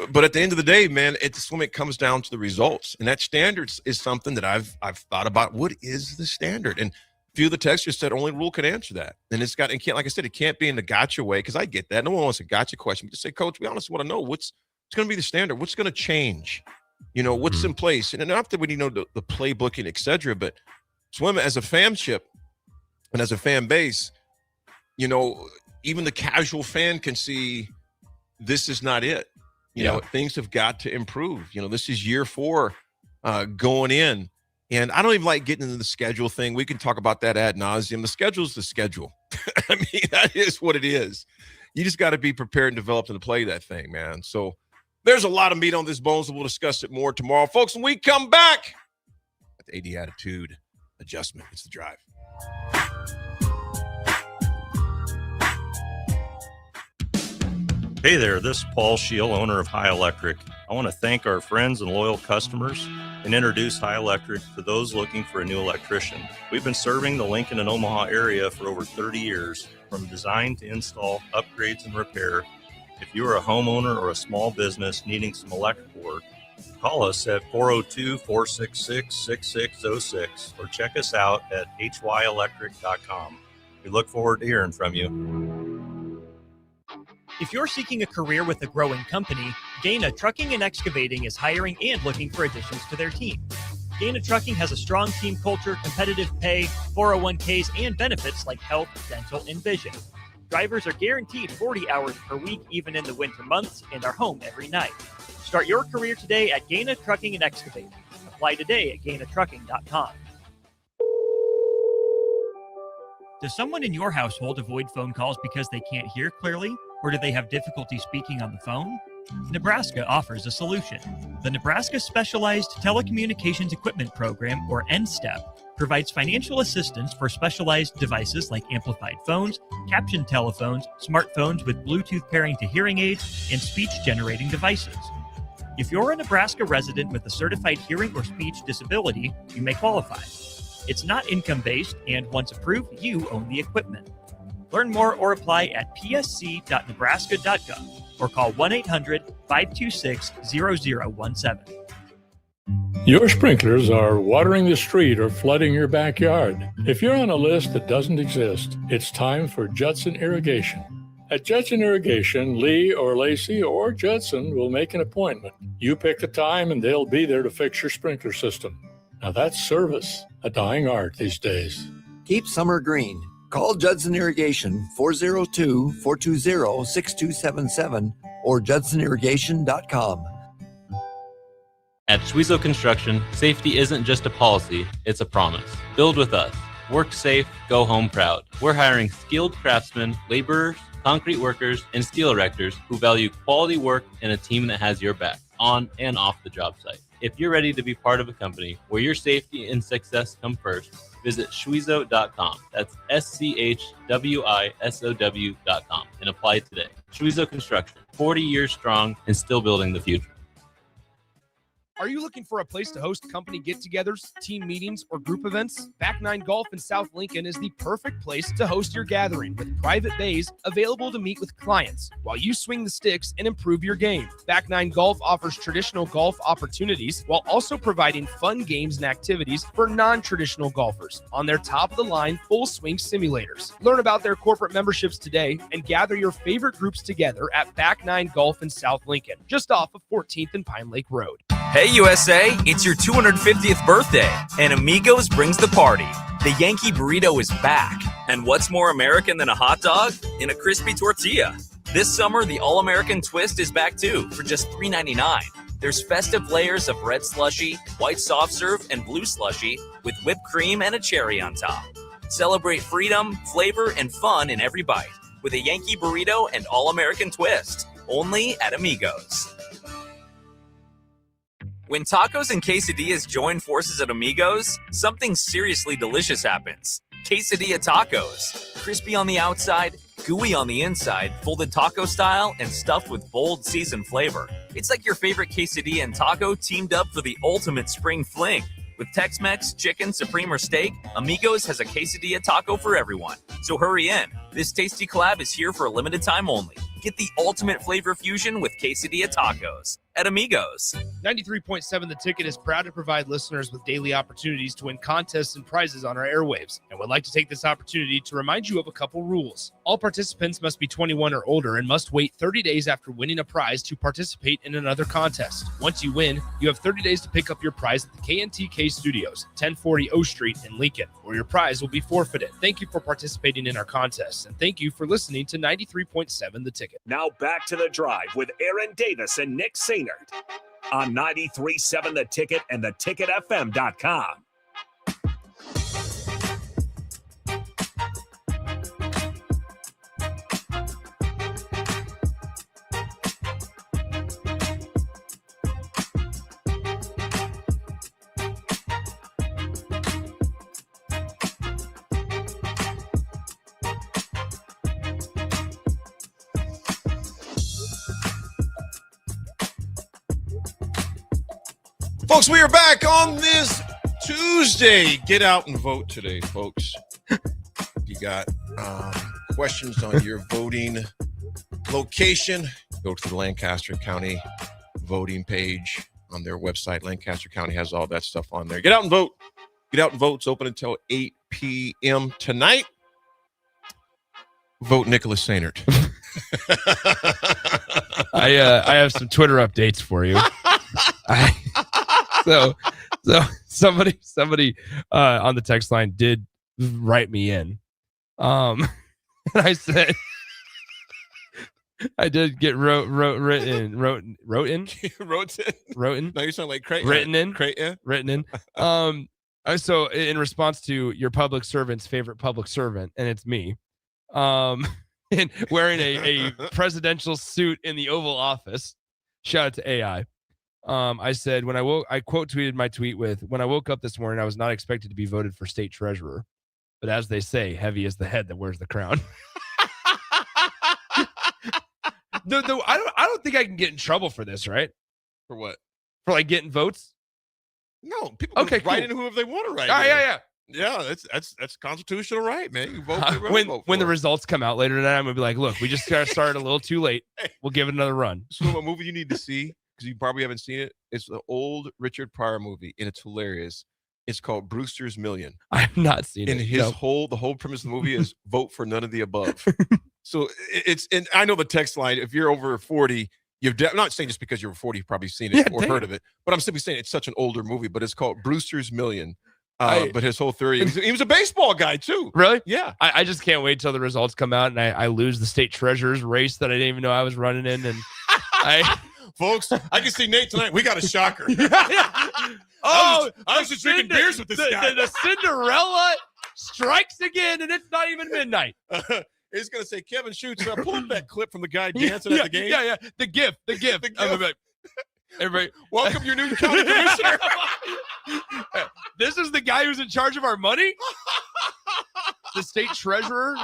But at the end of the day, man, it comes down to the results. And that standard is something that I've thought about. What is the standard? And a few of the texters said only Rule can answer that. And it can't, like I said, it can't be in the gotcha way, because I get that. No one wants a gotcha question. Just say, Coach, we honestly want to know what's going to be the standard. What's going to change? You know, what's in place? And not that we know the playbooking, et cetera, but Swim as a fanship and as a fan base, even the casual fan can see this is not it. You know, things have got to improve. This is year 4 going in. And I don't even like getting into the schedule thing. We can talk about that ad nauseum. The schedule is the schedule. I mean, that is what it is. You just got to be prepared and developed to play that thing, man. So there's a lot of meat on this bones, and we'll discuss it more tomorrow. Folks, when we come back, with AD attitude, adjustment, it's the drive. Hey there, this is Paul Scheel, owner of High Electric. I want to thank our friends and loyal customers and introduce High Electric to those looking for a new electrician. We've been serving the Lincoln and Omaha area for over 30 years, from design to install, upgrades, and repair. If you are a homeowner or a small business needing some electrical work, call us at 402-466-6606 or check us out at hyelectric.com. We look forward to hearing from you. If you're seeking a career with a growing company, Gaina Trucking and Excavating is hiring and looking for additions to their team. Gaina Trucking has a strong team culture, competitive pay, 401ks, and benefits like health, dental, and vision. Drivers are guaranteed 40 hours per week, even in the winter months, and are home every night. Start your career today at Gaina Trucking and Excavating. Apply today at GainaTrucking.com. Does someone in your household avoid phone calls because they can't hear clearly? Or do they have difficulty speaking on the phone? Nebraska offers a solution. The Nebraska Specialized Telecommunications Equipment Program, or NSTEP, provides financial assistance for specialized devices like amplified phones, caption telephones, smartphones with Bluetooth pairing to hearing aids, and speech-generating devices. If you're a Nebraska resident with a certified hearing or speech disability, you may qualify. It's not income-based, and once approved, you own the equipment. Learn more or apply at psc.nebraska.gov or call 1-800-526-0017. Your sprinklers are watering the street or flooding your backyard. If you're on a list that doesn't exist, it's time for Judson Irrigation. At Judson Irrigation, Lee or Lacey or Judson will make an appointment. You pick the time and they'll be there to fix your sprinkler system. Now that's service, a dying art these days. Keep summer green. Call Judson Irrigation 402-420-6277 or judsonirrigation.com. At Schwezo Construction, safety isn't just a policy, it's a promise. Build with us. Work safe, go home proud. We're hiring skilled craftsmen, laborers, concrete workers, and steel erectors who value quality work and a team that has your back, on and off the job site. If you're ready to be part of a company where your safety and success come first, visit Schwezo.com. That's SCHWISOW.com and apply today. Schwezo Construction, 40 years strong and still building the future. Are you looking for a place to host company get-togethers, team meetings, or group events? Back 9 Golf in South Lincoln is the perfect place to host your gathering, with private bays available to meet with clients while you swing the sticks and improve your game. Back 9 Golf offers traditional golf opportunities while also providing fun games and activities for non-traditional golfers on their top-of-the-line full-swing simulators. Learn about their corporate memberships today and gather your favorite groups together at Back 9 Golf in South Lincoln, just off of 14th and Pine Lake Road. Hey USA, it's your 250th birthday, and Amigos brings the party. The Yankee Burrito is back, and what's more American than a hot dog? In a crispy tortilla. This summer, the All-American Twist is back too, for just $3.99. There's festive layers of red slushy, white soft serve, and blue slushy, with whipped cream and a cherry on top. Celebrate freedom, flavor, and fun in every bite, with a Yankee Burrito and All-American Twist, only at Amigos. When tacos and quesadillas join forces at Amigos, something seriously delicious happens. Quesadilla tacos. Crispy on the outside, gooey on the inside, folded taco style, and stuffed with bold seasoned flavor. It's like your favorite quesadilla and taco teamed up for the ultimate spring fling. With Tex-Mex, chicken, supreme, or steak, Amigos has a quesadilla taco for everyone. So hurry in. This tasty collab is here for a limited time only. Get the ultimate flavor fusion with quesadilla tacos at Amigos. 93.7 The Ticket is proud to provide listeners with daily opportunities to win contests and prizes on our airwaves, and would like to take this opportunity to remind you of a couple rules. All participants must be 21 or older and must wait 30 days after winning a prize to participate in another contest. Once you win, you have 30 days to pick up your prize at the KNTK Studios, 1040 O Street in Lincoln, or your prize will be forfeited. Thank you for participating in our contests, and thank you for listening to 93.7 The Ticket. Now back to the drive with Aaron Davis and Nick Sainert on 93.7 The Ticket and theticketfm.com. Folks, we are back on this Tuesday. Get out and vote today, folks. You got questions on your voting location, go to the Lancaster County voting page on their website. Lancaster County has all that stuff on there. Get out and vote. Get out and vote. It's open until 8 p.m. tonight. Vote Nicholas Sainert. I have some Twitter updates for you. So somebody on the text line did write me in. And I said I did get wrote in. No, you sound like Creighton. Written in. So in response to your public servant's favorite public servant, and it's me, and wearing a presidential suit in the Oval Office. Shout out to AI. I said, I quote tweeted my tweet with, when I woke up this morning, I was not expected to be voted for state treasurer. But as they say, heavy is the head that wears the crown. No, I don't think I can get in trouble for this, right? For what? For like getting votes? No, people can write in whoever they want to write. Yeah. That's constitutional right, man. You vote when the results come out later tonight, I'm gonna be like, look, we just got started a little too late. We'll give it another run. So what movie you need to see, because you probably haven't seen it, it's the old Richard Pryor movie, and it's hilarious. It's called Brewster's Million. I have not seen and it. And the whole premise of the movie is vote for none of the above. So and I know the text line, if you're over 40, I'm not saying just because you're 40, you've probably seen it or heard of it, but I'm simply saying it's such an older movie, but it's called Brewster's Million. But his whole theory, he was a baseball guy too. Really? Yeah. I just can't wait till the results come out and I lose the state treasurer's race that I didn't even know I was running in. And folks, I can see Nate tonight. We got a shocker. Oh, I was just drinking beers with this guy. The Cinderella strikes again, and it's not even midnight. He's going to say, Kevin Schutz, pull up that clip from the guy dancing at the game. Yeah. The gift. Everybody, welcome your new county commissioner. This is the guy who's in charge of our money? The state treasurer?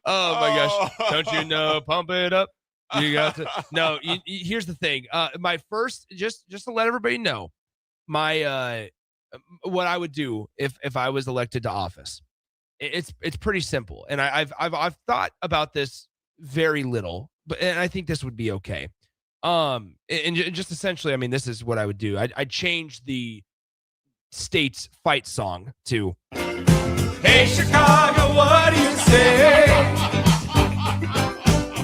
Oh, my gosh. Don't you know? Pump it up. You got to. No, here's the thing. My first, just to let everybody know, my what I would do if I was elected to office. It's pretty simple, and I've thought about this very little, and I think this would be okay. And just essentially, I mean, this is what I would do. I'd change the state's fight song to "Hey Chicago, what do you say?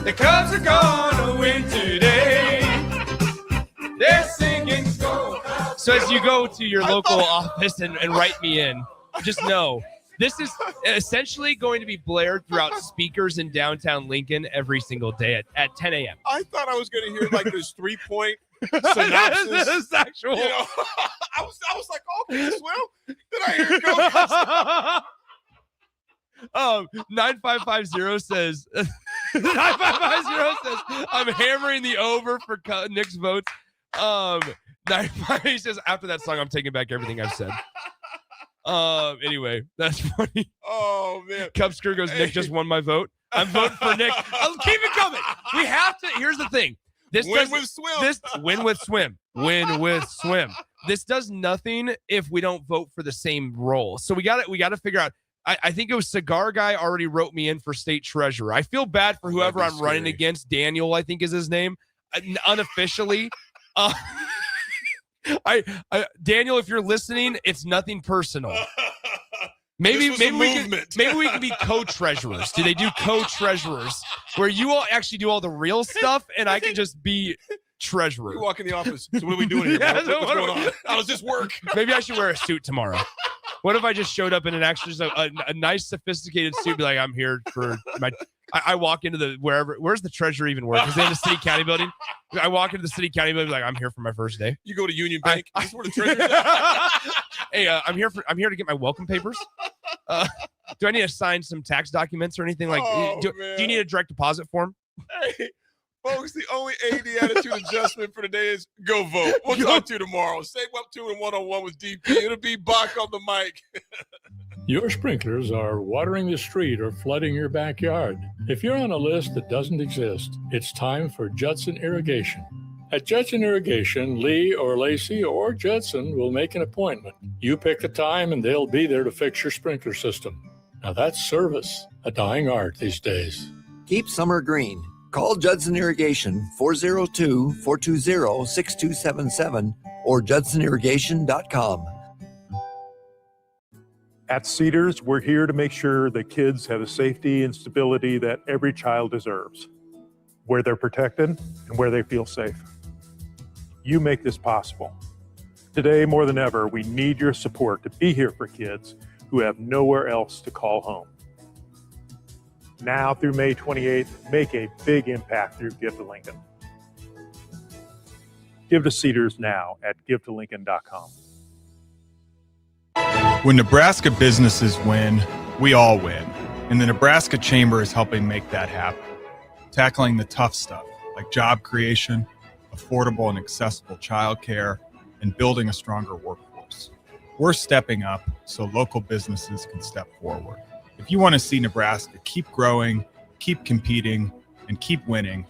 The Cubs are gonna win today. They're singing go." So as you go to your local office and write me in, just know this is essentially going to be blared throughout speakers in downtown Lincoln every single day at 10 a.m. I thought I was going to hear like this 3-point synopsis. This is actual. You know, I was like, okay, well, then I hear it go. 9550 says 9550 says I'm hammering the over for Nick's votes. 95 he says after that song I'm taking back everything I've said. Anyway, that's funny. Oh man, Cub Screw goes, Nick just won my vote. I'm voting for Nick. I'll keep it coming. We have to. Here's the thing. Win with swim. This does nothing if we don't vote for the same role. So we got to figure out. I think it was Cigar Guy already wrote me in for state treasurer. I feel bad for whoever I'm running against. Daniel, I think is his name. unofficially. Daniel, if you're listening, it's nothing personal. Maybe we can be co-treasurers. Do they do co-treasurers where you all actually do all the real stuff and I can just be treasurer? You walk in the office. So what are we doing here? Yeah, What's going on? How does this work? Maybe I should wear a suit tomorrow. What if I just showed up in an actually a nice sophisticated suit? Be like, I'm here for my. I walk into the where's the treasurer even work? Is it in the city county building? I walk into the city county building, like I'm here for my first day. You go to Union Bank. Is this where the treasurer's at? Hey, I'm here to get my welcome papers. Do I need to sign some tax documents or anything like? Do you need a direct deposit form? Hey, folks, the only AD attitude adjustment for today is go vote. We'll talk to you tomorrow. Save up to and one-on-one with DP. It'll be Bach on the mic. Your sprinklers are watering the street or flooding your backyard. If you're on a list that doesn't exist, it's time for Judson Irrigation. At Judson Irrigation, Lee or Lacey or Judson will make an appointment. You pick the time and they'll be there to fix your sprinkler system. Now that's service, a dying art these days. Keep summer green. Call Judson Irrigation 402-420-6277 or judsonirrigation.com. At Cedars, we're here to make sure that kids have the safety and stability that every child deserves, where they're protected and where they feel safe. You make this possible. Today, more than ever, we need your support to be here for kids who have nowhere else to call home. Now through May 28th, make a big impact through Give to Lincoln. Give to Cedars now at givetolincoln.com. When Nebraska businesses win, we all win. And the Nebraska Chamber is helping make that happen. Tackling the tough stuff like job creation, affordable and accessible childcare, and building a stronger workforce. We're stepping up so local businesses can step forward. If you want to see Nebraska keep growing, keep competing, and keep winning,